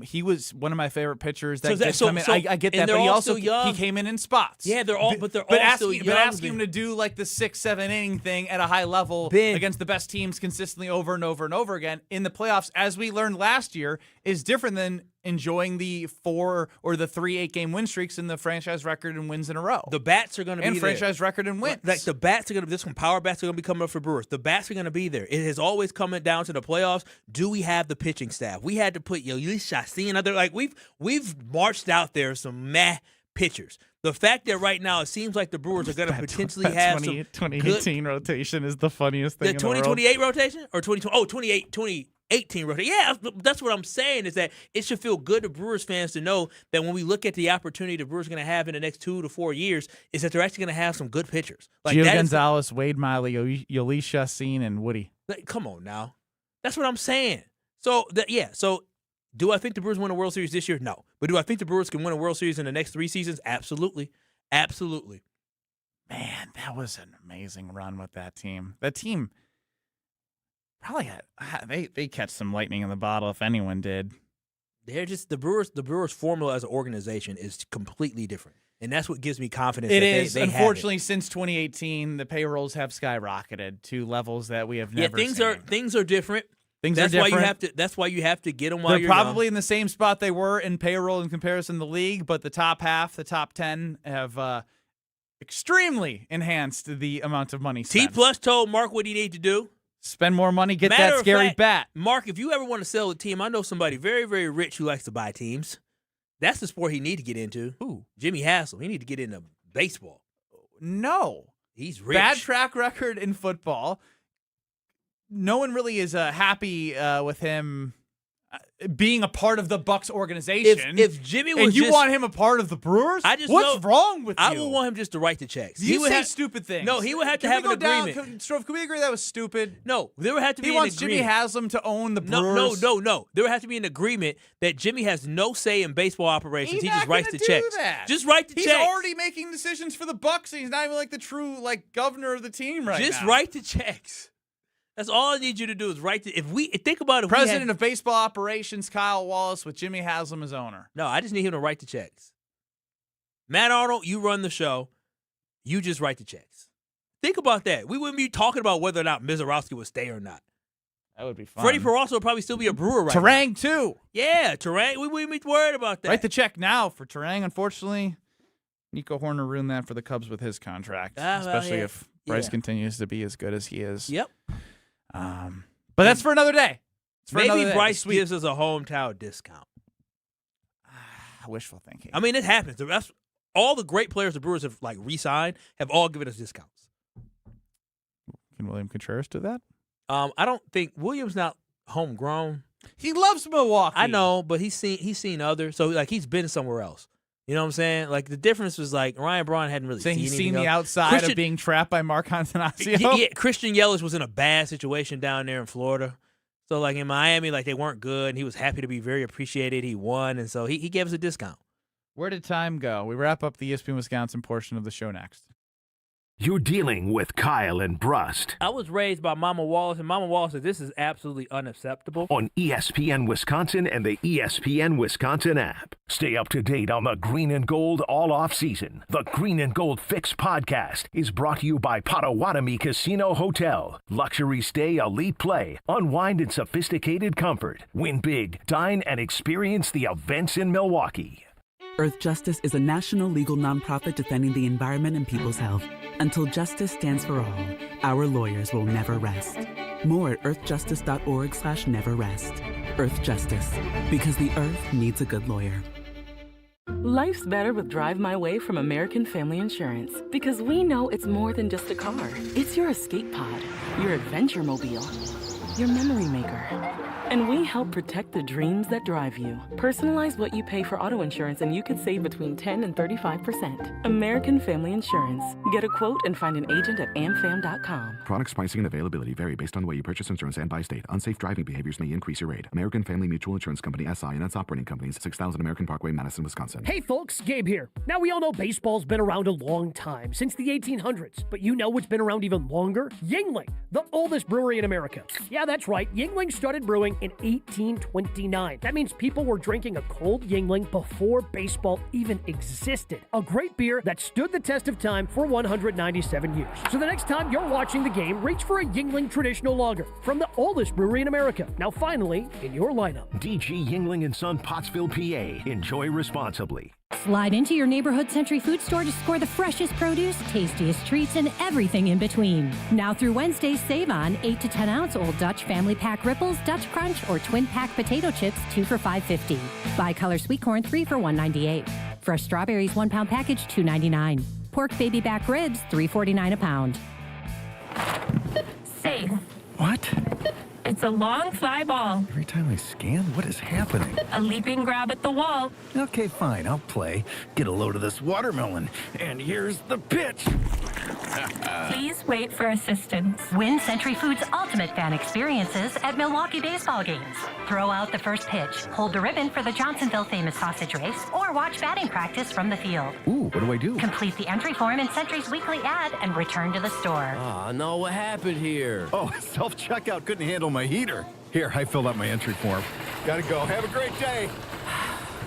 He was one of my favorite pitchers. I get that, but he also he came in spots. Yeah, they're all still young. But asking him to do like the 6-7 inning thing at a high level against the best teams consistently over and over and over again in the playoffs, as we learned last year, is different than enjoying the 4 or the 3 8-game win streaks in the franchise record and wins in a row. The bats are going to be and there. Franchise record and wins. Like the bats are going to this one. Power bats are going to be coming up for Brewers. The bats are going to be there. It has always come down to the playoffs. Do we have the pitching staff? We had to put Yuengling, Chassin, other like we've marched out there some pitchers. The fact that right now it seems like the Brewers are going to potentially have 2018 rotation is the funniest thing. The 2028 rotation or 2018 rotation. Yeah, that's what I'm saying, is that it should feel good to Brewers fans to know that when we look at the opportunity the Brewers are going to have in the next 2 to 4 years, is that they're actually going to have some good pitchers. Like Gio Gonzalez, Wade Miley, Yuengling, Chassin, and Woody. Come on now. That's what I'm saying. So, do I think the Brewers win a World Series this year? No. But do I think the Brewers can win a World Series in the next 3 seasons? Absolutely. Absolutely. Man, that was an amazing run with that team. That team probably they catch some lightning in the bottle if anyone did. They're just the Brewers formula as an organization is completely different. And that's what gives me confidence. It is. Unfortunately, since 2018, the payrolls have skyrocketed to levels that we have never seen. Things are different. That's why you have to get them while They're you're probably young. in the same spot they were in payroll in comparison to the league, but the top half, the top 10, have extremely enhanced the amount of money spent. T+ told Mark what he needed to do. Spend more money, get that scary bat. Mark, if you ever want to sell a team, I know somebody very, very rich who likes to buy teams. That's the sport he need to get into. Who? Jimmy Hassel. He need to get into baseball. No. He's rich. Bad track record in football. No one really is happy with him being a part of the Bucs organization. If Jimmy was, and you want him a part of the Brewers, what's wrong with you? I would want him just to write the checks. He would say stupid things. No, he would have to have an agreement. Can we agree that was stupid? No, there would have to be. He wants Jimmy Haslam to own the Brewers. No. There would have to be an agreement that Jimmy has no say in baseball operations. He just writes the checks. That. Just write the checks. He's already making decisions for the Bucs, and he's not even like the true governor of the team right now. Just write the checks. That's all I need you to do is write. Think about it. President of Baseball Operations, Kyle Wallace, with Jimmy Haslam as owner. No, I just need him to write the checks. Matt Arnold, you run the show. You just write the checks. Think about that. We wouldn't be talking about whether or not Misiorowski would stay or not. That would be fun. Freddie Peraza would probably still be a Brewer right Turang, now. too. Yeah, Turang. We wouldn't be worried about that. Write the check now for Turang. Unfortunately, Nico Horner ruined that for the Cubs with his contract, especially if Brice continues to be as good as he is. Yep. But that's for another day. Maybe Brice gives us a hometown discount. Wishful thinking. I mean, it happens. That's all the great players the Brewers have re-signed have all given us discounts. Can William Contreras do that? I don't think William's not homegrown. He loves Milwaukee. I know, but he's seen others. So he's been somewhere else. You know what I'm saying? Like, the difference was, Ryan Braun hadn't really seen anything he's seen else. the outside of being trapped by Mark Antanasio? Yeah, Christian Yelich was in a bad situation down there in Florida. So, in Miami, they weren't good, and he was happy to be very appreciated. He won, and so he gave us a discount. Where did time go? We wrap up the ESPN Wisconsin portion of the show next. You're dealing with Kyle and Brust. I was raised by Mama Wallace, and Mama Wallace said this is absolutely unacceptable. On ESPN Wisconsin and the ESPN Wisconsin app. Stay up to date on the Green and Gold all off-season. The Green and Gold Fix podcast is brought to you by Potawatomi Casino Hotel. Luxury stay, elite play, unwind in sophisticated comfort. Win big, dine, and experience the events in Milwaukee. Earth Justice is a national legal nonprofit defending the environment and people's health. Until justice stands for all, our lawyers will never rest. More at earthjustice.org/neverrest. Earth Justice, because the earth needs a good lawyer. Life's better with Drive My Way from American Family Insurance, because we know it's more than just a car. It's your escape pod, your adventure mobile, your memory maker. And we help protect the dreams that drive you. Personalize what you pay for auto insurance and you could save between 10 and 35%. American Family Insurance. Get a quote and find an agent at amfam.com. Products, pricing, and availability vary based on the way you purchase insurance and by state. Unsafe driving behaviors may increase your rate. American Family Mutual Insurance Company, SI, and its operating companies, 6000 American Parkway, Madison, Wisconsin. Hey folks, Gabe here. Now we all know baseball's been around a long time, since the 1800s. But you know what's been around even longer? Yuengling, the oldest brewery in America. Yeah, that's right. Yuengling started brewing in 1829. That means people were drinking a cold Yuengling before baseball even existed. A great beer that stood the test of time for 197 years. So the next time you're watching the game, reach for a Yuengling traditional lager from the oldest brewery in America. Now finally, in your lineup. DG Yuengling & Son, Pottsville, PA. Enjoy responsibly. Slide into your neighborhood Century Food Store to score the freshest produce, tastiest treats, and everything in between. Now through Wednesday, save on 8 to 10 ounce Old Dutch Family Pack Ripples, Dutch Crunch, or Twin Pack Potato Chips, 2 for $5.50. Bicolor Sweet Corn, 3 for $1.98. Fresh strawberries, 1 pound package, $2.99. Pork baby back ribs, $3.49 a pound. Safe. What? It's a long fly ball. Every time I scan, what is happening? A leaping grab at the wall. Okay, fine, I'll play. Get a load of this watermelon. And here's the pitch. Please wait for assistance. Win Century Foods' ultimate fan experiences at Milwaukee baseball games. Throw out the first pitch, hold the ribbon for the Johnsonville famous sausage race, or watch batting practice from the field. Ooh, what do I do? Complete the entry form in Century's weekly ad and return to the store. Oh, no, what happened here? Oh, self-checkout couldn't handle my heater. Here, I filled out my entry form. Gotta go. Have a great day.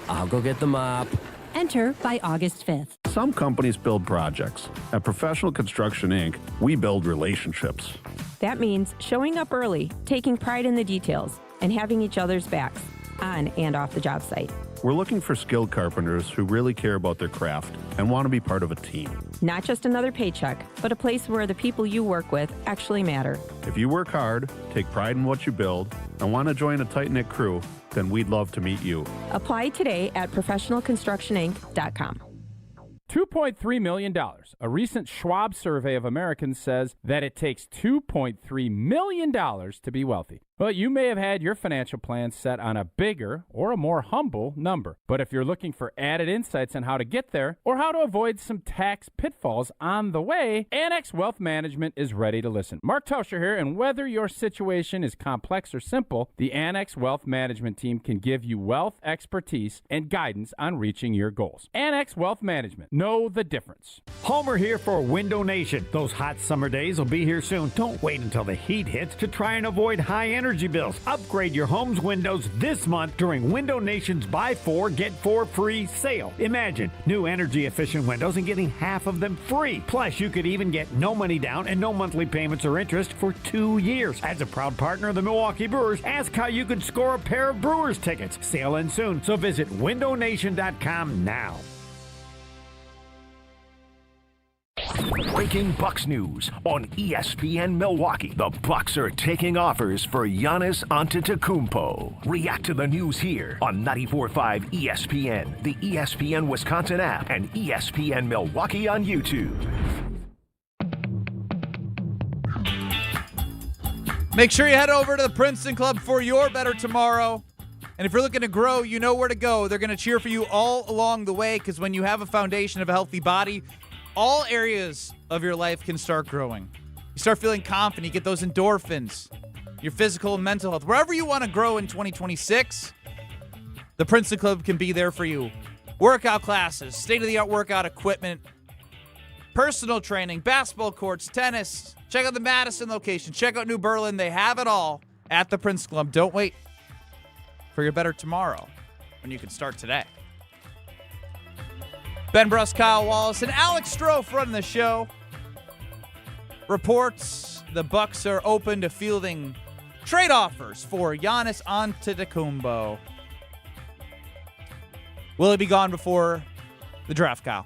I'll go get the mop. Enter by August 5th. Some companies build projects. At Professional Construction, Inc., we build relationships. That means showing up early, taking pride in the details, and having each other's backs, on and off the job site. We're looking for skilled carpenters who really care about their craft and want to be part of a team. Not just another paycheck, but a place where the people you work with actually matter. If you work hard, take pride in what you build, and want to join a tight-knit crew, then we'd love to meet you. Apply today at professionalconstructioninc.com. $2.3 million. A recent Schwab survey of Americans says that it takes $2.3 million to be wealthy. Well, you may have had your financial plan set on a bigger or a more humble number. But if you're looking for added insights on how to get there or how to avoid some tax pitfalls on the way, Annex Wealth Management is ready to listen. Mark Tauscher here, and whether your situation is complex or simple, the Annex Wealth Management team can give you wealth expertise and guidance on reaching your goals. Annex Wealth Management. Know the difference. Homer here for Window Nation. Those hot summer days will be here soon. Don't wait until the heat hits to try and avoid high energy bills. Upgrade your home's windows this month during Window Nation's Buy 4, Get 4 free sale. Imagine new energy efficient windows and getting half of them free. Plus, you could even get no money down and no monthly payments or interest for 2 years. As a proud partner of the Milwaukee Brewers, ask how you could score a pair of Brewers tickets. Sale ends soon, so visit windownation.com now. Breaking Bucks news on ESPN Milwaukee. The Bucks are taking offers for Giannis Antetokounmpo. React to the news here on 94.5 ESPN, the ESPN Wisconsin app, and ESPN Milwaukee on YouTube. Make sure you head over to the Princeton Club for your better tomorrow. And if you're looking to grow, you know where to go. They're going to cheer for you all along the way, because when you have a foundation of a healthy body, all areas of your life can start growing. You start feeling confident. You get those endorphins, your physical and mental health. Wherever you want to grow in 2026, the Princeton Club can be there for you. Workout classes, state-of-the-art workout equipment, personal training, basketball courts, tennis. Check out the Madison location. Check out New Berlin. They have it all at the Princeton Club. Don't wait for your better tomorrow when you can start today. Ben Brust, Kyle Wallace, and Alex Strofe running the show. Reports the Bucks are open to fielding trade offers for Giannis Antetokounmpo. Will he be gone before the draft, Kyle?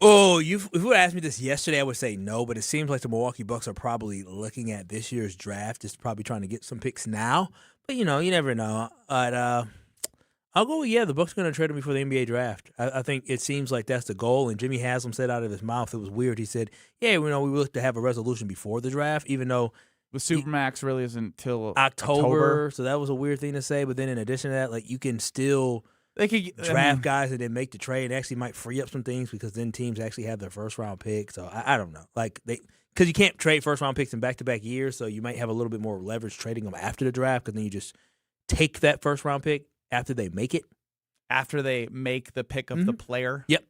Oh, if you would asked me this yesterday, I would say no, but it seems like the Milwaukee Bucks are probably looking at this year's draft, just probably trying to get some picks now. But, you never know. But I'll go with, the Bucks are going to trade him before the NBA draft. I think it seems like that's the goal. And Jimmy Haslam said out of his mouth, it was weird. He said, we look to have a resolution before the draft, even though The Supermax really isn't till October, so that was a weird thing to say. But then in addition to that, like you can still draft guys and then make the trade. It actually might free up some things because then teams actually have their first round pick. So I don't know, because you can't trade first round picks in back-to-back years, so you might have a little bit more leverage trading them after the draft because then you just take that first round pick after they make it. After they make the pick of the player. Yep.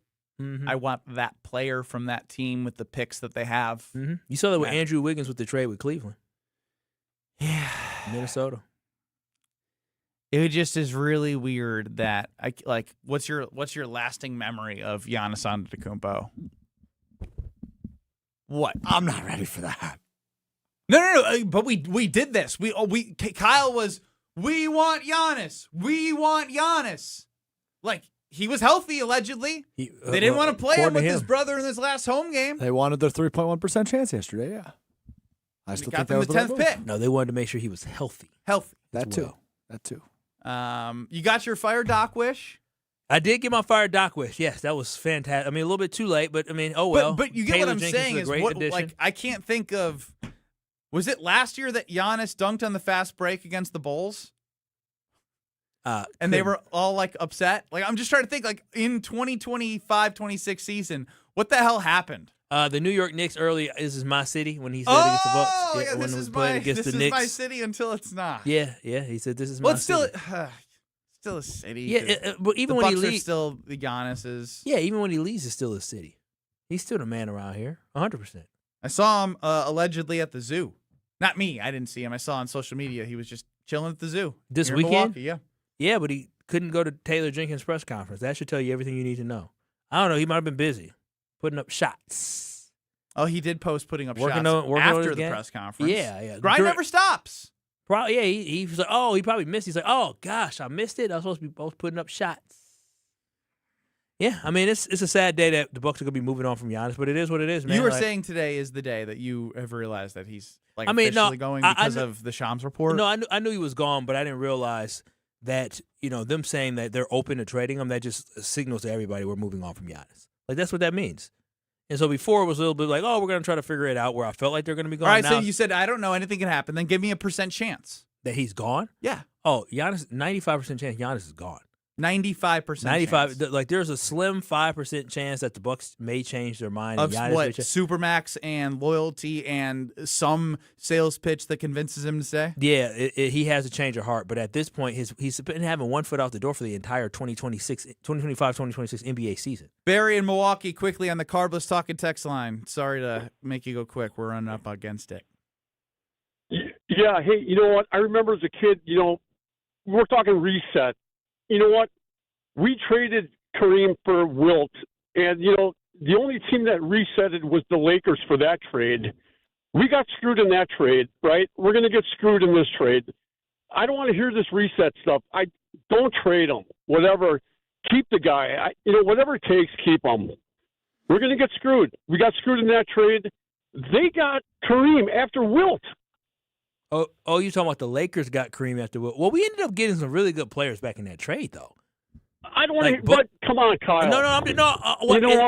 I want that player from that team with the picks that they have. You saw that with Andrew Wiggins with the trade with Cleveland. Yeah. Minnesota. It just is really weird that what's your lasting memory of Giannis Antetokounmpo? What? I'm not ready for that. No. But we did this. Kyle was, we want Giannis. We want Giannis. Like, he was healthy, allegedly. They didn't want to play him with his brother in his last home game. They wanted their 3.1% chance yesterday, yeah. I still think that was the 10th pick. No, they wanted to make sure he was healthy. That too. You got your Fire Doc wish? I did get my Fire Doc wish. Yes, that was fantastic. I mean, a little bit too late, but I mean, oh well. But you get Taylor what I'm Jenkins saying is is, a great addition. like, I can't think of. Was it last year that Giannis dunked on the fast break against the Bulls? And they were all like upset. Like, I'm just trying to think, like, in 2025-26 season, what the hell happened? The New York Knicks early. This is my city when he said against the Bucks. Yeah, this is my city until it's not. Yeah. He said this is my city. Well, it's still a city. Yeah, but even the when Bucks he are leaves, still the Giannis's. Yeah, even when he leaves, it's still a city. He's still the man around here, 100%. I saw him allegedly at the zoo. Not me. I didn't see him. I saw on social media he was just chilling at the zoo this here weekend. in Milwaukee, yeah. Yeah, but he couldn't go to Taylor Jenkins' press conference. That should tell you everything you need to know. I don't know. He might have been busy putting up shots. Oh, he did post putting up working shots after the game. press conference. Yeah. Grind never stops. Probably, yeah. He was like, oh, he probably missed it. He's like, oh, gosh, I missed it. I was supposed to be both putting up shots. Yeah, I mean, it's a sad day that the Bucks are going to be moving on from Giannis, but it is what it is, man. You were saying today is the day that you have realized that he's officially going because of the Shams report? No, I knew he was gone, but I didn't realize that, them saying that they're open to trading him, that just signals to everybody we're moving on from Giannis. Like, that's what that means. And so before it was a little bit like, oh, we're going to try to figure it out, where I felt like they're going to be gone. All right, now, so you said, I don't know, anything can happen. Then give me a percent chance. That he's gone? Yeah. Oh, Giannis, 95% chance Giannis is gone. 95%. 95. Like, there's a slim 5% chance that the Bucks may change their mind. Of and what? Supermax and loyalty and some sales pitch that convinces him to stay? Yeah, he has a change of heart. But at this point, he's been having 1 foot out the door for the entire 2025-2026 NBA season. Barry in Milwaukee, quickly on the Carbless Talking text line. Sorry to make you go quick. We're running up against it. Yeah, hey, you know what? I remember as a kid, we're talking reset. You know what? We traded Kareem for Wilt, and, the only team that resetted was the Lakers for that trade. We got screwed in that trade, right? We're going to get screwed in this trade. I don't want to hear this reset stuff. I don't trade him. Whatever. Keep the guy. Whatever it takes, keep him. We're going to get screwed. We got screwed in that trade. They got Kareem after Wilt. Oh, you're talking about the Lakers got Kareem after Wilt. Well, we ended up getting some really good players back in that trade, though. I don't want to, but come on, Kyle.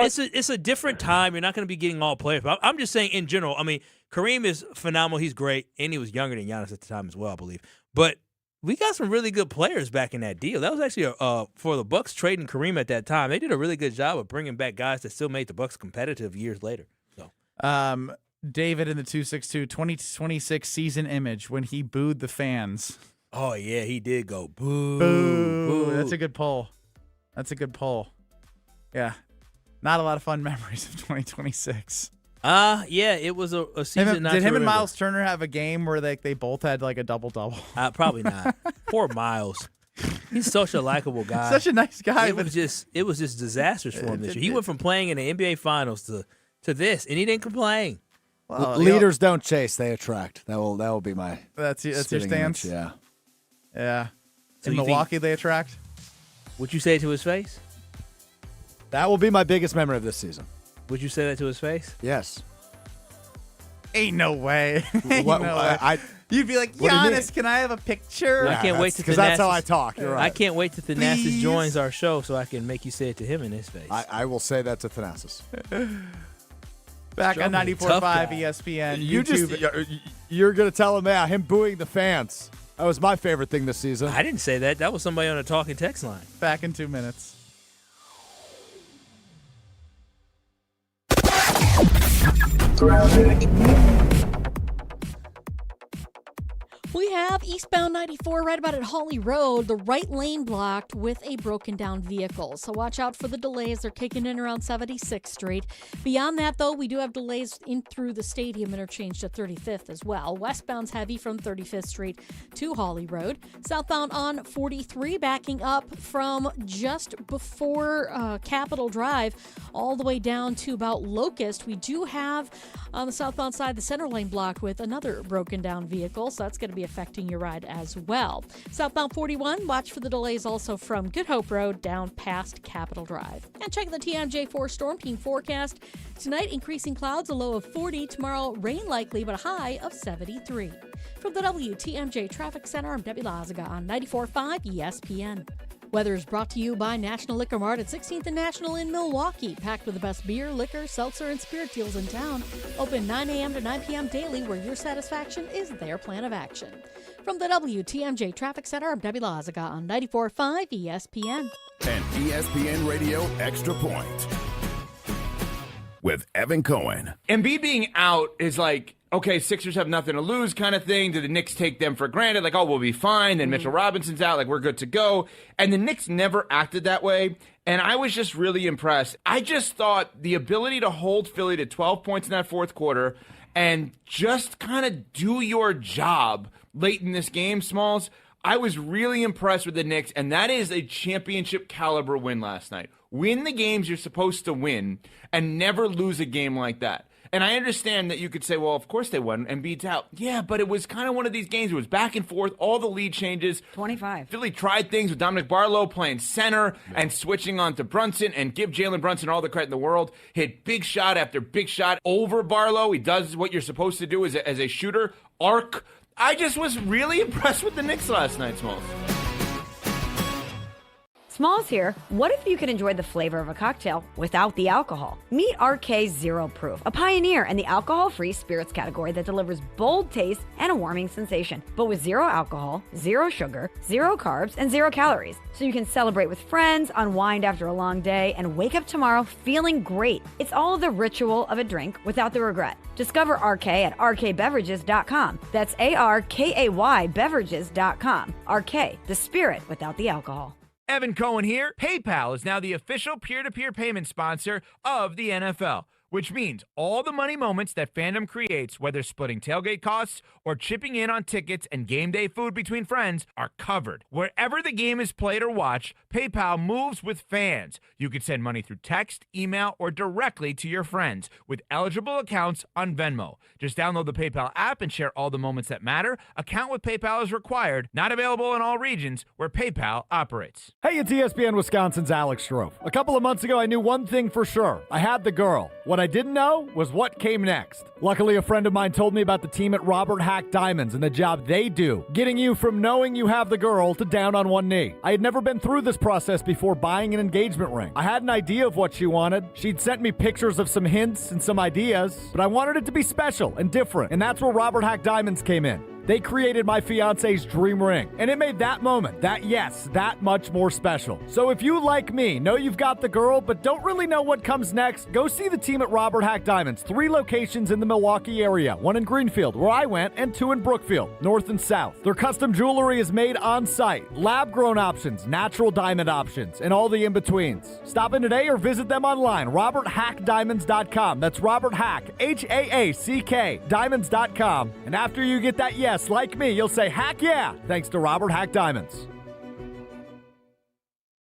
It's a different time. You're not going to be getting all players. But I'm just saying in general. I mean, Kareem is phenomenal. He's great, and he was younger than Giannis at the time as well, I believe. But we got some really good players back in that deal. That was actually for the Bucks trading Kareem at that time. They did a really good job of bringing back guys that still made the Bucks competitive years later. So. David in the 262 2026 season image when he booed the fans. Oh, yeah, he did go boo. Boo. That's a good poll. Yeah. Not a lot of fun memories of 2026. Yeah, it was a season. Did him and Miles Turner have a game where they both had like a double-double? Probably not. Poor Miles. He's such a likable guy. Such a nice guy. It was just disastrous for him this year. He went from playing in the NBA Finals to this, and he didn't complain. Well, leaders don't chase; they attract. That will be my. That's your stance. Image, yeah. So in Milwaukee, they attract. Would you say it to his face? That will be my biggest memory of this season. Would you say that to his face? Yes. Ain't no way. You'd be like, Giannis, can I have a picture? I can't wait to because that's how I talk. You're right. I can't wait till Thanasis joins our show so I can make you say it to him in his face. I will say that to Thanasis. Back on 94.5 ESPN. You're going to tell him, him booing the fans. That was my favorite thing this season. I didn't say that. That was somebody on a talking text line. Back in 2 minutes. We have eastbound 94 right about at Holly Road, the right lane blocked with a broken down vehicle. So watch out for the delays. They're kicking in around 76th Street. Beyond that, though, we do have delays in through the stadium interchange to 35th as well. Westbound's heavy from 35th Street to Holly Road. Southbound on 43 backing up from just before Capitol Drive all the way down to about Locust. We do have on the southbound side the center lane blocked with another broken down vehicle. So that's going to be affecting your ride as well. Southbound 41, watch for the delays also from Good Hope Road down past Capitol Drive. And check the TMJ4 Storm Team forecast. Tonight, increasing clouds, a low of 40. Tomorrow, rain likely, but a high of 73. From the WTMJ Traffic Center, I'm Debbie Lazaga on 94.5 ESPN. Weather is brought to you by National Liquor Mart at 16th and National in Milwaukee. Packed with the best beer, liquor, seltzer, and spirit deals in town. Open 9 a.m. to 9 p.m. daily, where your satisfaction is their plan of action. From the WTMJ Traffic Center, I'm Debbie Lazaga on 94.5 ESPN. And ESPN Radio Extra Point with Evan Cohen. Embiid being out is like, okay, Sixers have nothing to lose kind of thing. Do the Knicks take them for granted? Like, oh, we'll be fine. Then Mitchell Robinson's out. Like, we're good to go. And the Knicks never acted that way. And I was just really impressed. I just thought the ability to hold Philly to 12 points in that fourth quarter and just kind of do your job late in this game, Smalls, I was really impressed with the Knicks. And that is a championship caliber win last night. Win the games you're supposed to win and never lose a game like that. And I understand that you could say, well, of course they won and Embiid's out. Yeah, but it was kind of one of these games. It was back and forth, all the lead changes. 25. Philly tried things with Dominic Barlow playing center and switching on to Brunson, and give Jalen Brunson all the credit in the world. Hit big shot after big shot over Barlow. He does what you're supposed to do as a shooter. Arc. I just was really impressed with the Knicks last night, Smalls. Smalls here. What if you could enjoy the flavor of a cocktail without the alcohol? Meet RK Zero Proof, a pioneer in the alcohol-free spirits category that delivers bold taste and a warming sensation, but with zero alcohol, zero sugar, zero carbs, and zero calories. So you can celebrate with friends, unwind after a long day, and wake up tomorrow feeling great. It's all the ritual of a drink without the regret. Discover RK at rkbeverages.com. That's ARKAY beverages.com. RK, the spirit without the alcohol. Evan Cohen here. PayPal is now the official peer-to-peer payment sponsor of the NFL, which means all the money moments that fandom creates, whether splitting tailgate costs or chipping in on tickets and game day food between friends, are covered. Wherever the game is played or watched, PayPal moves with fans. You can send money through text, email, or directly to your friends with eligible accounts on Venmo. Just download the PayPal app and share all the moments that matter. Account with PayPal is required. Not available in all regions where PayPal operates. Hey, it's ESPN Wisconsin's Alex Strofe. A couple of months ago, I knew one thing for sure. I had the girl. What I didn't know was what came next. Luckily, a friend of mine told me about the team at Robert Hack Diamonds and the job they do, getting you from knowing you have the girl to down on one knee. I had never been through this process before buying an engagement ring. I had an idea of what she wanted. She'd sent me pictures of some hints and some ideas, but I wanted it to be special and different, and that's where Robert Hack Diamonds came in. They created my fiance's dream ring, and it made that moment, that much more special. So if you, like me, know you've got the girl but don't really know what comes next, go see the team at Robert Hack Diamonds. 3 locations in the Milwaukee area, 1 in Greenfield, where I went, and 2 in Brookfield, north and south. Their custom jewelry is made on site, lab-grown options, natural diamond options, and all the in-betweens. Stop in today or visit them online, roberthackdiamonds.com. That's Robert Hack, H-A-A-C-K, diamonds.com. And after you get that yes, like me, you'll say, heck yeah, thanks to Robert Hack Diamonds.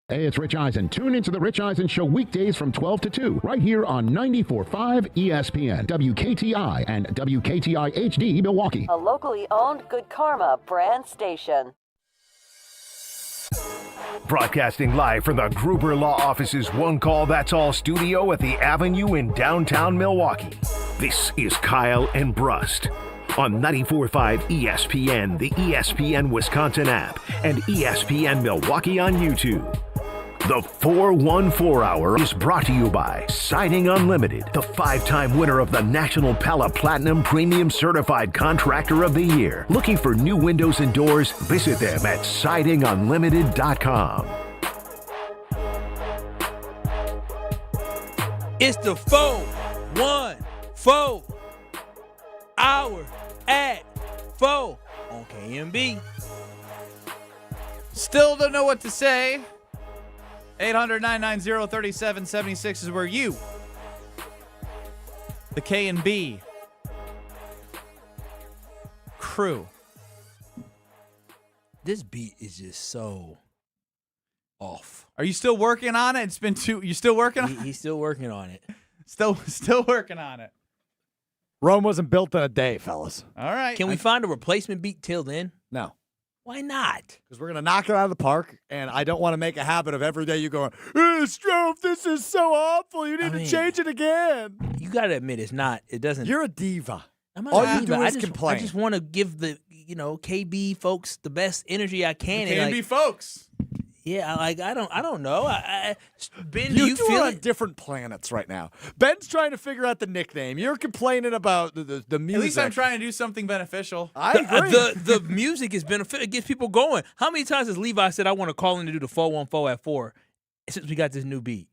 Hey, it's Rich Eisen. Tune into the Rich Eisen Show weekdays from 12 to 2, right here on 94.5 ESPN, WKTI, and WKTI HD Milwaukee. A locally owned Good Karma brand station. Broadcasting live from the Gruber Law Office's One Call That's All studio at the Avenue in downtown Milwaukee. This is Kyle and Brust on 94.5 ESPN, the ESPN Wisconsin app, and ESPN Milwaukee on YouTube. The 414 Hour is brought to you by Siding Unlimited, the 5-time winner of the National Pella Platinum Premium Certified Contractor of the Year. Looking for new windows and doors? Visit them at sidingunlimited.com. It's the 414 Hour at 4 on KMB. Still don't know what to say. 800-990-3776 is where you, the K&B crew. This beat is just so off. Are you still working on it? It's been you still working on it? He's still working on it. Still working on it. Rome wasn't built in a day, fellas. All right. Can we find a replacement beat till then? No. Why not? Because we're going to knock it out of the park, and I don't want to make a habit of every day you going, Strofe, this is so awful. You need to change it again. You got to admit, it's not. It doesn't. You're a diva. I'm not All a you diva. do is complain. I just want to give the, KB folks the best energy I can. The KB folks. Yeah, I don't know. Ben, you do you two feel are it? on different planets right now. Ben's trying to figure out the nickname. You're complaining about the music. At least I'm trying to do something beneficial. I agree. The music is beneficial. It gets people going. How many times has Levi said, I want to call in to do the 414 at 4 since we got this new beat?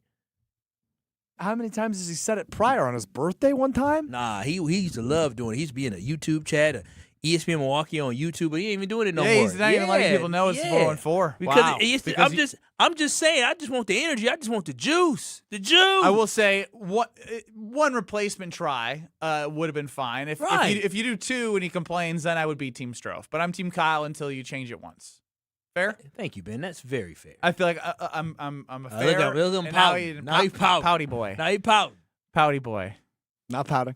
How many times has he said it prior? On his birthday one time? Nah, he used to love doing it. He used to be in a YouTube chat, a ESPN Milwaukee on YouTube, but he ain't even doing it no more. He's not even letting people know it's 414. Because I'm just saying, I just want the energy. I just want the juice. The juice. I will say one replacement try would have been fine. If you do two and he complains, then I would be Team Strofe. But I'm Team Kyle until you change it once. Fair? Thank you, Ben. That's very fair. I feel like I'm a fair. Look at him pouting. Now he pouting. Pouty boy. Now he pouting. Pouty boy. Not pouting.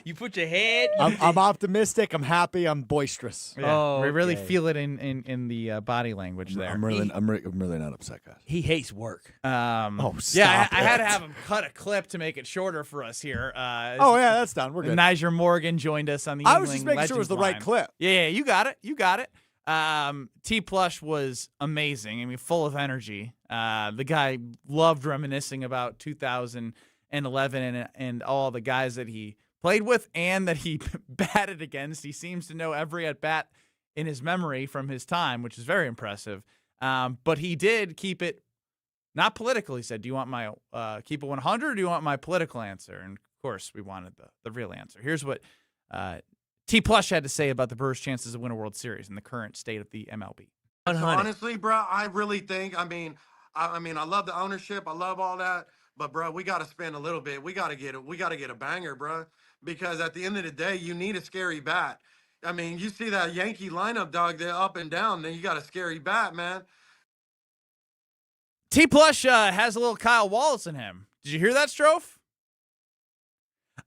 You put your head. I'm optimistic. I'm happy. I'm boisterous. Yeah, we really feel it in the body language there. I'm really not upset, guys. He hates work. Stop yeah, I had to it. have him cut a clip to make it shorter for us here. That's done. We're good. Niger Morgan joined us on the I was Yuengling just making sure it was the right Legends clip. Yeah, you got it. You got it. T Plush was amazing. I mean, full of energy. The guy loved reminiscing about 2011 and all the guys that he played with and that he batted against. He seems to know every at-bat in his memory from his time, which is very impressive. But he did keep it not political. He said, do you want my keep it 100 or do you want my political answer? And, of course, we wanted the real answer. Here's what T. Plush had to say about the Brewers' chances to win a World Series in the current state of the MLB. So honestly, bro, I really think, I mean, I love the ownership. I love all that. But, bro, we got to spend a little bit. We got to get a banger, bro, because at the end of the day, you need a scary bat. I mean, you see that Yankee lineup, dog, they're up and down. Then you got a scary bat, man. T. Plush has a little Kyle Wallace in him. Did you hear that, Strofe?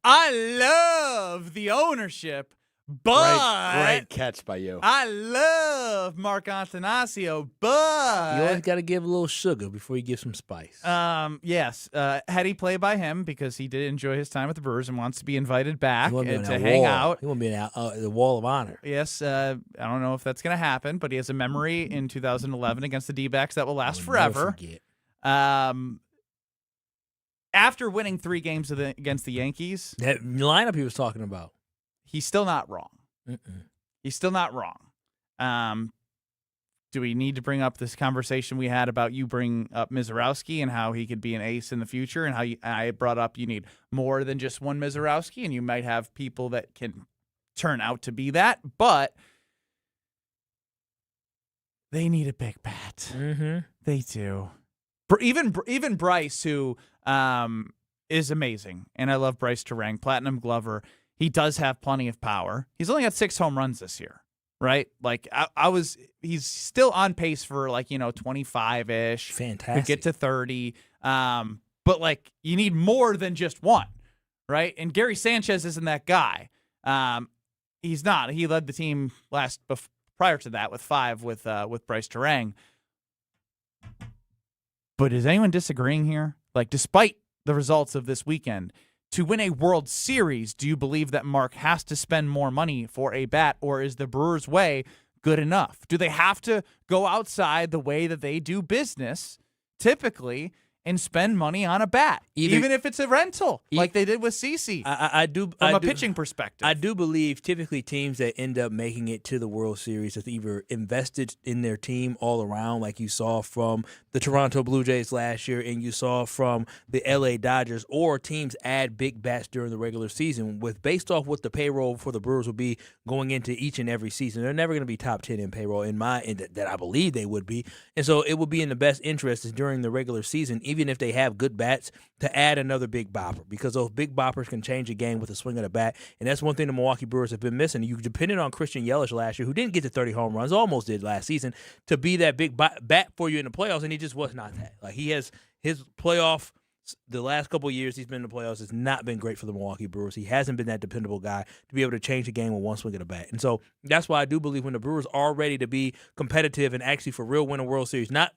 I love the ownership, but great catch by you. I love Mark Antanasio, but you always got to give a little sugar before you give some spice. Yes. Had he played by him because he did enjoy his time with the Brewers and wants to be invited back to hang out. He won't be in the Wall of Honor. Yes. I don't know if that's going to happen, but he has a memory in 2011 against the D-backs that will last forever. After winning 3 games against the Yankees, that lineup he was talking about, he's still not wrong. He's still not wrong. Do we need to bring up this conversation we had about you bring up Misiorowski and how he could be an ace in the future, and how I brought up you need more than just one Misiorowski, and you might have people that can turn out to be that, but they need a big bat. They do. Even Brice, who is amazing, and I love Brice Turang, Platinum Glover. He does have plenty of power. He's only got 6 home runs this year, right? Like he's still on pace for 25-ish. Fantastic. Could get to 30. But you need more than just one, right? And Gary Sanchez isn't that guy. He's not. He led the team prior to that with 5 with Brice Turang. But is anyone disagreeing here? Despite the results of this weekend, to win a World Series, do you believe that Mark has to spend more money for a bat, or is the Brewers' way good enough? Do they have to go outside the way that they do business typically and spend money on a bat, even if it's a rental, like they did with CeCe? I do from a pitching perspective. I do believe typically teams that end up making it to the World Series have either invested in their team all around, like you saw from the Toronto Blue Jays last year and you saw from the LA Dodgers, or teams add big bats during the regular season with based off what the payroll for the Brewers will be going into each and every season. They're never going to be top 10 in payroll that I believe they would be. And so it would be in the best interest during the regular season, even if they have good bats, to add another big bopper, because those big boppers can change a game with a swing of the bat, and that's one thing the Milwaukee Brewers have been missing. You depended on Christian Yelich last year, who didn't get to 30 home runs, almost did last season, to be that big bat for you in the playoffs, and he just was not that. Like, he has his playoff, the last couple of years he's been in the playoffs, has not been great for the Milwaukee Brewers. He hasn't been that dependable guy to be able to change the game with one swing of the bat. And so that's why I do believe when the Brewers are ready to be competitive and actually for real win a World Series, not,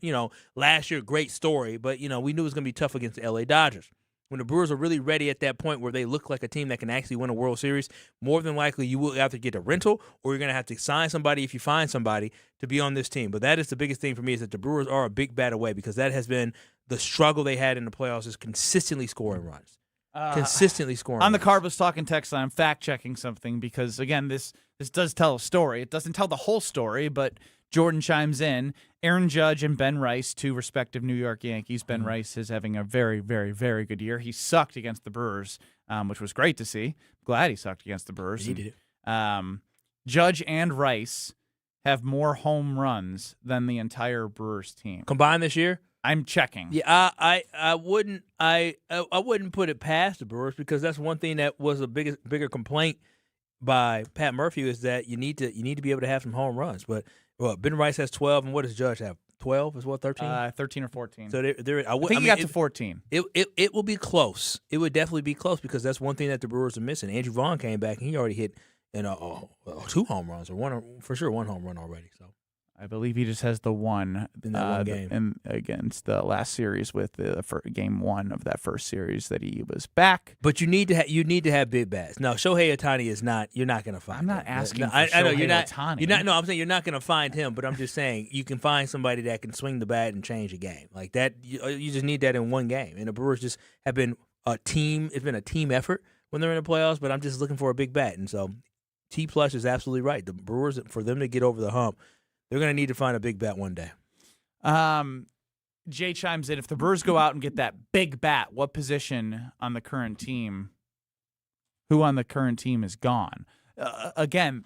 last year, great story, but, we knew it was going to be tough against the LA Dodgers. When the Brewers are really ready at that point where they look like a team that can actually win a World Series, more than likely you will have to get a rental, or you're going to have to sign somebody, if you find somebody, to be on this team. But that is the biggest thing for me, is that the Brewers are a big bat away, because that has been the struggle they had in the playoffs, is consistently scoring runs. Consistently scoring On runs. the Carbless Talking text line, I'm fact-checking something, because, again, this does tell a story. It doesn't tell the whole story, but Jordan chimes in. Aaron Judge and Ben Rice, two respective New York Yankees. Ben Rice is having a very, very, very good year. He sucked against the Brewers, which was great to see. Glad he sucked against the Brewers. He did. Judge and Rice have more home runs than the entire Brewers team Combined this year? I'm checking. Yeah, I wouldn't put it past the Brewers, because that's one thing that was a bigger complaint by Pat Murphy, is that you need to be able to have some home runs. But Ben Rice has 12, and what does Judge have? 12 as well, 13? 13 or 14. So I think he got to 14. It will be close. It would definitely be close, because that's one thing that the Brewers are missing. Andrew Vaughn came back, and he already hit 2 home runs, or one home run already. So I believe he just has the one in that one game against the last series, with the game one of that first series that he was back. But you need to have big bats. Now, Shohei Ohtani is not. You're not going to find. I'm not him. asking. No, for I know Shohei you're not. Ohtani. You're not. No, I'm saying you're not going to find him. But I'm just saying you can find somebody that can swing the bat and change a game like that. You just need that in one game. And the Brewers just have been a team. It's been a team effort when they're in the playoffs. But I'm just looking for a big bat, and so T Plus is absolutely right. The Brewers, for them to get over the hump, they're going to need to find a big bat one day. Jay chimes in. If the Brewers go out and get that big bat, what position on the current team? Who on the current team is gone? Again,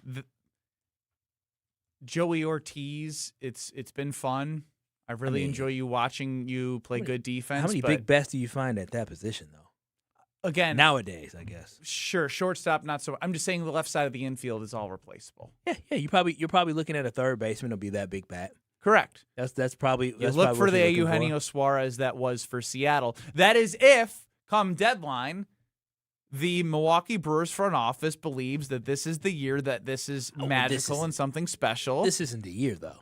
Joey Ortiz. It's been fun. I really enjoy watching you play good defense. How many big bats do you find at that position, though? Again, nowadays, I guess. Sure, shortstop, not so. I'm just saying the left side of the infield is all replaceable. Yeah. You're probably looking at a third baseman to be that big bat. Correct. That's probably. You look for the Eugenio Suarez that was for Seattle. That is if, come deadline, the Milwaukee Brewers front office believes that this is the year that this is magical and something special. This isn't the year, though.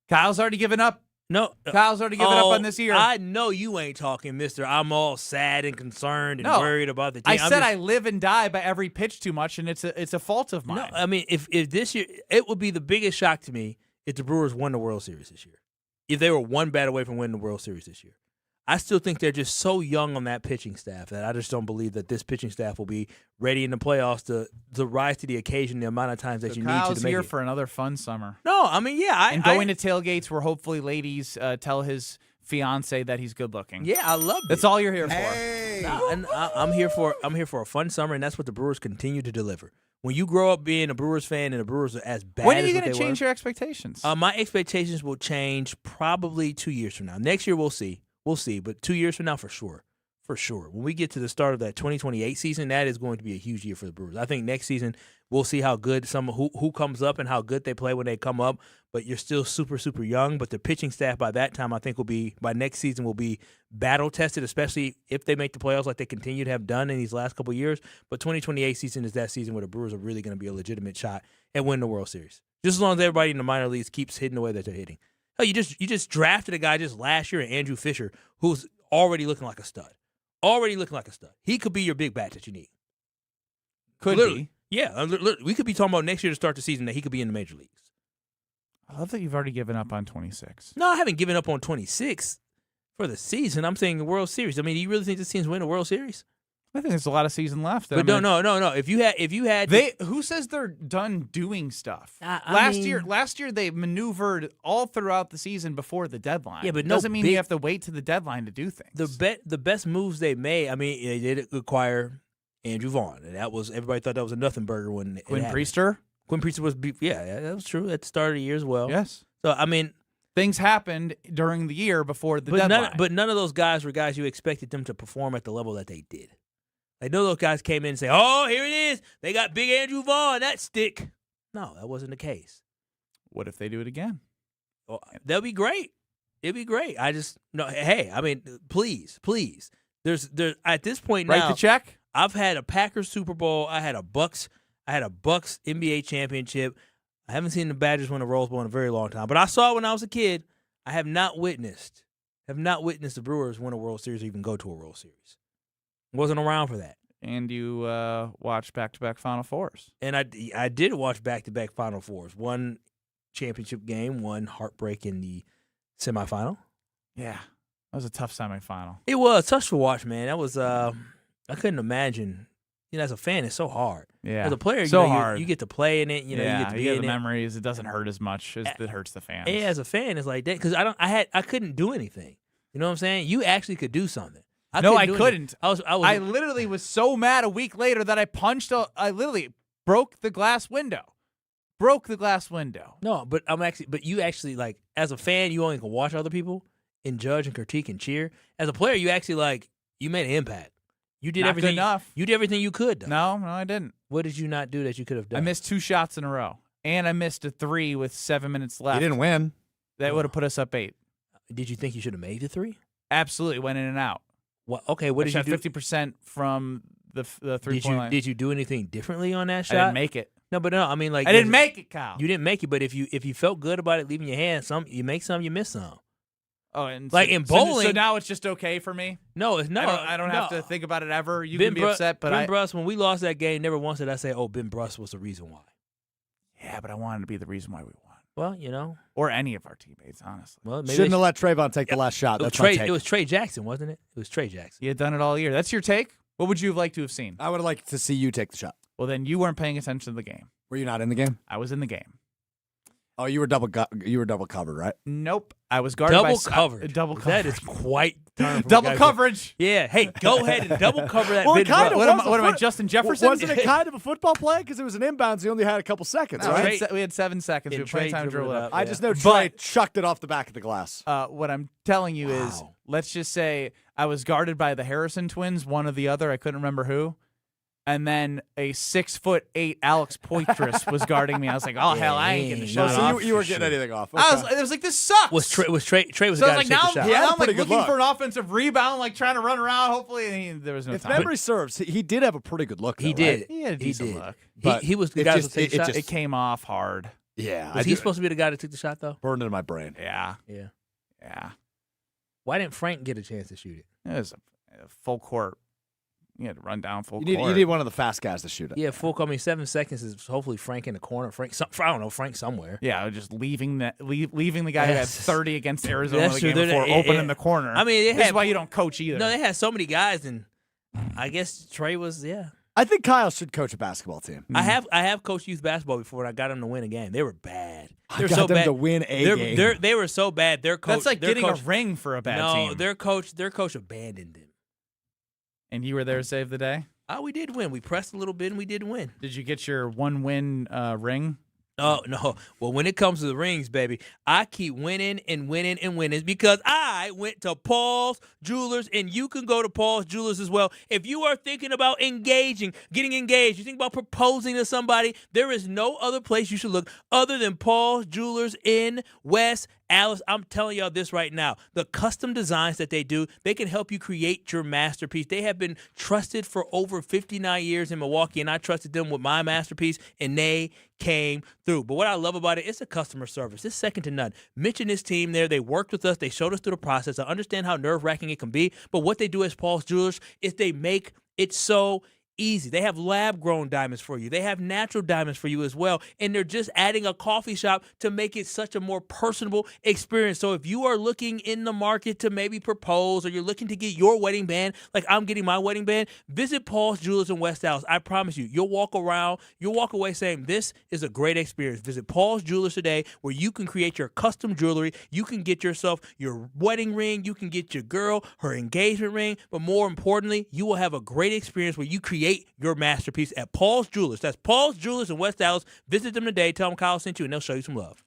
Kyle's already given up. No, Kyle's already given up on this year. I know you ain't talking, mister. I'm all sad and concerned and worried about the team. I said I live and die by every pitch too much, and it's a fault of mine. No, I mean, if this year, it would be the biggest shock to me if the Brewers won the World Series this year. If they were one bat away from winning the World Series this year. I still think they're just so young on that pitching staff that I just don't believe that this pitching staff will be ready in the playoffs to rise to the occasion the amount of times that you need to make Kyle's here it. for another fun summer. No, I mean, yeah. And going to tailgates where hopefully ladies tell his fiance that he's good looking. Yeah, I love it. That's all you're here for. No, and I'm here for a fun summer, and that's what the Brewers continue to deliver. When you grow up being a Brewers fan and the Brewers are as bad as when are you going to change your expectations? My expectations will change probably 2 years from now. Next year we'll see. We'll see, but 2 years from now for sure. For sure. When we get to the start of that 2028 season, that is going to be a huge year for the Brewers. I think next season we'll see how good who comes up and how good they play when they come up, but you're still super, super young. But the pitching staff by that time I think by next season will be battle-tested, especially if they make the playoffs like they continue to have done in these last couple of years. But 2028 season is that season where the Brewers are really going to be a legitimate shot at winning the World Series. Just as long as everybody in the minor leagues keeps hitting the way that they're hitting. Hell, you just drafted a guy just last year, Andrew Fisher, who's already looking like a stud. Already looking like a stud. He could be your big bat that you need. Could be. Yeah. We could be talking about next year to start the season that he could be in the major leagues. I love that you've already given up on 26. No, I haven't given up on 26 for the season. I'm saying the World Series. I mean, do you really think this team's win the World Series? I think there's a lot of season left. But no. If you had, who says they're done doing stuff? I mean, last year they maneuvered all throughout the season before the deadline. Yeah, but doesn't mean you have to wait to the deadline to do things. The best moves they made. I mean, they did acquire Andrew Vaughn, and that was everybody thought that was a nothing burger when Quinn Priester. Quinn Priester was that was true at the start of the year as well. Yes. So I mean, things happened during the year before the deadline. But none of those guys were guys you expected them to perform at the level that they did. Like, none of those guys came in and say, "Oh, here it is. They got Big Andrew Vaughn. That stick." No, that wasn't the case. What if they do it again? Well, that'll be great. It'd be great. I just no. Hey, I mean, please. There's at this point now. Write the check. I've had a Packers Super Bowl. I had a Bucks NBA championship. I haven't seen the Badgers win a Rose Bowl in a very long time, but I saw it when I was a kid. I have not witnessed the Brewers win a World Series or even go to a World Series. Wasn't around for that. And you watched back-to-back Final Fours. And I did watch back-to-back Final Fours. One championship game, one heartbreak in the semifinal. Yeah, that was a tough semifinal. It was tough to watch, man. That was I couldn't imagine. You know, as a fan, it's so hard. Yeah, as a player, hard. You get to play in it. You know, you get to be in the it. memories. It doesn't hurt as much as it hurts the fans. Yeah, as a fan, it's like that because I couldn't do anything. You know what I'm saying? You actually could do something. I couldn't. I literally was so mad a week later that I literally broke the glass window. No, but you actually, like, as a fan, you only can watch other people and judge and critique and cheer. As a player, you actually, like, you made an impact. You did everything enough. You did everything you could. Though. No, I didn't. What did you not do that you could have done? I missed 2 shots in a row, and I missed a 3 with 7 minutes left. You didn't win. That would have put us up 8. Did you think you should have made the 3? Absolutely, went in and out. What? Okay, what did you do? 50% from the 3-point line. Did you do anything differently on that shot? I didn't make it. No, but no, I mean, like, I didn't make it, Kyle. You didn't make it, but if you felt good about it leaving your hand, you make some, you miss some. Oh, and like in bowling, so now it's just okay for me. No, it's not. I don't have to think about it ever. You Ben can be upset, but Ben Brust, when we lost that game, never once did I say, "Oh, Ben Brust was the reason why." Yeah, but I wanted to be the reason why we won. Well, you know, or any of our teammates, honestly. Well, maybe shouldn't have let Trayvon take the last shot. That's It was Trey Jackson, wasn't it? It was Trey Jackson. He had done it all year. That's your take. What would you have liked to have seen? I would have liked to see you take the shot. Well, then you weren't paying attention to the game. Were you not in the game? I was in the game. Oh, you were double covered, right? Nope. I was guarded double by covered. Double covered. That is quite double coverage. Yeah. Hey, go ahead and double cover that. Well, what am I, Justin Jefferson? Wasn't it kind of a football play because it was an inbounds? He only had a couple seconds, right? We had 7 seconds. We were playing time to dribble it up. I just know Trey chucked it off the back of the glass. What I'm telling you is, let's just say I was guarded by the Harrison twins, one or the other. I couldn't remember who. And then a 6'8" Alex Poitras was guarding me. I was like, "Oh hell, I ain't getting a shot off." So you weren't getting anything off. Okay. I was like, "This sucks." Was Trey was so the guy I was to like, take the now shot? I'm like looking for an offensive rebound, like trying to run around. Hopefully, there was no if time. memory serves, he did have a pretty good look. Though, He did. Right? He had a decent look. But he was the guy to take the shot. It came off hard. Yeah. Was he supposed to be the guy that took the shot though? Burned into my brain. Yeah. Why didn't Frank get a chance to shoot it? It was a full court. You had to run down full court. You need one of the fast guys to shoot it. Yeah, full court. I mean, 7 seconds is hopefully Frank in the corner. Frank somewhere. Yeah, just leaving the guy who had 30 against Arizona the game true. before open in the corner. I mean, this is why you don't coach either. No, they had so many guys, and I guess Trey was I think Kyle should coach a basketball team. I have coached youth basketball before, and I got them to win a game. They were bad. I got them to win a game. They were so bad. Their coach. That's like getting a ring for a bad team. No, their coach abandoned them. And you were there to save the day? We did win. We pressed a little bit, and we did win. Did you get your 1-win ring? Oh, no. Well, when it comes to the rings, baby, I keep winning and winning and winning because I went to Paul's Jewelers, and you can go to Paul's Jewelers as well. If you are thinking about getting engaged, you think about proposing to somebody, there is no other place you should look other than Paul's Jewelers in West Alice. I'm telling y'all this right now. The custom designs that they do, they can help you create your masterpiece. They have been trusted for over 59 years in Milwaukee, and I trusted them with my masterpiece, and they came through. But what I love about it, it's a customer service. It's second to none. Mitch and his team there, they worked with us. They showed us through the process. I understand how nerve-wracking it can be, but what they do as Paul's Jewelers is they make it so Easy. They have lab-grown diamonds for you. They have natural diamonds for you as well. And they're just adding a coffee shop to make it such a more personable experience. So if you are looking in the market to maybe propose, or you're looking to get your wedding band like I'm getting my wedding band, visit Paul's Jewelers in West Dallas. I promise you, you'll walk away saying this is a great experience. Visit Paul's Jewelers today, where you can create your custom jewelry. You can get yourself your wedding ring. You can get your girl her engagement ring. But more importantly, you will have a great experience where you create your masterpiece at Paul's Jewelers. That's Paul's Jewelers in West Dallas. Visit them today. Tell them Kyle sent you, and they'll show you some love.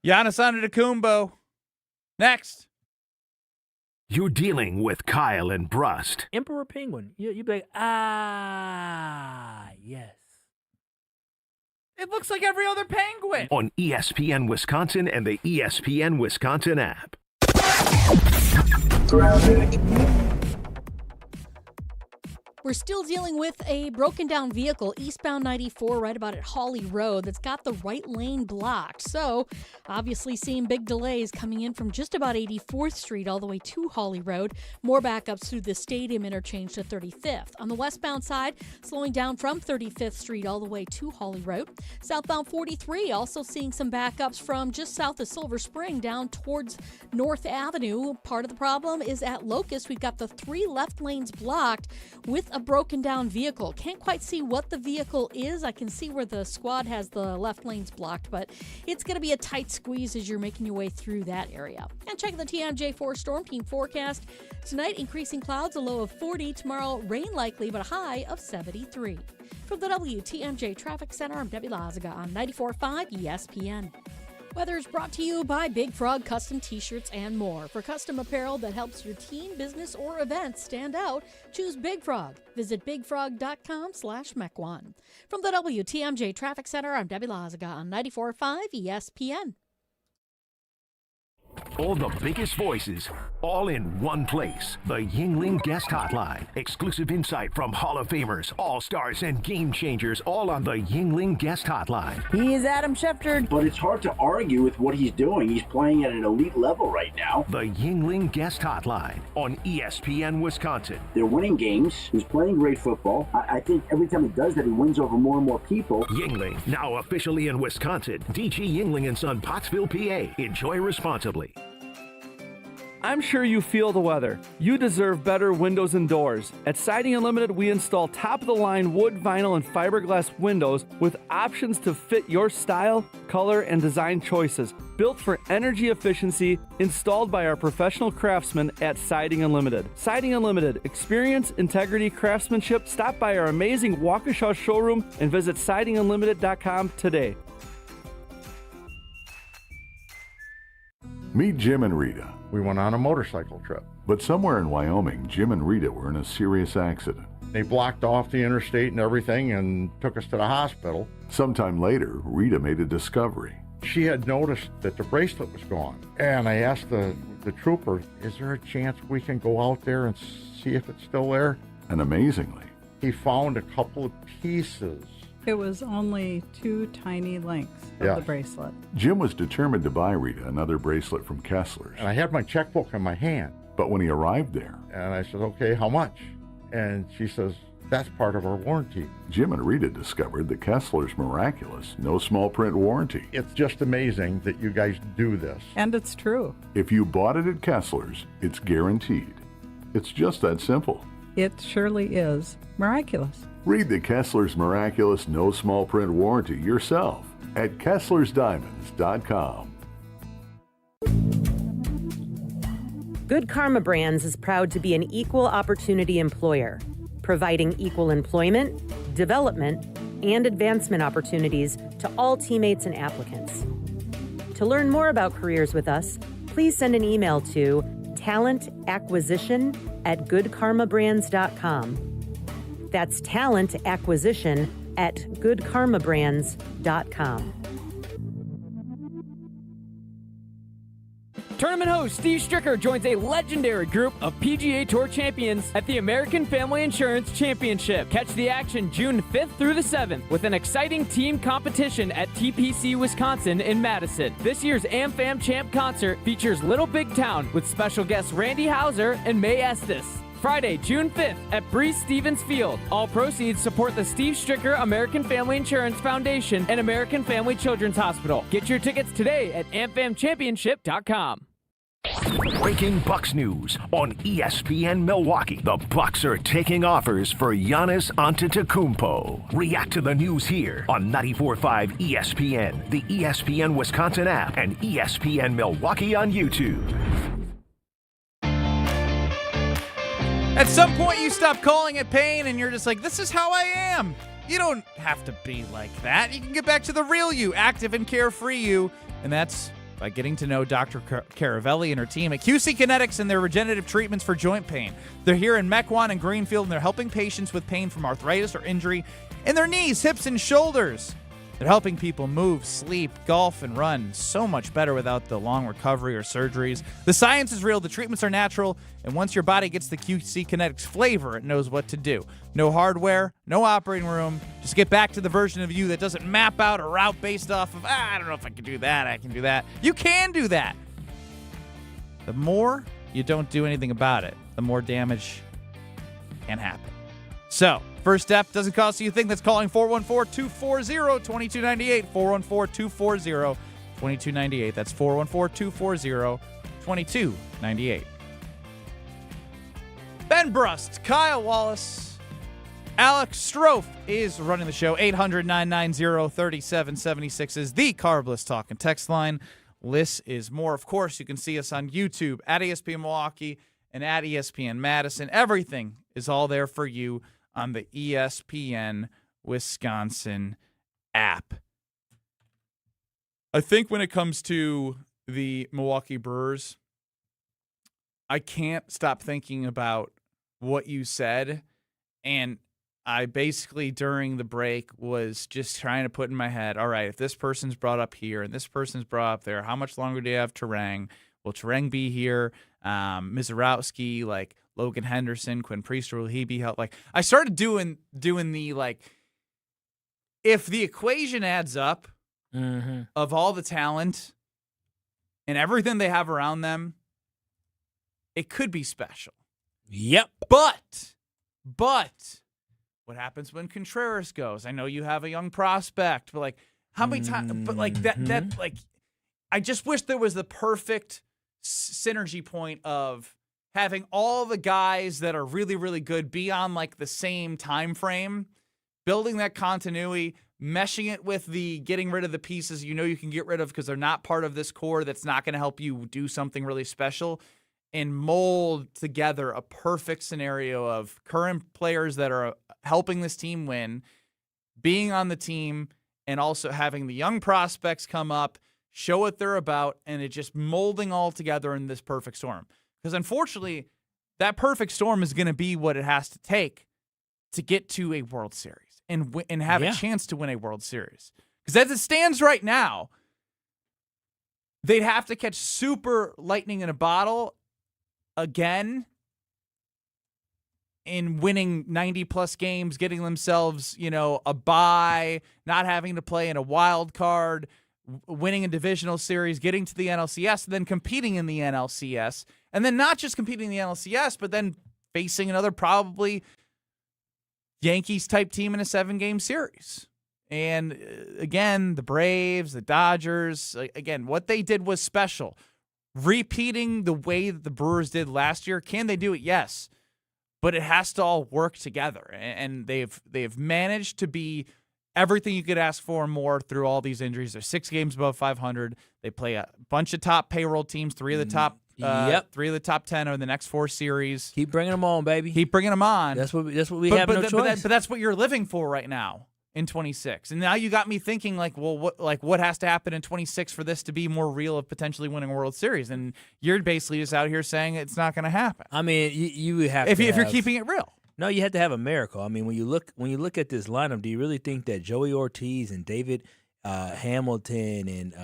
Giannis Antetokounmpo. Next. You're dealing with Kyle and Brust. Emperor Penguin. You'd be like, yes. It looks like every other penguin. On ESPN Wisconsin and the ESPN Wisconsin app. We're still dealing with a broken down vehicle eastbound 94 right about at Hawley Road that's got the right lane blocked. So obviously seeing big delays coming in from just about 84th Street all the way to Hawley Road. More backups through the Stadium interchange to 35th. On the westbound side, slowing down from 35th Street all the way to Hawley Road. Southbound 43 also seeing some backups from just south of Silver Spring down towards North Avenue. Part of the problem is at Locust. We've got the 3 left lanes blocked with a broken down vehicle. Can't quite see what the vehicle is. I can see where the squad has the left lanes blocked, but it's going to be a tight squeeze as you're making your way through that area. And check the TMJ4 Storm Team forecast. Tonight, increasing clouds, a low of 40. Tomorrow, rain likely, but a high of 73. From the WTMJ Traffic Center, I'm Debbie Lazaga on 94.5 ESPN. Weather is brought to you by Big Frog Custom T-shirts and more. For custom apparel that helps your team, business, or event stand out, choose Big Frog. Visit bigfrog.com/Mequon. From the WTMJ Traffic Center, I'm Debbie Lazaga on 94.5 ESPN. All the biggest voices, all in one place. The Yuengling Guest Hotline. Exclusive insight from Hall of Famers, All-Stars, and Game Changers, all on the Yuengling Guest Hotline. He's Adam Schefter. But it's hard to argue with what he's doing. He's playing at an elite level right now. The Yuengling Guest Hotline on ESPN Wisconsin. They're winning games. He's playing great football. I think every time he does that, he wins over more and more people. Yuengling, now officially in Wisconsin. DG Yuengling & Son, Pottsville, PA. Enjoy responsibly. I'm sure you feel the weather. You deserve better windows and doors. At Siding Unlimited, we install top-of-the-line wood, vinyl, and fiberglass windows with options to fit your style, color, and design choices. Built for energy efficiency, installed by our professional craftsmen at Siding Unlimited. Siding Unlimited, experience, integrity, craftsmanship. Stop by our amazing Waukesha showroom and visit sidingunlimited.com today. Meet Jim and Rita. We went on a motorcycle trip. But somewhere in Wyoming, Jim and Rita were in a serious accident. They blocked off the interstate and everything and took us to the hospital. Sometime later, Rita made a discovery. She had noticed that the bracelet was gone. And I asked the trooper, is there a chance we can go out there and see if it's still there? And amazingly, he found a couple of pieces. It was only 2 tiny links of the bracelet. Jim was determined to buy Rita another bracelet from Kessler's. And I had my checkbook in my hand. But when he arrived there, and I said, okay, how much? And she says, that's part of our warranty. Jim and Rita discovered the Kessler's miraculous, no small print warranty. It's just amazing that you guys do this. And it's true. If you bought it at Kessler's, it's guaranteed. It's just that simple. It surely is miraculous. Read the Kessler's miraculous no small print warranty yourself at KesslersDiamonds.com. Good Karma Brands is proud to be an equal opportunity employer, providing equal employment, development, and advancement opportunities to all teammates and applicants. To learn more about careers with us, please send an email to talentacquisition@goodkarmabrands.com. That's talentacquisition@goodkarmabrands.com. Tournament host Steve Stricker joins a legendary group of PGA Tour champions at the American Family Insurance Championship. Catch the action June 5th through the 7th with an exciting team competition at TPC Wisconsin in Madison. This year's AmFam Champ concert features Little Big Town with special guests Randy Houser and May Estes. Friday, June 5th at Brice Stevens Field. All proceeds support the Steve Stricker American Family Insurance Foundation and American Family Children's Hospital. Get your tickets today at amfamchampionship.com. Breaking Bucks news on ESPN Milwaukee. The Bucks are taking offers for Giannis Antetokounmpo. React to the news here on 94.5 ESPN, the ESPN Wisconsin app, and ESPN Milwaukee on YouTube. At some point, you stop calling it pain, and you're just like, this is how I am. You don't have to be like that. You can get back to the real you, active and carefree you, and that's by getting to know Dr. Caravelli and her team at QC Kinetics and their regenerative treatments for joint pain. They're here in Mequon and Greenfield, and they're helping patients with pain from arthritis or injury in their knees, hips, and shoulders. They're helping people move, sleep, golf, and run so much better without the long recovery or surgeries. The science is real, the treatments are natural, and once your body gets the QC Kinetics flavor, it knows what to do. No hardware, no operating room. Just get back to the version of you that doesn't map out a route based off of, I don't know if I can do that, I can do that. You can do that. The more you don't do anything about it, the more damage can happen. So, first step doesn't cost you a thing. That's calling 414-240-2298. 414-240-2298. That's 414-240-2298. Ben Brust, Kyle Wallace, Alex Strofe is running the show. 800-990-3776 is the Carbless Talk and Text line. Less is more. Of course, you can see us on YouTube at ESPN Milwaukee and at ESPN Madison. Everything is all there for you on the ESPN Wisconsin app. I think when it comes to the Milwaukee Brewers, I can't stop thinking about what you said, and I basically during the break was just trying to put in my head, all right, if this person's brought up here and this person's brought up there, how much longer do you have Turang? Will Turang be here? Misiorowski, like Logan Henderson, Quinn Priester, will he be helped? Like I started doing the like, if the equation adds up of all the talent and everything they have around them, it could be special. Yep. But what happens when Contreras goes? I know you have a young prospect, but like how many times? But like that like I just wish there was the perfect synergy point of having all the guys that are really, really good be on like the same time frame, building that continuity, meshing it with the getting rid of the pieces you know you can get rid of because they're not part of this core that's not going to help you do something really special, and mold together a perfect scenario of current players that are helping this team win, being on the team, and also having the young prospects come up, show what they're about, and it just molding all together in this perfect storm. Because unfortunately, that perfect storm is going to be what it has to take to get to a World Series and have a chance to win a World Series. Because as it stands right now, they'd have to catch super lightning in a bottle again in winning 90-plus games, getting themselves, a bye, not having to play in a wild card, winning a divisional series, getting to the NLCS, and then competing in the NLCS. And then not just competing in the NLCS, but then facing another probably Yankees-type team in a 7-game series. And again, the Braves, the Dodgers, again, what they did was special. Repeating the way that the Brewers did last year, can they do it? Yes. But it has to all work together. And they've managed to be everything you could ask for and more through all these injuries. They're 6 games above 500. They play a bunch of top payroll teams, 3 of the top 10 are in the next 4 series. Keep bringing them on, baby. Keep bringing them on. That's what we have no choice. But that's what you're living for right now in 26. And now you got me thinking what has to happen in 26 for this to be more real of potentially winning a World Series? And you're basically just out here saying it's not going to happen. I mean, you have if you're keeping it real. No, you have to have a miracle. I mean, when you look at this lineup, do you really think that Joey Ortiz and David Hamilton and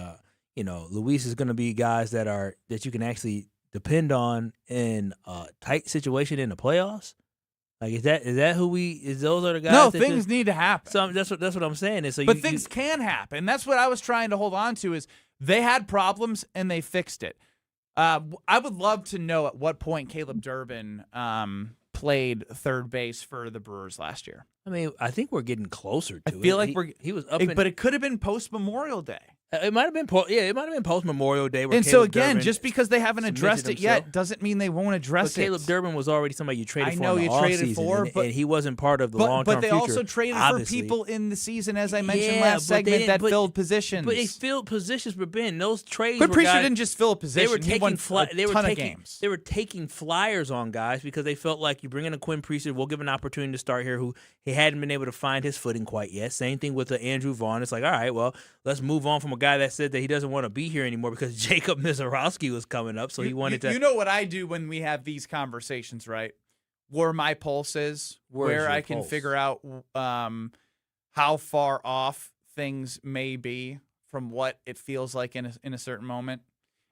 Luis is going to be guys that you can actually depend on in a tight situation in the playoffs? Like is that those are the guys? No, things need to happen. So that's what I'm saying. And so things can happen. That's what I was trying to hold on to. Is they had problems and they fixed it. I would love to know at what point Caleb Durbin played third base for the Brewers last year. I mean, I think we're getting closer to it. I feel like he was up, but it could have been post Memorial Day. It might have been it might have been post Memorial Day. And so again, just because they haven't addressed it yet doesn't mean they won't address it. Caleb Durbin was already somebody you traded for. I know you traded for, and he wasn't part of the long-term future. But they also traded for people in the season, as I mentioned last segment, that filled positions. But they filled positions for Ben. Those trades. Quinn Priester didn't just fill a position. They were taking of games. They were taking flyers on guys because they felt like you bring in a Quinn Priester, we'll give an opportunity to start here, who he hadn't been able to find his footing quite yet. Same thing with Andrew Vaughn. It's like, all right, well, let's move on from a guy that said that he doesn't want to be here anymore because Jacob Misiorowski was coming up, so he wanted to. You know what I do when we have these conversations, right? Where my pulse is, where I can figure out how far off things may be from what it feels like in a certain moment,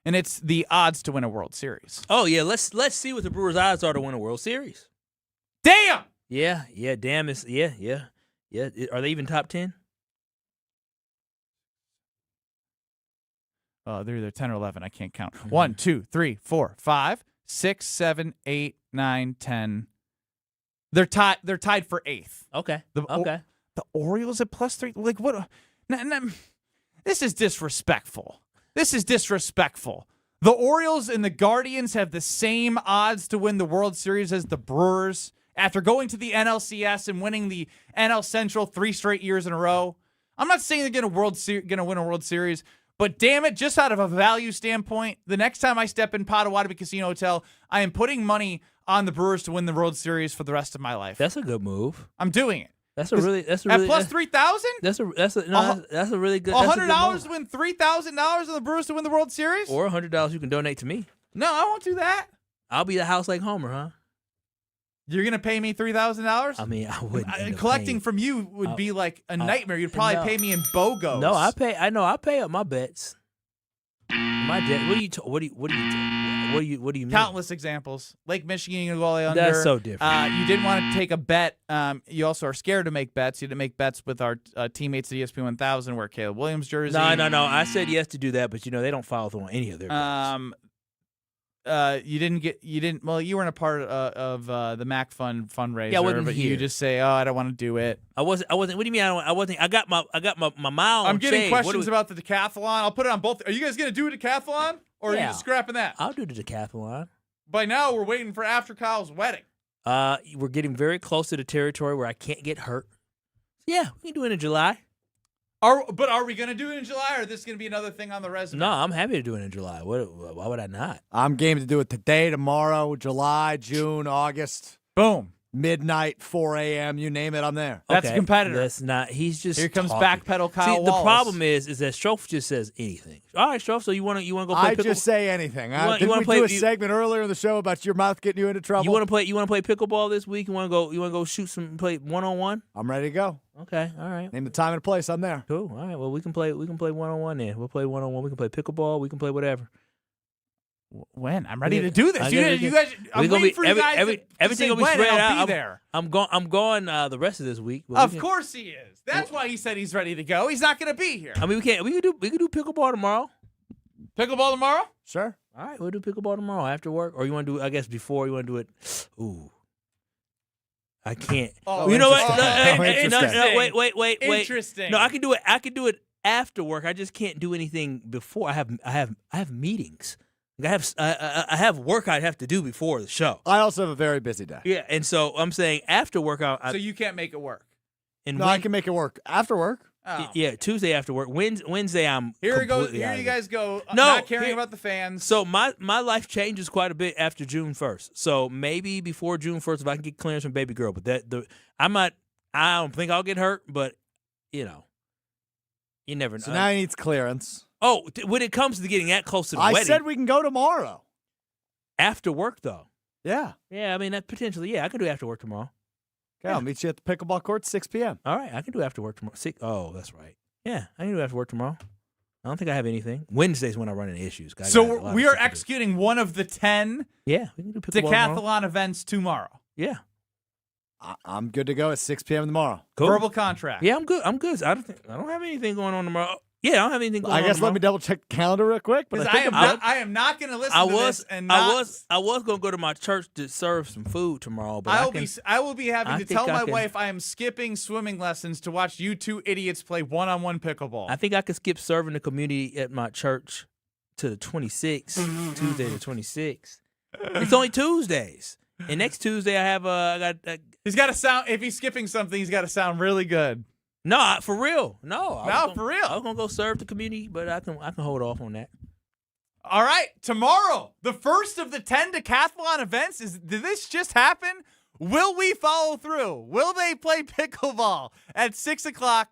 and it's the odds to win a World Series. Oh yeah, let's see what the Brewers' odds are to win a World Series. Damn. Yeah. Damn is yeah. Are they even top 10? They're either 10 or 11. I can't count. 1, 2, 3, 4, 5, 6, 7, 8, 9, 10. They're tied for 8th. Okay. The Orioles at +3. Like what? This is disrespectful. The Orioles and the Guardians have the same odds to win the World Series as the Brewers after going to the NLCS and winning the NL Central 3 straight years in a row. I'm not saying they're going to win a World Series. But damn it, just out of a value standpoint, the next time I step in Potawatomi Casino Hotel, I am putting money on the Brewers to win the World Series for the rest of my life. That's a good move. I'm doing it. That's a really at +3,000. That's a really good. $100 to win $3,000 on the Brewers to win the World Series, or $100 you can donate to me. No, I won't do that. I'll be the house like Homer, huh? You're gonna pay me $3,000? I mean, I wouldn't. Collecting from you would be like a nightmare. You'd probably pay me in BOGOs. No, I pay. I know. I pay up my bets. My debt. What do you mean? Countless examples. Lake Michigan, you go all the way under. That's so different. You didn't want to take a bet. You also are scared to make bets. You didn't make bets with our teammates at ESPN 1000, wear Caleb Williams jersey. No. I said yes to do that, but they don't follow through on any of their bets. You weren't a part of the Mac Fund fundraiser. Yeah, I wasn't but here. You just say, "Oh, I don't want to do it." I wasn't. What do you mean? I wasn't. I got my mile. I'm getting questions about the decathlon. I'll put it on both. Are you guys going to do a decathlon, or are you just scrapping that? I'll do the decathlon. By now, we're waiting for after Kyle's wedding. We're getting very close to the territory where I can't get hurt. Yeah, we can do it in July. But are we going to do it in July, or is this going to be another thing on the resume? No, I'm happy to do it in July. Why would I not? I'm game to do it today, tomorrow, July, June, August. Boom. Midnight, 4 a.m., you name it, I'm there. That's a competitor. That's not. He's just here comes talking. backpedal Kyle See, Wallace. the problem is that Strofe just says anything. All right, Strofe. So you want to go play? I just say anything. Didn't we do a segment earlier in the show about your mouth getting you into trouble? You want to play? You want to play pickleball this week? You want to go shoot some play 1-on-1? I'm ready to go. Okay, all right. Name the time and place. I'm there. Cool. All right. Well, we can play 1-on-1 then. We'll play 1-on-1. We can play pickleball. We can play whatever. When? I'm ready to do this. You guys, I'm waiting for you guys everything will be spread out. I'll be there. I'm going the rest of this week. Of course he is. That's why he said he's ready to go. He's not going to be here. I mean, we can do pickleball tomorrow. Pickleball tomorrow? Sure. All right, we'll do pickleball tomorrow after work. Or you want to do it, I guess, before you want to do it. Ooh. I can't. Oh, you know what? No, wait. Interesting. No, I can do it after work. I just can't do anything before. I have meetings. I have work I have to do before the show. I also have a very busy day. Yeah, and so I'm saying after work. So you can't make it work. I can make it work after work. Oh. Yeah, Tuesday after work. Wednesday I'm Here you guys go. Not caring about the fans. So my life changes quite a bit after June 1st. So maybe before June 1st if I can get clearance from baby girl. But I don't think I'll get hurt. But you never know. So now he needs clearance. Oh, when it comes to getting that close to the wedding. I said we can go tomorrow. After work, though. Yeah. Yeah, I mean, that potentially, I can do after work tomorrow. Okay, I'll meet you at the pickleball court at 6 p.m. All right, I can do after work tomorrow. Oh, that's right. Yeah, I can do after work tomorrow. I don't think I have anything. Wednesday's when I run into issues. So we are executing one of the 10 we can do decathlon events tomorrow. Yeah. I'm good to go at 6 p.m. tomorrow. Cool. Verbal contract. Yeah, I'm good. I don't have anything going on tomorrow. Yeah, I don't have anything going on. I guess let me double check the calendar real quick. But I am not going to listen to this. And I was going to go to my church to serve some food tomorrow, but I will be having to tell my wife I am skipping swimming lessons to watch you two idiots play one-on-one pickleball. I think I could skip serving the community at my church to the 26th, Tuesday the 26th. It's only Tuesdays. And next Tuesday I got he's got to sound, if he's skipping something, he's got to sound really good. No, for real. For real. I was gonna go serve the community, but I can hold off on that. All right, tomorrow, the first of the 10 decathlon events. Did this just happen? Will we follow through? Will they play pickleball at 6:00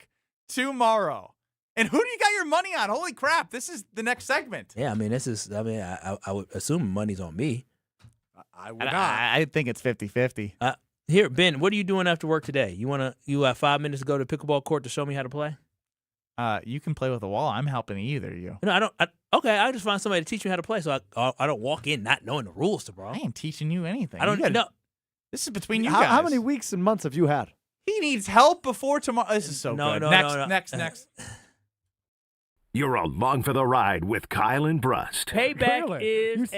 tomorrow? And who do you got your money on? Holy crap! This is the next segment. Yeah, I mean, I would assume money's on me. I would not. I think it's 50-50. Here, Ben, what are you doing after work today? You have 5 minutes to go to pickleball court to show me how to play? You can play with the wall. I'm helping either of you. No, I don't. Okay, I just find somebody to teach me how to play, so I don't walk in not knowing the rules, bro. I ain't teaching you anything. I don't know. This is between you guys. How many weeks and months have you had? He needs help before tomorrow. This is so good. Next. You're along for the ride with Kyle and Brust. Payback is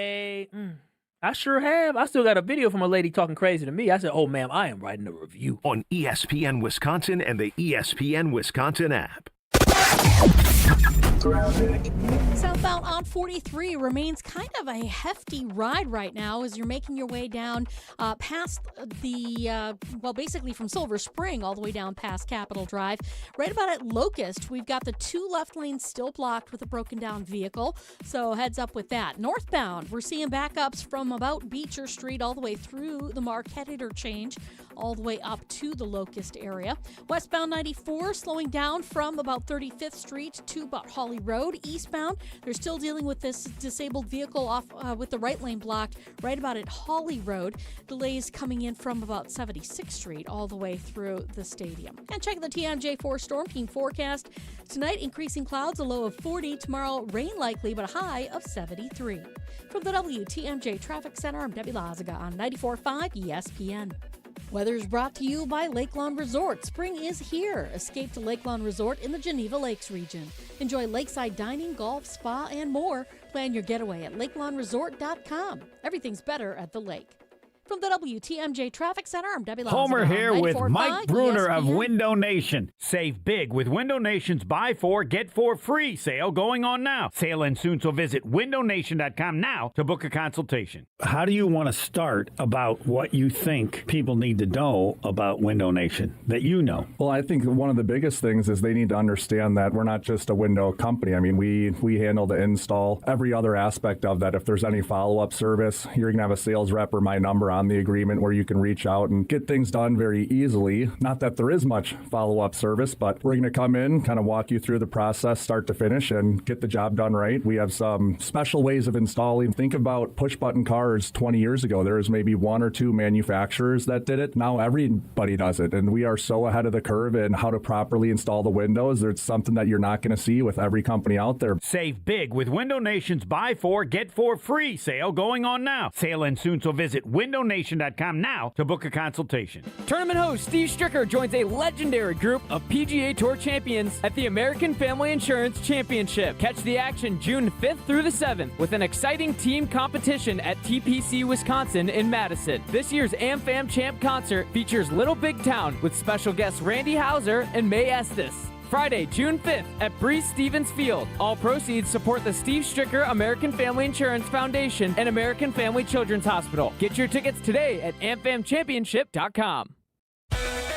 I sure have. I still got a video from a lady talking crazy to me. I said, "Oh, ma'am, I am writing a review." On ESPN Wisconsin and the ESPN Wisconsin app. Southbound on 43 remains kind of a hefty ride right now as you're making your way down past basically from Silver Spring all the way down past Capitol Drive. Right about at Locust, we've got the 2 left lanes still blocked with a broken down vehicle, so heads up with that. Northbound, we're seeing backups from about Beecher Street all the way through the Marquette interchange, all the way up to the Locust area. Westbound 94 slowing down from about 35th Street to about Holly Road. Eastbound, they're still dealing with this disabled vehicle off with the right lane blocked right about at Holly Road. Delays coming in from about 76th Street all the way through the stadium. And check the TMJ4 Storm Team forecast. Tonight, increasing clouds, a low of 40. Tomorrow, rain likely, but a high of 73. From the WTMJ Traffic Center, I'm Debbie Lazaga on 94.5 ESPN. Weather is brought to you by Lakeland Resort. Spring is here. Escape to Lakeland Resort in the Geneva Lakes region. Enjoy lakeside dining, golf, spa, and more. Plan your getaway at lakelandresort.com. Everything's better at the lake. From the WTMJ Traffic Center, I'm Debbie Lazaga. Homer here with Mike Bruner of ESPN. Window Nation. Save big with Window Nation's Buy 4, Get 4 free sale going on now. Sale ends soon, so visit windownation.com now to book a consultation. How do you want to start about what you think people need to know about Window Nation that you know? Well, I think one of the biggest things is they need to understand that we're not just a window company. I mean, we handle the install, every other aspect of that. If there's any follow-up service, you're going to have a sales rep or my number on the agreement where you can reach out and get things done very easily. Not that there is much follow-up service, but we're going to come in, kind of walk you through the process start to finish and get the job done right. We have some special ways of installing. Think about push-button cars 20 years ago. There was maybe 1 or 2 manufacturers that did it. Now everybody does it, and we are so ahead of the curve in how to properly install the windows. There's something that you're not going to see with every company out there. Save big with Window Nation's Buy 4, Get 4 free sale going on now. Sale ends soon, so visit windownation.com now to book a consultation. Tournament host Steve Stricker joins a legendary group of PGA Tour champions at the American Family Insurance Championship. Catch the action June 5th through the 7th with an exciting team competition at TPC Wisconsin in Madison. This year's AmFam Champ concert features Little Big Town with special guests Randy Houser and May Estes. Friday, June 5th at Brice Stevens Field. All proceeds support the Steve Stricker American Family Insurance Foundation and American Family Children's Hospital. Get your tickets today at amfamchampionship.com.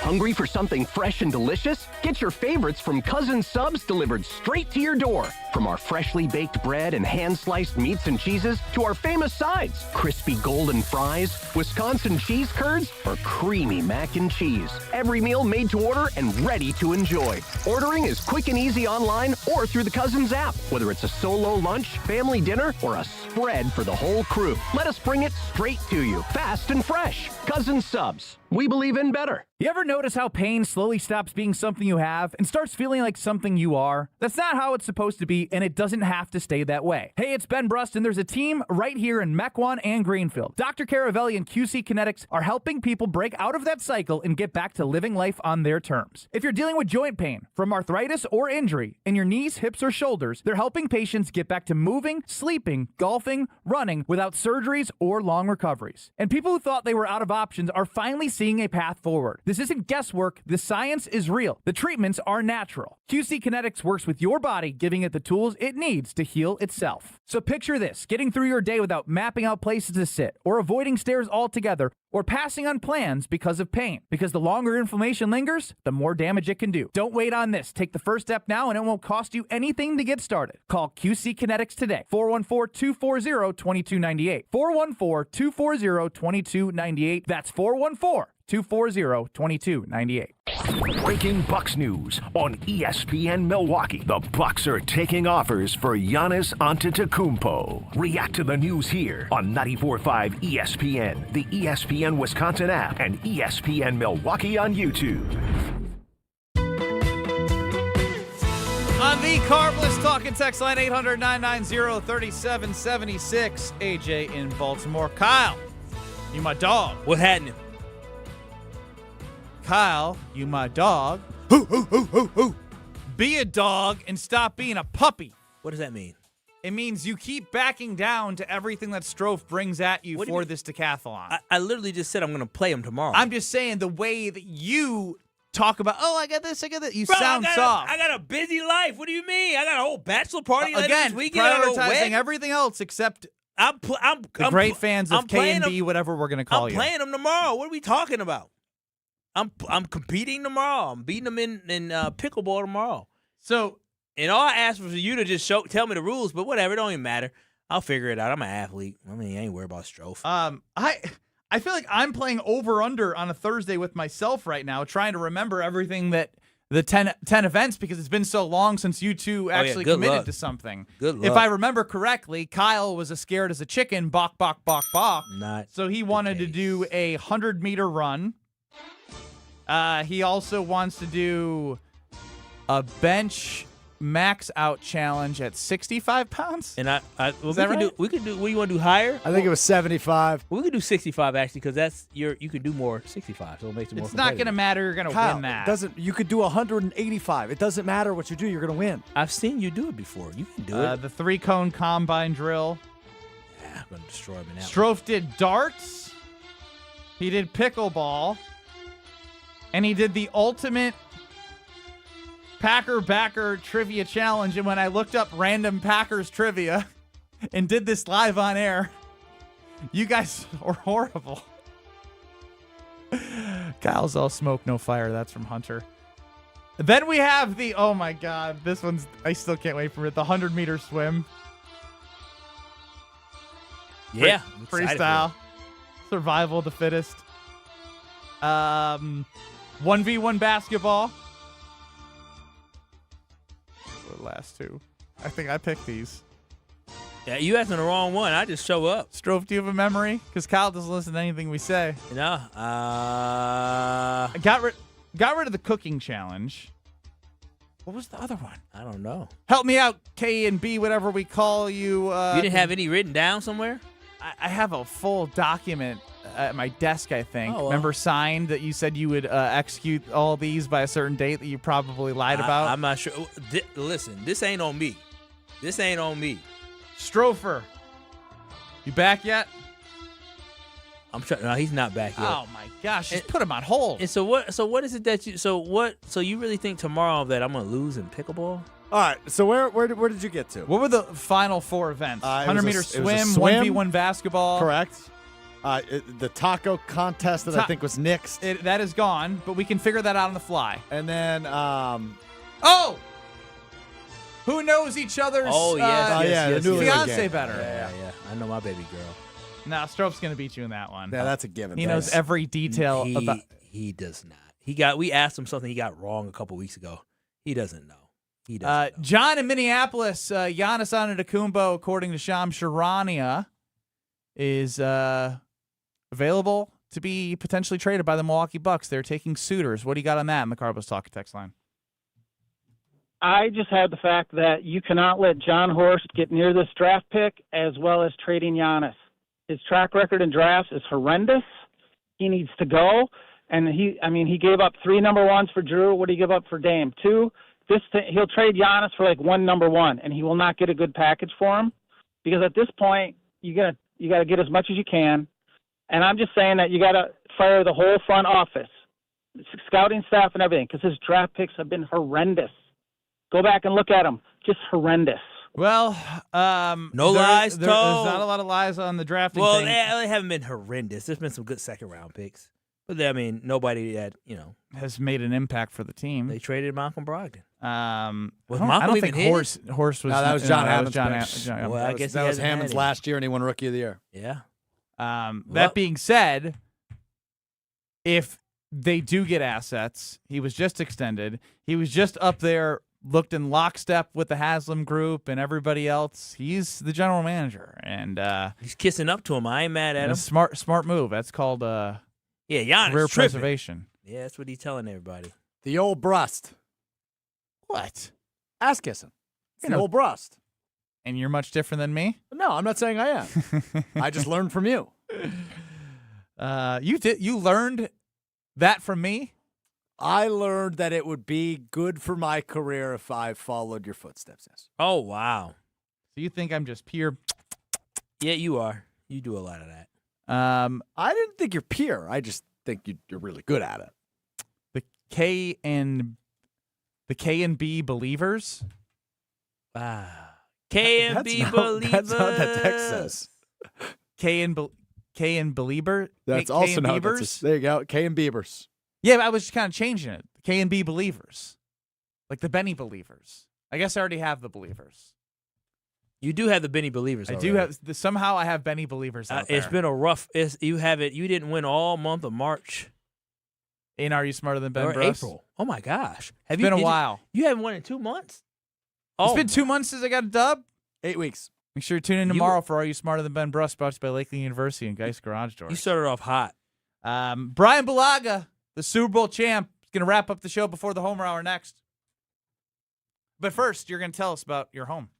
Hungry for something fresh and delicious? Get your favorites from Cousin Subs delivered straight to your door. From our freshly baked bread and hand-sliced meats and cheeses to our famous sides, crispy golden fries, Wisconsin cheese curds, or creamy mac and cheese. Every meal made to order and ready to enjoy. Ordering is quick and easy online or through the Cousins app. Whether it's a solo lunch, family dinner, or a spread for the whole crew, let us bring it straight to you, fast and fresh. Cousin Subs. We believe in better. You ever notice how pain slowly stops being something you have and starts feeling like something you are? That's not how it's supposed to be, and it doesn't have to stay that way. Hey, it's Ben Brust, and there's a team right here in Mequon and Greenfield. Dr. Caravelli and QC Kinetics are helping people break out of that cycle and get back to living life on their terms. If you're dealing with joint pain from arthritis or injury in your knees, hips, or shoulders, they're helping patients get back to moving, sleeping, golfing, running without surgeries or long recoveries. And people who thought they were out of options are finally seeing a path forward. This isn't guesswork. The science is real. The treatments are natural. QC Kinetics works with your body, giving it the tools it needs to heal itself. So picture this, getting through your day without mapping out places to sit, or avoiding stairs altogether, or passing on plans because of pain. Because the longer inflammation lingers, the more damage it can do. Don't wait on this. Take the first step now, and it won't cost you anything to get started. Call QC Kinetics today. 414-240-2298. 414-240-2298. That's 414-240-2298. Breaking Bucks news on ESPN Milwaukee. The Bucks are taking offers for Giannis Antetokounmpo. React to the news here on 94.5 ESPN, the ESPN Wisconsin app, and ESPN Milwaukee on YouTube. On the Carbless Talking text line, 800-990-3776. AJ in Baltimore. Kyle, you my dog. What happened? Kyle, you my dog. Be a dog and stop being a puppy. What does that mean? It means you keep backing down to everything that Strofe brings at you for this decathlon. I literally just said I'm going to play him tomorrow. I'm just saying the way that you talk about, I got this, I got that. You Bro, sound soft. I got a busy life. What do you mean? I got a whole bachelor party later Again, this weekend. prioritizing everything else except the great fans of K&B, whatever we're going to call you. I'm playing them tomorrow. What are we talking about? I'm competing tomorrow. I'm beating them in pickleball tomorrow. So, and all I asked was for you to just tell me the rules, but whatever, it don't even matter. I'll figure it out. I'm an athlete. I mean, I ain't worried about Strofe. I feel like I'm playing over-under on a Thursday with myself right now, trying to remember everything that the 10 events, because it's been so long since you two actually committed to something. Good luck. If I remember correctly, Kyle was as scared as a chicken, balk, balk, balk, balk. So he wanted to do a 100-meter run. He also wants to do a bench max out challenge at 65 pounds. And Is that right? We could do. What do you want to do higher? I think it was 75. We could do 65 actually, because that's you can do more 65, so it makes it more. It's not going to matter. You're going to win that. You could do 185. It doesn't matter what you do. You're going to win. I've seen you do it before. You can do it. The 3-cone combine drill. Yeah, I'm going to destroy him in that. Strofe did darts. He did pickleball. And he did the ultimate Packer-Backer trivia challenge. And when I looked up random Packers trivia and did this live on air, you guys were horrible. Kyle's all smoke, no fire. That's from Hunter. Then we have the, oh my God, this one's, I still can't wait for it, the 100-meter swim. Yeah. Freestyle. Survival of the fittest. 1v1 basketball. The last two. I think I picked these. Yeah, you asking the wrong one. I just show up. Strofe, do you have a memory? Because Kyle doesn't listen to anything we say. No. I got rid of the cooking challenge. What was the other one? I don't know. Help me out, K and B, whatever we call you. You didn't have any written down somewhere? I have a full document at my desk, I think. Oh, well. Remember signed that you said you would execute all these by a certain date that you probably lied about? I'm not sure. Listen, this ain't on me. This ain't on me. Strofer, you back yet? I'm trying. No, he's not back yet. Oh my gosh, just put him on hold. And so what is it that you? So you really think tomorrow that I'm gonna lose in pickleball? All right. So where did you get to? What were the final 4 events? 100-meter swim, 1v1 basketball. Correct. The taco contest that I think was nixed. That is gone, but we can figure that out on the fly. And then, who knows each other's yes, fiance better? Yeah. I know my baby girl. Nah, Strofe's gonna beat you in that one. Yeah, that's a given. He knows every detail about. He does not. We asked him something he got wrong a couple weeks ago. He doesn't know. John in Minneapolis, Giannis Antetokounmpo, according to Shams Charania, is available to be potentially traded by the Milwaukee Bucks. They're taking suitors. What do you got on that in the Carbos Talk text line? I just had the fact that you cannot let John Horst get near this draft pick as well as trading Giannis. His track record in drafts is horrendous. He needs to go. And he gave up 3 number ones for Drew. What did he give up for Dame? 2. He'll trade Giannis for like 1 number one, and he will not get a good package for him, because at this point you gotta get as much as you can. And I'm just saying that you gotta fire the whole front office, scouting staff, and everything, because his draft picks have been horrendous. Go back and look at them; just horrendous. Well, no lies told. There's not a lot of lies on the drafting Well, thing. they haven't been horrendous. There's been some good second-round picks. But, I mean, nobody that, has made an impact for the team. They traded Malcolm Brogdon. Was Malcolm I don't even think Horst was. No, that was John Hammond's. Hammond's. Well, I guess that was Hammond's last year, and he won Rookie of the Year. Yeah. That being said, if they do get assets, he was just extended. He was just up there, looked in lockstep with the Haslam group and everybody else. He's the general manager, and he's kissing up to him. I ain't mad at him. Smart move. That's called Giannis career tripping. preservation. Yeah, that's what he's telling everybody. The old Brust. What? Ass kissing. It's the old Brust. And you're much different than me? No, I'm not saying I am. I just learned from you. You learned that from me? I learned that it would be good for my career if I followed your footsteps. Yes. Oh, wow. So you think I'm just pure? Yeah, you are. You do a lot of that. I didn't think you're pure. I just think you're really good at it. The K and B believers. K and B believers. That's not what that text says. K and Belieber. That's K also and not. Beavers. There you go. K and Beavers. Yeah, but I was just kind of changing it. K and B believers, like the Benny believers. I guess I already have the believers. You do have the Benny believers. I already. do have. Somehow I have Benny believers out there. It's been a rough. You have it. You didn't win all month of March. And Are You Smarter Than Ben Or Brust? April. Oh my gosh! It's been a while. You haven't won in 2 months. It's been 2 months since I got a dub. 8 weeks. Make sure you tune in tomorrow for Are You Smarter Than Ben Brust, brought to you by Lakeland University and Geist Garage Doors. You started off hot. Brian Bulaga, the Super Bowl champ, is going to wrap up the show before the Homer Hour next. But first, you're going to tell us about your home.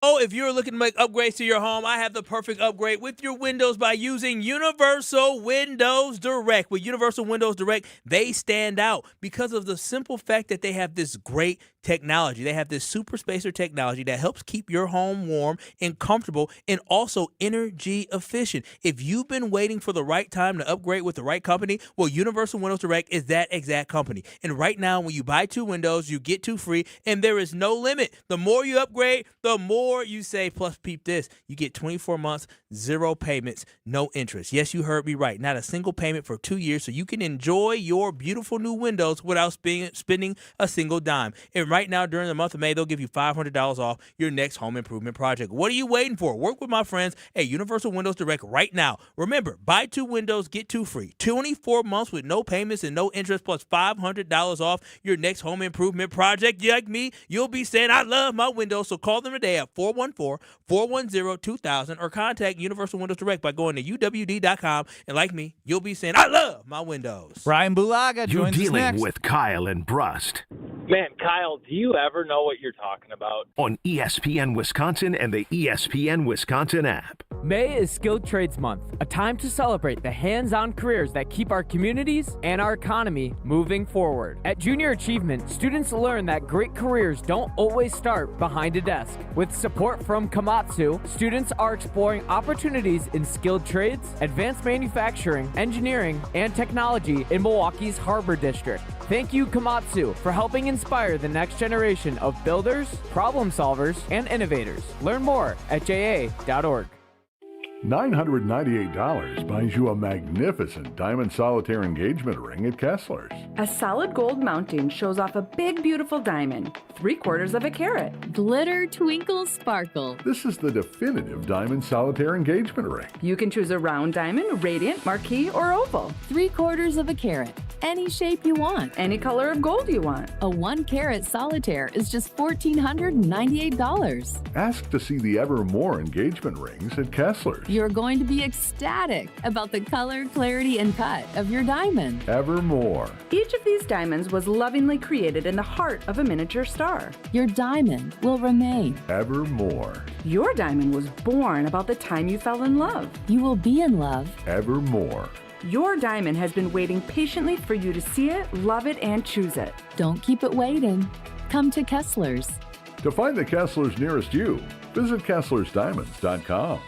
Oh, if you're looking to make upgrades to your home, I have the perfect upgrade with your windows by using Universal Windows Direct. With Universal Windows Direct, they stand out because of the simple fact that they have this great technology. They have this super spacer technology that helps keep your home warm and comfortable and also energy efficient. If you've been waiting for the right time to upgrade with the right company, well, Universal Windows Direct is that exact company. And right now, when you buy 2 windows, you get 2 free, and there is no limit. The more you upgrade, the more you save. Plus, peep this. You get 24 months, 0 payments, no interest. Yes, you heard me right. Not a single payment for 2 years, so you can enjoy your beautiful new windows without spending a single dime. And right now, during the month of May, they'll give you $500 off your next home improvement project. What are you waiting for? Work with my friends at Universal Windows Direct right now. Remember, buy 2 windows, get 2 free. 24 months with no payments and no interest, plus $500 off your next home improvement project. You like me, you'll be saying, I love my windows. So call them today at 414-410-2000 or contact Universal Windows Direct by going to UWD.com. And like me, you'll be saying, I love my windows. Brian Bulaga You're joins us dealing next. with Kyle and Brust Man, Kyle, do you ever know what you're talking about? on ESPN Wisconsin and the ESPN Wisconsin app. May is Skilled Trades Month, a time to celebrate the hands-on careers that keep our communities and our economy moving forward. At Junior Achievement, students learn that great careers don't always start behind a desk. With support from Komatsu, students are exploring opportunities in skilled trades, advanced manufacturing, engineering, and technology in Milwaukee's Harbor District. Thank you, Komatsu, for helping inspire the next generation of builders, problem solvers, and innovators. Learn more at ja.org. $998 buys you a magnificent diamond solitaire engagement ring at Kessler's. A solid gold mounting shows off a big, beautiful diamond, 3/4 of a carat. Glitter, twinkle, sparkle. This is the definitive diamond solitaire engagement ring. You can choose a round diamond, radiant, marquise, or oval. 3/4 of a carat. Any shape you want. Any color of gold you want. A 1-carat solitaire is just $1,498. Ask to see the ever more engagement rings at Kessler's. you're going to be ecstatic about the color, clarity, and cut of your diamond. Evermore. Each of these diamonds was lovingly created in the heart of a miniature star. Your diamond will remain. Evermore. Your diamond was born about the time you fell in love. You will be in love. Evermore. Your diamond has been waiting patiently for you to see it, love it, and choose it. Don't keep it waiting. Come to Kessler's. To find the Kesslers nearest you, visit KesslersDiamonds.com.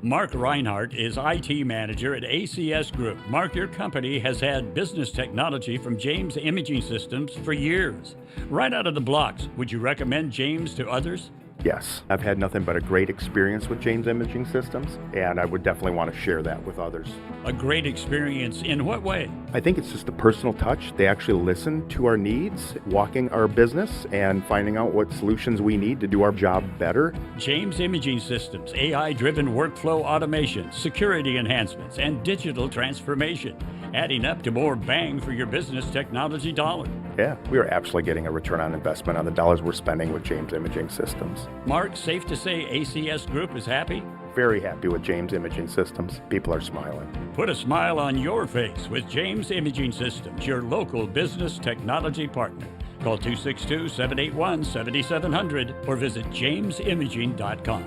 Mark Reinhardt is IT manager at ACS Group. Mark, your company has had business technology from James Imaging Systems for years. Right out of the blocks, would you recommend James to others? Yes, I've had nothing but a great experience with James Imaging Systems, and I would definitely want to share that with others. A great experience in what way? I think it's just a personal touch. They actually listen to our needs, walking our business, and finding out what solutions we need to do our job better. James Imaging Systems, AI-driven workflow automation, security enhancements, and digital transformation, adding up to more bang for your business technology dollar. Yeah, we are absolutely getting a return on investment on the dollars we're spending with James Imaging Systems. Mark, safe to say ACS Group is happy? Very happy with James Imaging Systems. People are smiling. Put a smile on your face with James Imaging Systems, your local business technology partner. Call 262-781-7700 or visit jamesimaging.com.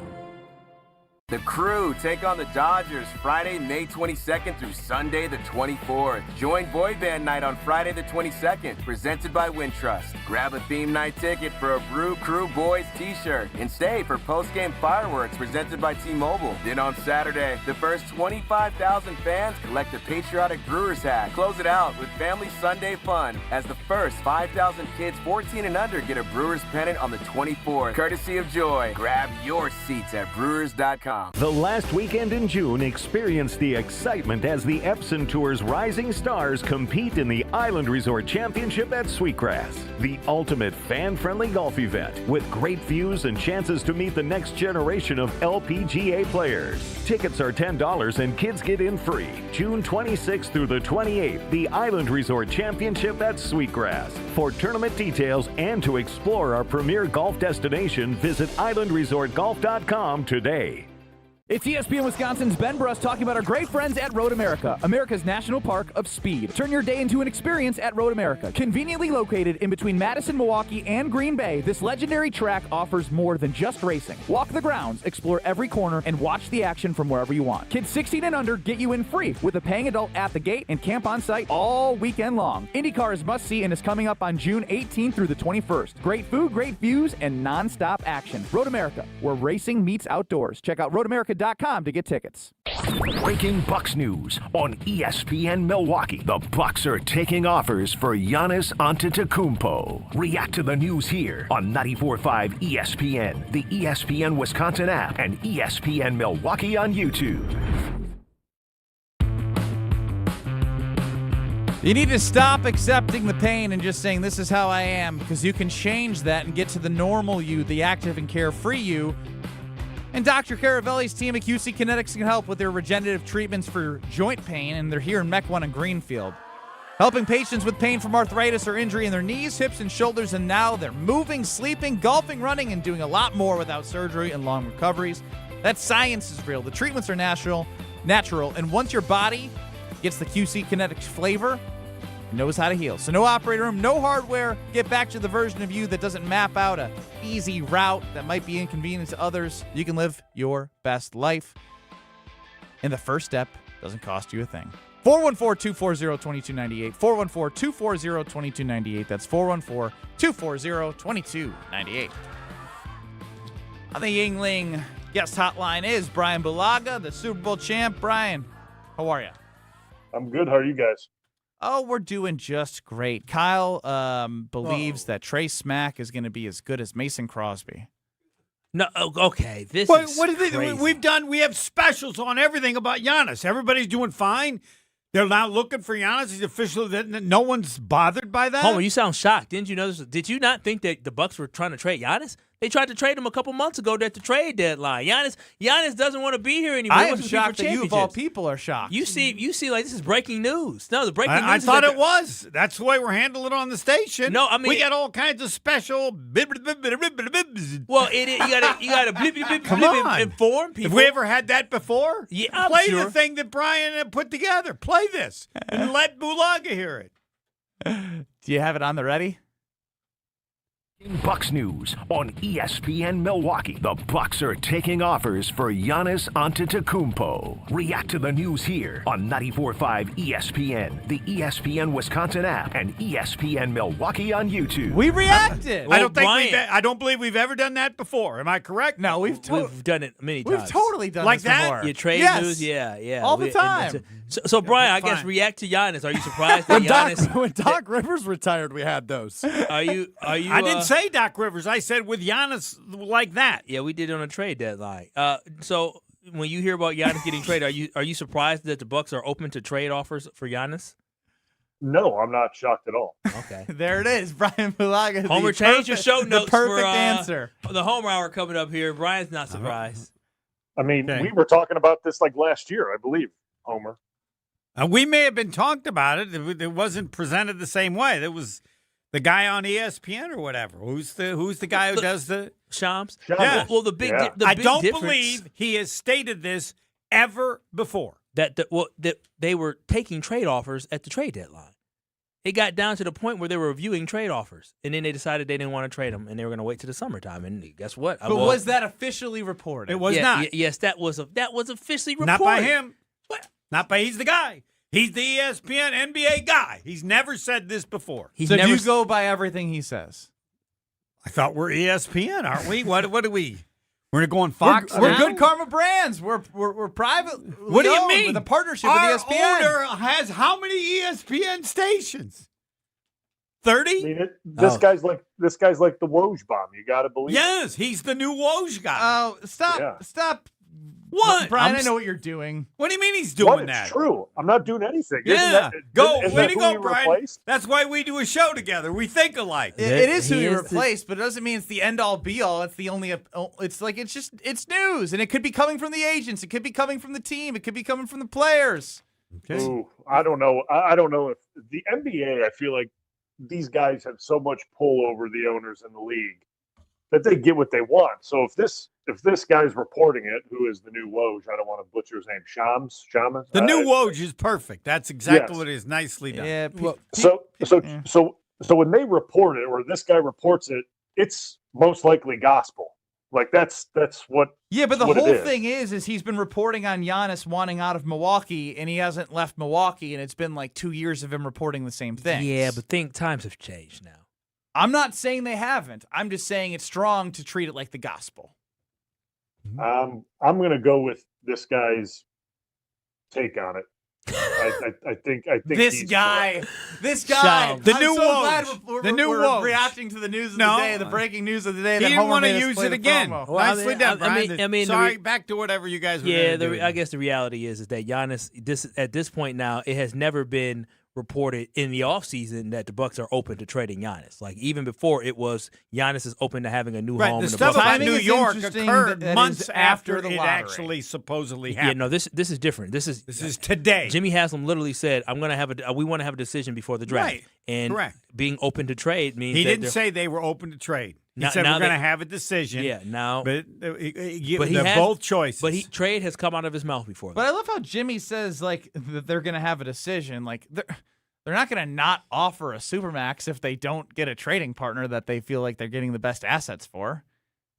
The Crew take on the Dodgers Friday, May 22nd through Sunday the 24th. Join Boy Band Night on Friday the 22nd, presented by Wintrust. Grab a theme night ticket for a Brew Crew Boys t-shirt and stay for post-game fireworks presented by T-Mobile. Then on Saturday, the first 25,000 fans collect a patriotic Brewers hat. Close it out with Family Sunday fun as the first 5,000 kids 14 and under get a Brewers pennant on the 24th, courtesy of Joy. Grab your seats at brewers.com. The last weekend in June, experience the excitement as the Epson Tour's rising stars compete in the Island Resort Championship at Sweetgrass, the ultimate fan-friendly golf event with great views and chances to meet the next generation of LPGA players. Tickets are $10 and kids get in free. June 26th through the 28th, the Island Resort Championship at Sweetgrass. For tournament details and to explore our premier golf destination, visit islandresortgolf.com today. It's ESPN Wisconsin's Ben Brust talking about our great friends at Road America, America's National Park of Speed. Turn your day into an experience at Road America. Conveniently located in between Madison, Milwaukee, and Green Bay, this legendary track offers more than just racing. Walk the grounds, explore every corner, and watch the action from wherever you want. Kids 16 and under get you in free with a paying adult at the gate and camp on site all weekend long. IndyCar is must-see and is coming up on June 18th through the 21st. Great food, great views, and non-stop action. Road America, where racing meets outdoors. Check out roadamerica.com to get tickets. Breaking Bucks news on ESPN Milwaukee. The Bucks are taking offers for Giannis Antetokounmpo. React to the news here on 94.5 ESPN, the ESPN Wisconsin app, and ESPN Milwaukee on YouTube. You need to stop accepting the pain and just saying, this is how I am, because you can change that and get to the normal you, the active and carefree you. And Dr. Caravelli's team at QC Kinetics can help with their regenerative treatments for joint pain, and they're here in Mech 1 in Greenfield. Helping patients with pain from arthritis or injury in their knees, hips, and shoulders, and now they're moving, sleeping, golfing, running, and doing a lot more without surgery and long recoveries. That science is real. The treatments are natural, and once your body gets the QC Kinetics flavor, it knows how to heal. So no operator room, no hardware. Get back to the version of you that doesn't map out a easy route that might be inconvenient to others. You can live your best life. And the first step doesn't cost you a thing. 414-240-2298. 414-240-2298. That's 414-240-2298. On the Yuengling guest hotline is Brian Bulaga, the Super Bowl champ. Brian, how are you? I'm good. How are you guys? Oh, we're doing just great. Kyle believes that Trey Smack is going to be as good as Mason Crosby. No, okay. This what, is what is crazy. We have specials on everything about Giannis. Everybody's doing fine. They're now looking for Giannis. He's official. That no one's bothered by that. Homer, you sound shocked. Didn't you notice? Did you not think that the Bucks were trying to trade Giannis? They tried to trade him a couple months ago at the trade deadline. Giannis doesn't want to be here anymore. I am shocked that you, of all people, are shocked. You see, like this is breaking news. No, the breaking news. I is thought that it was. That's the way we're handling it on the station. No, I mean we got all kinds of special. Well, you gotta blip, Come on. inform people. Have we ever had that before? Yeah, I'm play sure. the thing that Brian put together. Play this and let Bulaga hear it. Do you have it on the ready? Bucks news on ESPN Milwaukee. The Bucks are taking offers for Giannis Antetokounmpo. React to the news here on 94.5 ESPN, the ESPN Wisconsin app, and ESPN Milwaukee on YouTube. We reacted. I don't believe we've ever done that before. Am I correct? No, we've done it many times. We've totally done like this that. before. Your trade news, yeah, all the time. So Brian, I guess react to Giannis. Are you surprised that Giannis? When Doc Rivers retired, we had those. Are you? I didn't say Doc Rivers. I said with Giannis like that. Yeah, we did it on a trade deadline. So when you hear about Giannis getting traded, are you surprised that the Bucks are open to trade offers for Giannis? No, I'm not shocked at all. Okay, there it is, Brian Bulaga. Homer, change your show notes the perfect for answer. The Homer Hour coming up here. Brian's not surprised. I mean, we were talking about this like last year, I believe, Homer. We may have been talked about it. It wasn't presented the same way. There was the guy on ESPN or whatever. Who's the guy who does the Shams? Yeah. Well, the big I don't believe he has stated this ever before. That they were taking trade offers at the trade deadline. It got down to the point where they were reviewing trade offers, and then they decided they didn't want to trade them, and they were going to wait to the summertime. And guess what? But was that officially reported? It was not. Yes, that was officially reported. Not by him. What? Not by. He's the guy. He's the ESPN NBA guy. He's never said this before. So you go by everything he says. I thought we're ESPN, aren't we? What do we? We're going Fox. We're Good Karma Brands. We're private. What do you mean? With a partnership Our with ESPN. owner has how many ESPN stations? 30? I mean, this guy's like the Woj bomb. You got to believe. Yes, he's the new Woj guy. Oh, stop. What? Brian, I know what you're doing. What do you mean he's doing that? It's true. I'm not doing anything. Yeah. Way to go, Brian. Replaced? That's why we do a show together. We think alike. It is who you replaced, but it doesn't mean it's the end all be all. It's the only. It's news, and it could be coming from the agents. It could be coming from the team. It could be coming from the players. Okay. Ooh, I don't know. I don't know if the NBA. I feel like these guys have so much pull over the owners in the league that they get what they want. So if this guy's reporting it, who is the new Woj? I don't want to butcher his name. Shams. The new Woj is perfect. That's exactly what it is. Nicely done. Yeah. So when they report it, or this guy reports it, it's most likely gospel. Like that's what. Yeah, but the whole thing is he's been reporting on Giannis wanting out of Milwaukee, and he hasn't left Milwaukee, and it's been like 2 years of him reporting the same thing. Yeah, but times have changed now. I'm not saying they haven't. I'm just saying it's strong to treat it like the gospel. I'm going to go with this guy's take on it. I think this guy, the new Woj. The new we're Woj. reacting to the news of the day, the breaking news of the day. He didn't want to use it again. Well, Nicely done, Brian. I mean, sorry, back to whatever you guys were doing. I guess the reality is that Giannis, at this point now, it has never been reported in the offseason that the Bucks are open to trading Giannis. Like, even before it was Giannis is open to having a new home. The in the stuff Bucks. about New York occurred that months after the it lottery. actually supposedly happened. Yeah, no, this is different. This is today. Jimmy Haslam literally said, we want to have a decision before the draft. Right. And correct. Being open to trade means he didn't say they were open to trade. He said we're going to have a decision. Yeah, now. But they're both choices. But trade has come out of his mouth before. But I love how Jimmy says like that they're going to have a decision. Like they're not going to not offer a Supermax if they don't get a trading partner that they feel like they're getting the best assets for.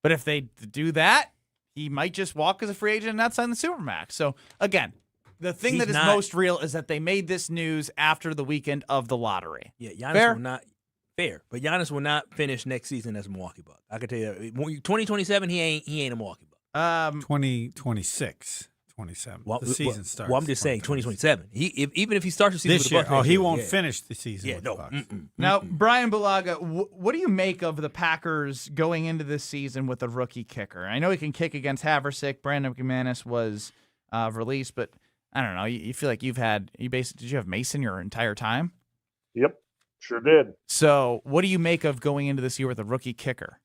But if they do that, he might just walk as a free agent and not sign the Supermax. So, again, the thing that is most real is that they made this news after the weekend of the lottery. Yeah, Giannis will not. Fair. But Giannis will not finish next season as a Milwaukee Buck. I can tell you that. 2027, he ain't a Milwaukee Buck. 2026. 27. The season starts. Well, I'm just saying 2027. Even if he starts the season this with the year, Bucks, he won't finish the season. Yeah, with no. the Bucks. Now, Brian Bulaga, what do you make of the Packers going into this season with a rookie kicker? I know he can kick against Haversick. Brandon McManus was released, but I don't know. You feel like did you have Mason your entire time? Yep, sure did. So, what do you make of going into this year with a rookie kicker?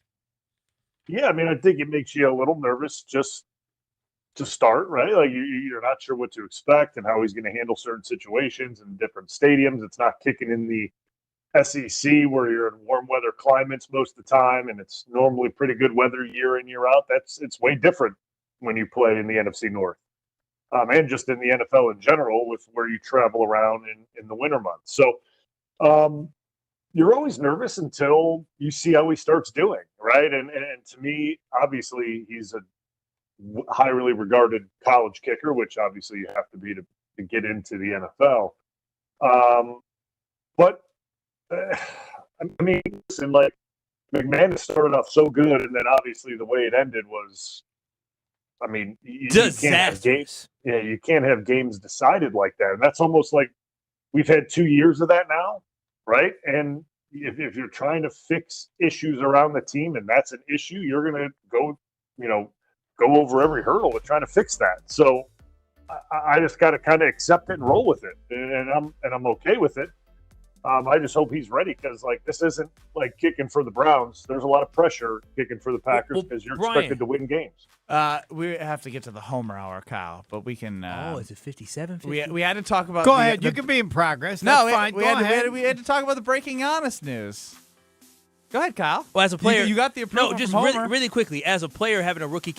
Yeah, I mean, I think it makes you a little nervous just to start, right? Like you're not sure what to expect and how he's going to handle certain situations in different stadiums. It's not kicking in the SEC where you're in warm weather climates most of the time, and it's normally pretty good weather year in, year out. It's way different when you play in the NFC North, and just in the NFL in general with where you travel around in the winter months. So you're always nervous until you see how he starts doing, right? And to me, obviously, he's a highly regarded college kicker, which obviously you have to be to get into the NFL. But I mean, listen, like McManus started off so good, and then obviously the way it ended was, I mean, you can't have games. Yeah, you can't have games decided like that, and that's almost like we've had 2 years of that now, right? And if you're trying to fix issues around the team, and that's an issue, you're going to go over every hurdle with trying to fix that. So I just got to kind of accept it and roll with it, and I'm okay with it. I just hope he's ready because, like, this isn't like kicking for the Browns. There's a lot of pressure kicking for the Packers because you're expected to win games. We have to get to the Homer Hour, Kyle, but we can. Is it 57? We had to talk about. Go ahead. You can be in progress. That's fine. We had to talk about the breaking Giannis news. Go ahead, Kyle. Well, as a player, you got the approval. No, just from Homer. really quickly. As a player, having a rookie kick